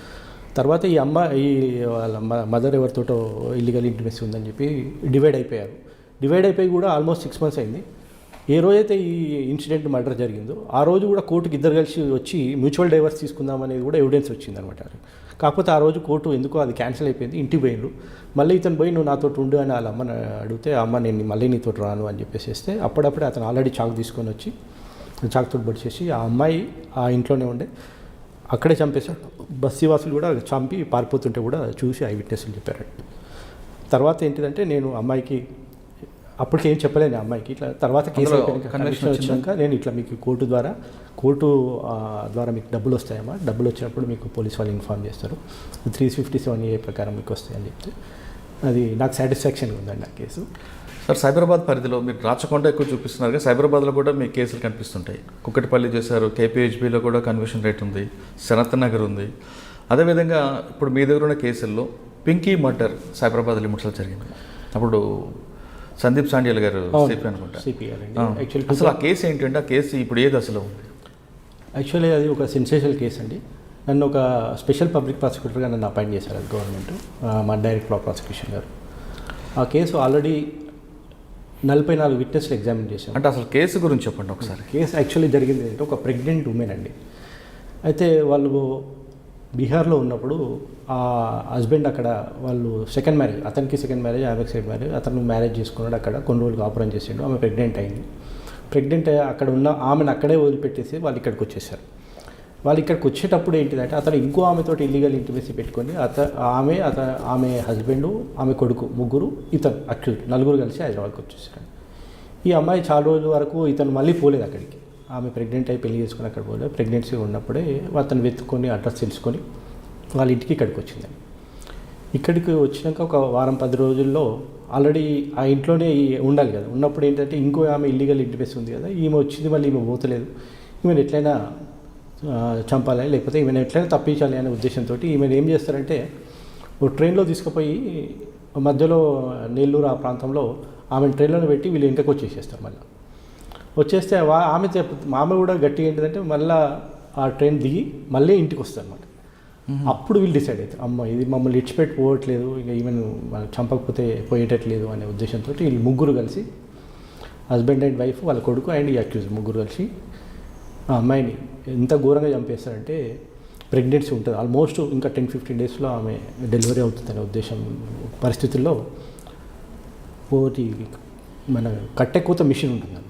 తర్వాత ఈ వాళ్ళ మదర్ ఎవరితోటో ఇల్లీగల్ ఇంటిమెసీ ఉందని చెప్పి డివైడ్ అయిపోయి కూడా ఆల్మోస్ట్ 6 months అయింది. ఏ రోజైతే ఈ ఇన్సిడెంట్ మర్డర్ జరిగిందో ఆ రోజు కూడా కోర్టుకి ఇద్దరు కలిసి వచ్చి మ్యూచువల్ డైవర్స్ తీసుకుందాం అనేది కూడా ఎవిడెన్స్ వచ్చిందనమాట. కాకపోతే ఆ రోజు కోర్టు ఎందుకో అది క్యాన్సిల్ అయిపోయింది. ఇంటికి పోయిండ్రు. మళ్ళీ ఇతను పోయి నువ్వు నాతో ఉండు అని వాళ్ళ అమ్మని అడిగితే, అమ్మ నేను మళ్ళీ నీతో రాను అని చెప్పేసి అప్పుడప్పుడే అతను ఆల్రెడీ చాకు తీసుకొని వచ్చి చాకుతో పడిచేసి ఆ అమ్మాయి ఆ ఇంట్లోనే ఉండే అక్కడే చంపేశాడు. బస్తీవాసులు కూడా చంపి పారిపోతుంటే కూడా చూసి ఐ విట్నెస్లు చెప్పారు. తర్వాత ఏంటిదంటే నేను అమ్మాయికి అప్పటికి ఏం చెప్పలేను అమ్మాయికి. ఇట్లా తర్వాత కేసు కన్విక్షన్ వచ్చినాక నేను ఇట్లా మీకు కోర్టు ద్వారా మీకు డబ్బులు వస్తాయమ్మా, డబ్బులు వచ్చినప్పుడు మీకు పోలీస్ వాళ్ళు ఇన్ఫార్మ్ చేస్తారు, 357A ప్రకారం మీకు వస్తాయని చెప్తే అది నాకు సాటిస్ఫాక్షన్గా ఉందండి ఆ కేసు. సార్, సైబరాబాద్ పరిధిలో మీరు రాచకొండ ఎక్కువ చూపిస్తున్నారు కదా, సైబరాబాద్లో కూడా మీ కేసులు కనిపిస్తుంటాయి. కుక్కటిపల్లి చేశారు, KPHBలో కూడా కన్విక్షన్ రేట్ ఉంది, సనత్ నగర్ ఉంది. అదేవిధంగా ఇప్పుడు మీ దగ్గర ఉన్న కేసుల్లో పింకీ మర్డర్ సైబరాబాద్ లిమిట్స్లో జరిగింది. అప్పుడు సందీప్ సాండియల్ గారు సిపి అనుకుంటా. అసలు ఆ కేసు ఏంటంటే ఆ కేసు ఇప్పుడు ఏ దశలో ఉంది? యాక్చువల్లీ అది ఒక సెన్సేషనల్ కేసు అండి. నన్ను ఒక స్పెషల్ పబ్లిక్ ప్రాసిక్యూటర్గా నన్ను అపాయింట్ చేశారు అది గవర్నమెంట్, మా డైరెక్ట్ లా ప్రాసిక్యూషన్ గారు. ఆ కేసు ఆల్రెడీ 44 విట్నెస్లు ఎగ్జామిన్ చేశాం. అంటే అసలు కేసు గురించి చెప్పండి ఒకసారి. కేసు యాక్చువల్లీ జరిగింది ఏంటంటే ఒక ప్రెగ్నెంట్ ఉమెన్ అండి. అయితే వాళ్ళు బీహార్లో ఉన్నప్పుడు ఆ హస్బెండ్ అక్కడ వాళ్ళు సెకండ్ మ్యారేజ్, అతనికి సెకండ్ మ్యారేజ్, ఆమెకి సెకండ్ మ్యారేజ్, అతను మ్యారేజ్ చేసుకున్నాడు, అక్కడ కొన్ని రోజులు కాపురం చేసిండు. ఆమె ప్రెగ్నెంట్ అయింది. ప్రెగ్నెంట్ అక్కడ ఉన్న ఆమెను అక్కడే వదిలిపెట్టేసి వాళ్ళు ఇక్కడికి వచ్చేసారు. వాళ్ళు ఇక్కడికి వచ్చేటప్పుడు ఏంటిదంటే అతను ఇంకో ఆమెతోటి ఇల్లీగల్ ఇంటిమేసీ పెట్టుకొని ఆమె హస్బెండ్, ఆమె కొడుకు, ముగ్గురు, ఇతను అక్యూజ్, 4 కలిసి హైదరాబాద్కి వచ్చేసారు. ఈ అమ్మాయి చాలా రోజుల వరకు ఇతను మళ్ళీ పోలేదు అక్కడికి. ఆమె ప్రెగ్నెంట్ అయి పెళ్లి చేసుకుని అక్కడ పోలేదు. ప్రెగ్నెన్సీ ఉన్నప్పుడే అతను వెతుక్కొని అడ్రస్ తెలుసుకొని వాళ్ళ ఇంటికి ఇక్కడికి వచ్చిందండి. ఇక్కడికి వచ్చినాక ఒక వారం 10 రోజుల్లో ఆల్రెడీ ఆ ఇంట్లోనే ఉండాలి కదా. ఉన్నప్పుడు ఏంటంటే ఇంకో ఆమె ఇల్లీగల్ ఇంటిమేసీ ఉంది కదా, ఈమె వచ్చింది, మళ్ళీ ఈమె పోతలేదు, ఈమెను ఎట్లయినా చంపాలి లేకపోతే ఈమెను ఎట్లయినా తప్పించాలి అనే ఉద్దేశంతో ఈమెను ఏం చేస్తారంటే ఓ ట్రైన్లో తీసుకుపోయి మధ్యలో నెల్లూరు ఆ ప్రాంతంలో ఆమెను ట్రైన్లో పెట్టి వీళ్ళు ఇంటికి వచ్చేసేస్తారు. మళ్ళీ వచ్చేస్తే ఆమె కూడా గట్టిగా ఏంటిదంటే మళ్ళీ ఆ ట్రైన్ దిగి మళ్ళీ ఇంటికి వస్తారు అన్నమాట. అప్పుడు వీళ్ళు డిసైడ్ అవుతారు, అమ్మ ఇది మమ్మల్ని ఇచ్చిపెట్టి పోవట్లేదు, ఇక ఈమెను చంపకపోతే పోయేటట్లేదు అనే ఉద్దేశంతో వీళ్ళు ముగ్గురు కలిసి, హస్బెండ్ అండ్ వైఫ్, వాళ్ళ కొడుకు అండ్ ఈ అక్యూజ్, ముగ్గురు కలిసి ఆ అమ్మాయిని ఎంత ఘోరంగా చంపేస్తారంటే ప్రెగ్నెన్సీ ఉంటుంది ఆల్మోస్ట్ ఇంకా 10-15 డేస్లో ఆమె డెలివరీ అవుతుందనే ఉద్దేశం పరిస్థితుల్లో పోటీ మన కట్టెక్కుత మిషన్ ఉంటుంది అనమాట.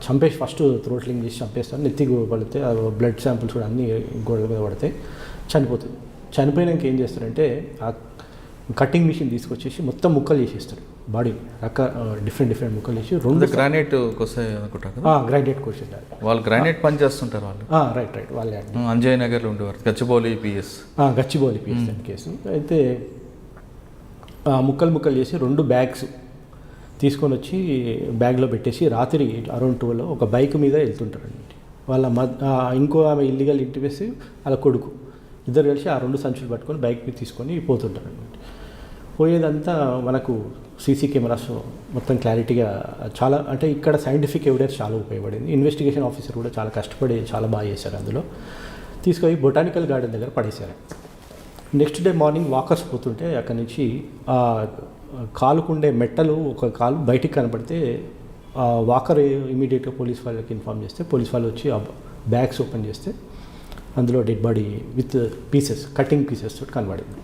చంపేసి ఫస్ట్ థ్రోట్లింగ్ చేసి చంపేస్తాను, నెత్తికి పడితే బ్లడ్ శాంపిల్స్ కూడా అన్నీ గోడల మీద పడితే చనిపోతుంది. చనిపోయినాక ఏం చేస్తారంటే ఆ కటింగ్ మిషన్ తీసుకొచ్చేసి మొత్తం ముక్కలు చేసేస్తారు బాడీ డిఫరెంట్ ముక్కలు చేసి రెండు గ్రానైట్ వస్తాయి అనుకుంటా కదా, గ్రాడ్యుయేట్ క్వశ్చన్ వాళ్ళు గ్రానైట్ పని చేస్తుంటారు వాళ్ళు. రైట్ వాళ్ళే అండి. అంజయ్ నగర్లో ఉండేవారు, గచ్చిబౌలి పిఎస్. గచ్చిబౌలి పిఎస్ అని కేసు. అయితే ముక్కలు చేసి 2 బ్యాగ్స్ తీసుకొని వచ్చి బ్యాగ్లో పెట్టేసి రాత్రి అరౌండ్ 12 ఒక బైక్ మీద వెళ్తుంటారండి. వాళ్ళ ఇంకో ఆమె ఇల్లీగల్ ఇంటిమేసి వాళ్ళ కొడుకు ఇద్దరు కలిసి ఆ 2 సంచులు పట్టుకొని బైక్ మీద తీసుకొని పోతుంటారనమాట. పోయేదంతా మనకు సీసీ కెమెరాస్ మొత్తం క్లారిటీగా చాలా, అంటే ఇక్కడ సైంటిఫిక్ ఎవిడెన్స్ చాలా ఉపయోగపడింది. ఇన్వెస్టిగేషన్ ఆఫీసర్ కూడా చాలా కష్టపడి చాలా బాగా చేశారు. అందులో తీసుకొని బొటానికల్ గార్డెన్ దగ్గర పడేశారు. నెక్స్ట్ డే మార్నింగ్ వాకర్స్ పోతుంటే అక్కడి నుంచి కాలుకుండే మెట్టలు ఒక కాలు బయటికి కనపడితే వాకర్ ఇమీడియట్గా పోలీస్ వాళ్ళకి ఇన్ఫార్మ్ చేస్తే పోలీస్ వాళ్ళు వచ్చి ఆ బ్యాగ్స్ ఓపెన్ చేస్తే అందులో dead body with pieces, cutting pieces తోటి కనబడింది.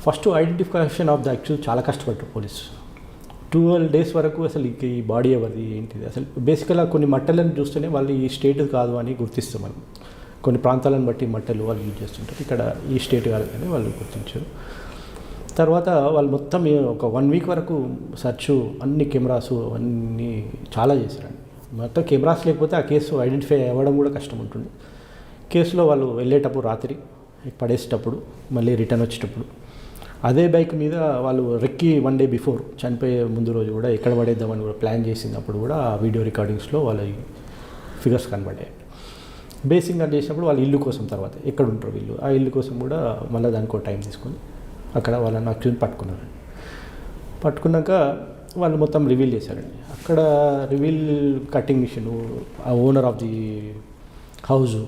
First identification of the actual చాలా కష్టపడ్డారు పోలీసు. 12 days వరకు అసలు ఈ బాడీ ఎవరిది ఏంటిది అసలు బేసికల్గా కొన్ని మట్టలను చూస్తేనే వాళ్ళు ఈ స్టేట్ కాదు అని గుర్తిస్తాం మనం. కొన్ని ప్రాంతాలను బట్టి మట్టలు వాళ్ళు యూజ్ చేస్తుంటారు, ఇక్కడ ఈ స్టేట్ కాదు అని వాళ్ళు గుర్తించారు. తర్వాత వాళ్ళు మొత్తం ఒక 1 week వరకు సెర్చ్, అన్ని కెమెరాస్ అన్నీ చాలా చేశారండి. మొత్తం కెమెరాస్ లేకపోతే ఆ కేసు ఐడెంటిఫై అవ్వడం కూడా కష్టం ఉంటుంది. కేసులో వాళ్ళు వెళ్ళేటప్పుడు రాత్రి పడేసేటప్పుడు మళ్ళీ రిటర్న్ వచ్చేటప్పుడు అదే బైక్ మీద వాళ్ళు రెక్కి 1 day బిఫోర్ చనిపోయే ముందు రోజు కూడా ఎక్కడ పడేద్దామని కూడా ప్లాన్ చేసినప్పుడు కూడా ఆ వీడియో రికార్డింగ్స్లో వాళ్ళ ఫిగర్స్ కనబడ్డాయి. బేసింగ్ అని చేసినప్పుడు వాళ్ళ ఇల్లు కోసం తర్వాత ఎక్కడ ఉంటారు వీళ్ళు, ఆ ఇల్లు కోసం కూడా మళ్ళీ దానికి ఒక టైం తీసుకొని అక్కడ వాళ్ళని అక్యూజ్ని పట్టుకున్నారండి. పట్టుకున్నాక వాళ్ళు మొత్తం రివీల్ చేశారండి. అక్కడ రివీల్ కటింగ్ మిషను, ఆ ఓనర్ ఆఫ్ ది హౌజు,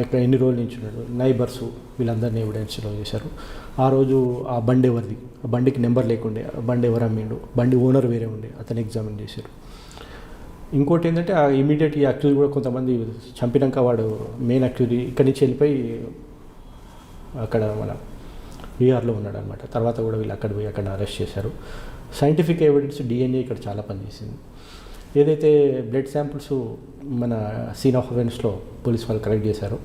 ఇక్కడ ఎన్ని రోజుల నుంచి ఉన్నాడు, నైబర్సు, వీళ్ళందరినీ ఎవిడెన్స్లో చేశారు. ఆ రోజు ఆ బండి ఎవరిది, ఆ బండికి నెంబర్ లేకుండే, ఆ బండి ఎవరు అమ్మిండు, బండి ఓనర్ వేరే ఉండే, అతను ఎగ్జామిన్ చేశారు. ఇంకోటి ఏంటంటే ఆ ఇమీడియట్ ఈ అక్యూజ్ కూడా కొంతమంది చంపినాక వాడు మెయిన్ అక్యూజ్ ఇక్కడి నుంచి వెళ్ళిపోయి అక్కడ మన బీహార్లో ఉన్నాడు అనమాట. తర్వాత కూడా వీళ్ళు అక్కడ పోయి అక్కడ అరెస్ట్ చేశారు. సైంటిఫిక్ ఎవిడెన్స్ డిఎన్ఏ ఇక్కడ చాలా పనిచేసింది. ఏదైతే బ్లడ్ శాంపుల్స్ మన సీన్ ఆఫ్ ఈవెంట్స్లో పోలీస్ వాళ్ళు కలెక్ట్ చేశారో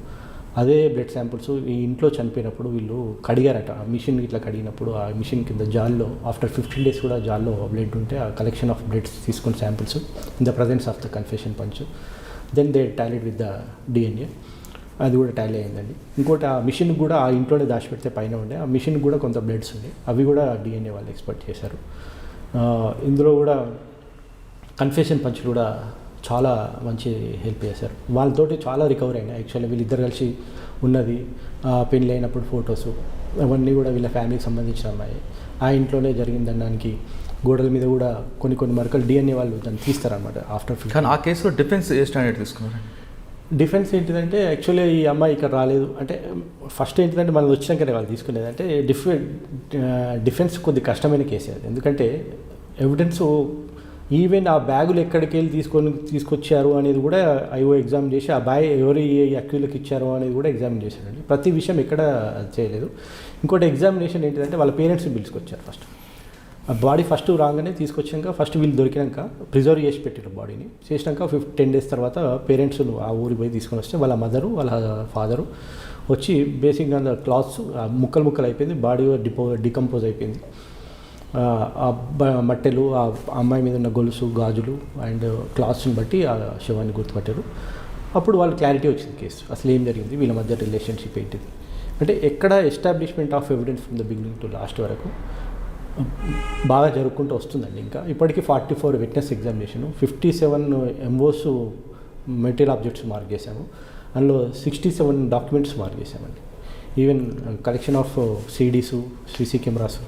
అదే బ్లడ్ శాంపుల్స్ ఈ ఇంట్లో చనిపోయినప్పుడు వీళ్ళు కడిగారట. ఆ మిషన్ ఇట్లా కడిగినప్పుడు ఆ మిషన్ కింద జాల్లో ఆఫ్టర్ 15 days కూడా జాల్లో బ్లడ్ ఉంటే ఆ కలెక్షన్ ఆఫ్ బ్లడ్స్ తీసుకుని samples in the presence of the confession panch, then they tallied with the DNA. అది కూడా టాలీ అయిందండి. ఇంకోటి ఆ మిషన్ కూడా ఆ ఇంట్లోనే దాచిపెడితే పైన ఉండే ఆ మిషన్ కూడా కొంత బ్లడ్స్ ఉండే, అవి కూడా డిఎన్ఏ వాళ్ళు ఎక్స్పర్ట్ చేశారు. ఇందులో కూడా కన్ఫెషన్ పంచులు కూడా చాలా మంచి హెల్ప్ చేశారు. వాళ్ళతోటి చాలా రికవర్ అయినాయి. యాక్చువల్లీ వీళ్ళిద్దరు కలిసి ఉన్నది పెళ్ళి అయినప్పుడు ఫొటోస్ అవన్నీ కూడా వీళ్ళ ఫ్యామిలీకి సంబంధించిన అమ్మాయి. ఆ ఇంట్లోనే జరిగిందనడానికి గోడల మీద కూడా కొన్ని మరకలు డిఎన్ఏ వాళ్ళు దాన్ని తీస్తారనమాట ఆఫ్టర్. కానీ ఆ కేసులో డిఫెన్స్ ఏ స్టాండర్డ్ తీసుకున్నారు? డిఫెన్స్ ఏంటిదంటే యాక్చువల్లీ ఈ అమ్మాయి ఇక్కడ రాలేదు అంటే ఫస్ట్ ఏంటిదంటే మనం వచ్చినాకనే వాళ్ళు తీసుకునేది. అంటే డిఫెన్స్ కొద్ది కష్టమైన కేసే అది. ఎందుకంటే ఎవిడెన్స్ ఈవెన్ ఆ బ్యాగులు ఎక్కడికి వెళ్ళి తీసుకొచ్చారు అనేది కూడా ఐఓ ఎగ్జామ్ చేసి ఆ బ్యాగ్ ఎవరు ఈ అక్యూజ్లకు ఇచ్చారో అనేది కూడా ఎగ్జామిన్ చేశారండి. ప్రతి విషయం ఎక్కడ చేయలేదు. ఇంకోటి ఎగ్జామినేషన్ ఏంటిదంటే వాళ్ళ పేరెంట్స్ని పిలుచుకొచ్చారు. ఫస్ట్ ఆ బాడీ ఫస్ట్ రాగానే తీసుకొచ్చాక ఫస్ట్ వీళ్ళు దొరికినాక ప్రిజర్వ్ చేసి పెట్టారు బాడీని. చేసినాక 10 days తర్వాత పేరెంట్స్ ఆ ఊరికి పోయి తీసుకొని వస్తే వాళ్ళ మదరు వాళ్ళ ఫాదరు వచ్చి బేసిక్గా క్లాత్స్ ముక్కలు అయిపోయింది, బాడీ డికంపోజ్ అయిపోయింది. ఆ మట్టెలు, ఆ అమ్మాయి మీద ఉన్న గొలుసు, గాజులు అండ్ క్లాత్స్ని బట్టి ఆ శవాన్ని గుర్తుపట్టారు. అప్పుడు వాళ్ళ క్లారిటీ వచ్చింది కేసు అసలు ఏం జరిగింది, వీళ్ళ మధ్య రిలేషన్షిప్ ఏంటిది. అంటే ఎక్కడ establishment of evidence from the beginning to last వరకు బాగా జరుపుకుంటూ వస్తుందండి. ఇంకా ఇప్పటికీ 44 witness examination, 57 MOs material objects mark చేశాము. అందులో 67 డాక్యుమెంట్స్ మార్క్ చేశామండి. Even collection of CDs, CC cameras,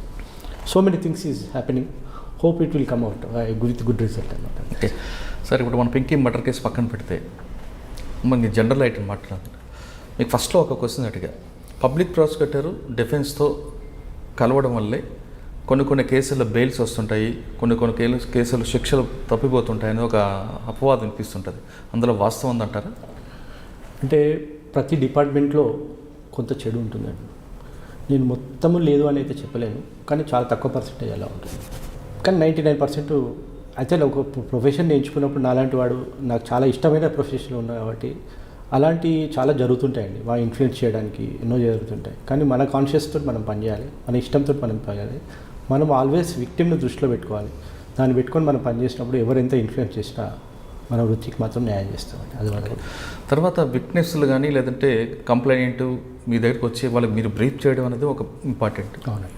so many things is happening. Hope it will come out with good result అనమాట. ఓకే సార్, ఇప్పుడు మన పింకీ మర్డర్ కేసు పక్కన పెడితే మనకి general item మాట్లాడాలి. మీకు ఫస్ట్లో ఒక క్వశ్చన్ అడిగా, పబ్లిక్ ప్రాసిక్యూటర్ డిఫెన్స్తో కలవడం వల్లే కొన్ని కేసుల్లో బెయిల్స్ వస్తుంటాయి, కొన్ని కేసులు శిక్షలు తప్పిపోతుంటాయని ఒక అపవాదం వినిపిస్తుంటుంది. అందులో వాస్తవం ఉందంటారా? అంటే ప్రతి డిపార్ట్మెంట్లో కొంత చెడు ఉంటుందండి. నేను మొత్తము లేదు అని అయితే చెప్పలేను, కానీ చాలా తక్కువ పర్సెంటేజ్ అలా ఉంటుంది. కానీ 99% అయితే ఒక ప్రొఫెషన్ ఎంచుకున్నప్పుడు నాలాంటి వాడు నాకు చాలా ఇష్టమైన ప్రొఫెషన్లో ఉన్నా కాబట్టి అలాంటి చాలా జరుగుతుంటాయండి, బాగా ఇన్ఫ్లుయెన్స్ చేయడానికి ఎన్నో జరుగుతుంటాయి. కానీ మన కాన్షియస్తో మనం పనిచేయాలి, మన ఇష్టంతో మనం పనిచేయాలి. మనం ఆల్వేస్ విక్టిమ్ని దృష్టిలో పెట్టుకోవాలి. దాన్ని పెట్టుకొని మనం పనిచేసినప్పుడు ఎవరు ఎంత ఇన్ఫ్లుయెన్స్ చేసినా మన వృత్తికి మాత్రం న్యాయం చేస్తామండి. అది మన తర్వాత విట్నెస్లు కానీ లేదంటే కంప్లైంట్ మీ దగ్గరికి వచ్చి వాళ్ళకి మీరు బ్రీఫ్ చేయడం అనేది ఒక ఇంపార్టెంట్. అవునండి.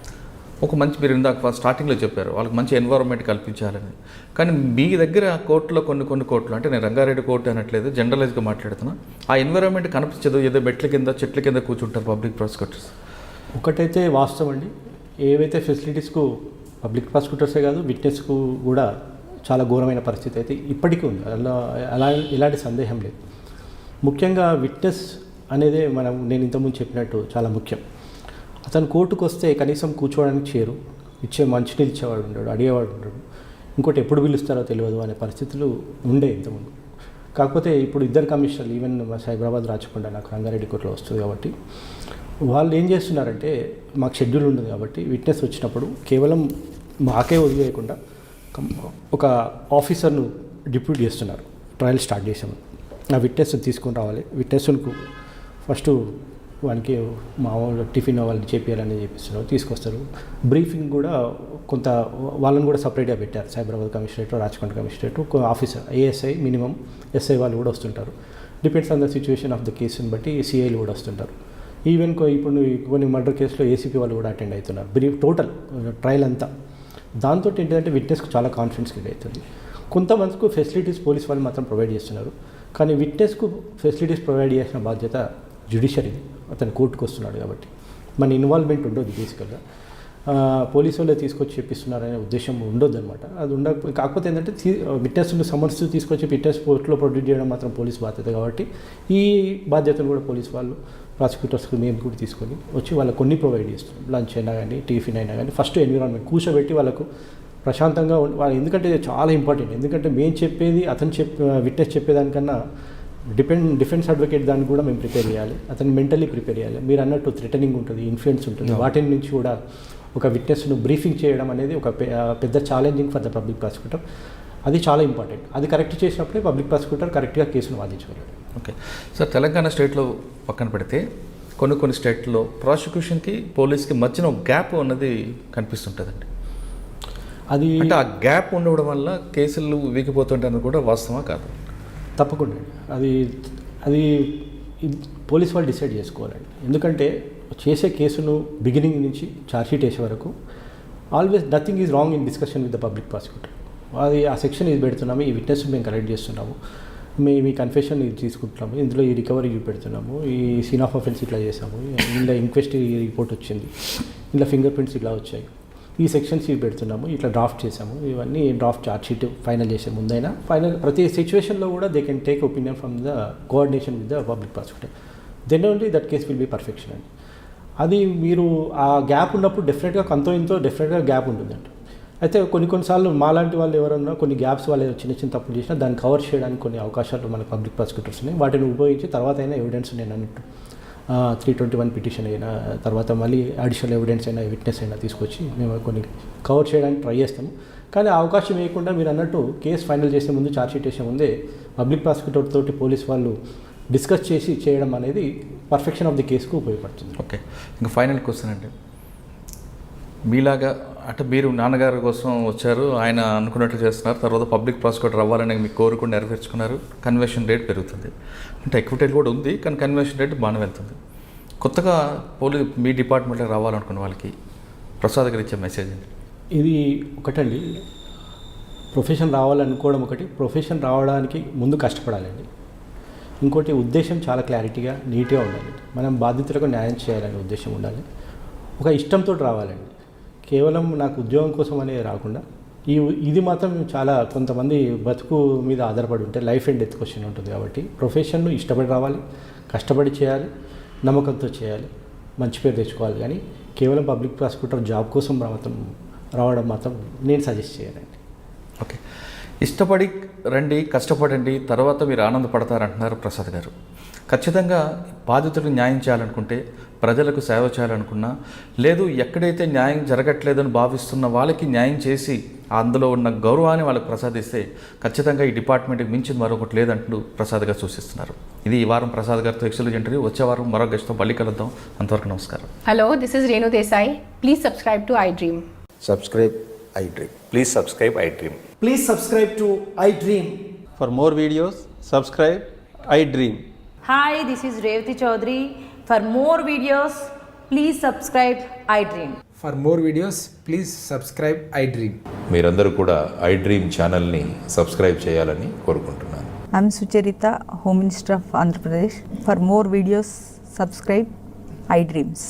ఒక మంచి మీరు ఇందాక స్టార్టింగ్లో చెప్పారు వాళ్ళకి మంచి ఎన్వైరన్మెంట్ కల్పించాలని. కానీ మీ దగ్గర కోర్టులో కొన్ని కోర్టులు, అంటే నేను రంగారెడ్డి కోర్టు అనట్లేదు, జనరలైజ్గా మాట్లాడుతున్నా, ఆ ఎన్వైరన్మెంట్ కనిపించదు. ఏదో మెట్ల కింద చెట్ల కింద కూర్చుంటారు పబ్లిక్ ప్రాసిక్యూటర్స్. ఒకటైతే వాస్తవం అండి, ఏవైతే ఫెసిలిటీస్కు పబ్లిక్ ప్రాసిక్యూటర్సే కాదు విట్నెస్కు కూడా చాలా ఘోరమైన పరిస్థితి అయితే ఇప్పటికీ ఉంది. అలా ఎలాంటి సందేహం లేదు. ముఖ్యంగా విట్నెస్ అనేదే నేను ఇంతకుముందు చెప్పినట్టు చాలా ముఖ్యం. అతను కోర్టుకు వస్తే కనీసం కూర్చోవడానికి చేరు, మంచినీళ్ళు ఇచ్చేవాడు ఉండడు, అడిగేవాడు ఉండడు, ఇంకోటి ఎప్పుడు పిలుస్తారో తెలియదు అనే పరిస్థితులు ఉండే ఇంతకుముందు. కాకపోతే ఇప్పుడు ఇద్దరు కమిషనర్లు, ఈవెన్ మా సైబరాబాద్ రాచకుండా నాకు రంగారెడ్డి కోర్టులో వస్తుంది కాబట్టి వాళ్ళు ఏం చేస్తున్నారంటే, మాకు షెడ్యూల్ ఉంటుంది కాబట్టి విట్నెస్ వచ్చినప్పుడు కేవలం మాకే వదిలేయకుండా ఒక ఆఫీసర్ను డిప్యూట్ చేస్తున్నారు. ట్రయల్ స్టార్ట్ చేసాము, ఆ విట్నెస్ తీసుకొని రావాలి, విట్నెస్కు ఫస్ట్ వానికి మామూలు టిఫిన్ వాళ్ళని చేపియాలని చెప్పిస్తున్నారు, తీసుకొస్తారు. బ్రీఫింగ్ కూడా కొంత వాళ్ళని కూడా సపరేట్గా పెట్టారు. Cyberabad commissionerate, Rachakonda commissionerate, officer ASI, minimum SI వాళ్ళు కూడా వస్తుంటారు. Depends on the situation of the కేసుని బట్టి సిఐలు కూడా వస్తుంటారు. ఈవెన్ ఇప్పుడు కొన్ని మర్డర్ కేసులో ఏసీపీ వాళ్ళు కూడా అటెండ్ అవుతున్నారు. బ్రీఫ్ టోటల్ ట్రయల్ అంతా. దాంతో ఏంటంటే విట్నెస్కి చాలా కాన్ఫిడెన్స్ క్రియేట్ అవుతుంది. కొంతమందికి ఫెసిలిటీస్ పోలీస్ వాళ్ళు మాత్రం ప్రొవైడ్ చేస్తున్నారు, కానీ విట్నెస్కు ఫెసిలిటీస్ ప్రొవైడ్ చేసిన బాధ్యత జ్యుడిషియరీ. అతను కోర్టుకు వస్తున్నాడు కాబట్టి మన ఇన్వాల్వ్మెంట్ ఉండదు. బేసికల్గా పోలీసు వాళ్ళే తీసుకొచ్చి చెప్పిస్తున్నారనే ఉద్దేశం ఉండొద్దు అనమాట. అది ఉండకపోతే, కాకపోతే ఏంటంటే విట్నెస్ను సమన్స్ తీసుకొచ్చి విట్నెస్ కోర్టులో ప్రొడ్యూస్ చేయడం మాత్రం పోలీస్ బాధ్యత కాబట్టి ఈ బాధ్యతను కూడా పోలీస్ వాళ్ళు ప్రాసిక్యూటర్స్కి మేము కూడా తీసుకొని వచ్చి వాళ్ళకి కొన్ని ప్రొవైడ్ చేస్తున్నాం. లంచ్ అయినా కానీ, టిఫిన్ అయినా కానీ, ఫస్ట్ ఎన్విరాన్మెంట్ కూర్చోబెట్టి వాళ్ళకు ప్రశాంతంగా వాళ్ళు, ఎందుకంటే ఇది చాలా ఇంపార్టెంట్. ఎందుకంటే మేము చెప్పేది అతను విట్నెస్ చెప్పేదానికన్నా డిఫెన్స్ అడ్వకేట్ దాన్ని కూడా మేము ప్రిపేర్ చేయాలి, అతను మెంటలీ ప్రిపేర్ చేయాలి. మీరు అన్నట్టు థ్రెటనింగ్ ఉంటుంది, ఇన్ఫ్లుయెన్స్ ఉంటుంది, వాటి నుంచి కూడా ఒక విట్నెస్ను బ్రీఫింగ్ చేయడం అనేది ఒక పెద్ద challenging for the public prosecutor. అది చాలా ఇంపార్టెంట్. అది కరెక్ట్ చేసినప్పుడే పబ్లిక్ ప్రాసిక్యూటర్ కరెక్ట్గా కేసును వాదించగలరు. ఓకే సార్, తెలంగాణ స్టేట్లో పక్కన పెడితే కొన్ని స్టేట్లో ప్రాసిక్యూషన్కి పోలీస్కి మధ్యన ఒక గ్యాప్ అన్నది కనిపిస్తుంటుందండి. అది అంటే ఆ గ్యాప్ ఉండడం వల్ల కేసులు వీగిపోతుంటాయని కూడా వాస్తవమా కాదు? తప్పకుండా అది పోలీస్ వాళ్ళు డిసైడ్ చేసుకోవాలండి. ఎందుకంటే చేసే కేసును బిగినింగ్ నుంచి ఛార్జ్షీట్ వేసే వరకు always nothing is wrong in discussion with the public prosecutor. అది ఆ సెక్షన్ ఇది పెడుతున్నాము, ఈ విట్నెస్ మేము కలెక్ట్ చేస్తున్నాము, మీ కన్ఫెషన్ ఇది తీసుకుంటున్నాము, ఇందులో ఈ రికవరీ పెడుతున్నాము, ఈ సీన్ ఆఫ్ అఫెన్స్ ఇట్లా చేసాము, ఇందులో ఇంక్వెస్ట్ రిపోర్ట్ వచ్చింది, ఇందులో ఫింగర్ ప్రింట్స్ ఇట్లా వచ్చాయి, ఈ సెక్షన్స్ ఇవి పెడుతున్నాము, ఇట్లా డ్రాఫ్ట్ చేసాము, ఇవన్నీ డ్రాఫ్ట్ ఛార్జ్షీట్ ఫైనల్ చేసే ముందైనా ప్రతి సిచ్యువేషన్లో కూడా they can take opinion from the coordination with the public prosecutor. Then only that case will be perfection అండి. అది మీరు ఆ గ్యాప్ ఉన్నప్పుడు డెఫినెట్గా ఇంతో డెఫినెట్గా గ్యాప్ ఉంటుందండి. అయితే కొన్నిసార్లు మాలాంటి వాళ్ళు ఎవరన్నా కొన్ని గ్యాప్స్ వాళ్ళు చిన్న తప్పులు చేసినా దాన్ని కవర్ చేయడానికి కొన్ని అవకాశాలు మన పబ్లిక్ ప్రాసిక్యూటర్స్ ఉన్నాయి. వాటిని ఉపయోగించి తర్వాత అయినా ఎవిడెన్స్ నేను అన్నట్టు 321 పిటిషన్ అయినా తర్వాత మళ్ళీ అడిషనల్ ఎవిడెన్స్ అయినా విట్నెస్ అయినా తీసుకొచ్చి మేము కొన్ని కవర్ చేయడానికి ట్రై చేస్తాము. కానీ ఆ అవకాశం వేయకుండా మీరు అన్నట్టు కేసు ఫైనల్ చేసే ముందు, ఛార్జ్షీట్ చేసే ముందే పబ్లిక్ ప్రాసిక్యూటర్ తోటి పోలీస్ వాళ్ళు డిస్కస్ చేసి చేయడం అనేది పర్ఫెక్షన్ ఆఫ్ ది కేసుకు ఉపయోగపడుతుంది. ఓకే, ఇంకా ఫైనల్ క్వశ్చన్ అండి. మీలాగా అంటే మీరు నాన్నగారి కోసం వచ్చారు, ఆయన అనుకున్నట్లు చేస్తున్నారు, తర్వాత పబ్లిక్ ప్రాసిక్యూటర్ అవ్వాలని మీకు కోరుకుని నెరవేర్చుకున్నారు, కన్వర్షన్ రేట్ పెరుగుతుంది, అంటే ఎక్విటల్ కూడా ఉంది కానీ కన్వర్షన్ రేట్ బాగానే వెళ్తుంది. కొత్తగా మీ డిపార్ట్మెంట్లో రావాలనుకున్న వాళ్ళకి ప్రసాద్ గారు ఇచ్చే మెసేజ్ అండి. ఇది ఒకటండి, ప్రొఫెషన్ రావాలనుకోవడం ఒకటి, ప్రొఫెషన్ రావడానికి ముందు కష్టపడాలండి. ఇంకోటి ఉద్దేశం చాలా క్లారిటీగా నీట్గా ఉండాలి. మనం బాధితులకు న్యాయం చేయాలనే ఉద్దేశం ఉండాలి. ఒక ఇష్టంతో రావాలండి, కేవలం నాకు ఉద్యోగం కోసం అనేది రాకుండా. ఇది మాత్రం చాలా కొంతమంది బతుకు మీద ఆధారపడి ఉంటే లైఫ్ అండ్ డెత్ క్వశ్చన్ ఉంటుంది కాబట్టి ప్రొఫెషన్ను ఇష్టపడి రావాలి, కష్టపడి చేయాలి, నమ్మకంతో చేయాలి, మంచి పేరు తెచ్చుకోవాలి. కానీ కేవలం పబ్లిక్ ప్రాసిక్యూటర్ జాబ్ కోసం రావడం మాత్రం నేను సజెస్ట్ చేయాలండి. ఓకే, ఇష్టపడి రండి, కష్టపడండి, తర్వాత మీరు ఆనందపడతారంటున్నారు ప్రసాద్ గారు. ఖచ్చితంగా బాధితులకు న్యాయం చేయాలనుకుంటే, ప్రజలకు సేవ చేయాలనుకున్నా, లేదు ఎక్కడైతే న్యాయం జరగట్లేదని భావిస్తున్న వాళ్ళకి న్యాయం చేసి అందులో ఉన్న గౌరవాన్ని వాళ్ళకి ప్రసాదిస్తే ఖచ్చితంగా ఈ డిపార్ట్మెంట్కి మించింది మరొకటి లేదంటూ ప్రసాద్ గారు సూచిస్తున్నారు. ఇది ఈ వారం ప్రసాద్ గారితో ఎక్సలెంట్ ఇంటర్వ్యూ. వచ్చే వారం మరో గెస్ట్తో మళ్ళీ కలుద్దాం. అంతవరకు నమస్కారం. Hello, this is Renu Desai. Please subscribe to iDream. Subscribe iDream. Please subscribe iDream. Please subscribe to iDream. For more videos, subscribe iDream. Hi, this is Revati Chaudhary. For more videos, please subscribe iDream. For more videos, please subscribe iDream. మీరందరూ కూడా iDream ఛానల్ని subscribe చేయాలని కోరుకుంటున్నాను. I'm Sucharita, Home Minister of Andhra Pradesh. For more videos, subscribe iDreams.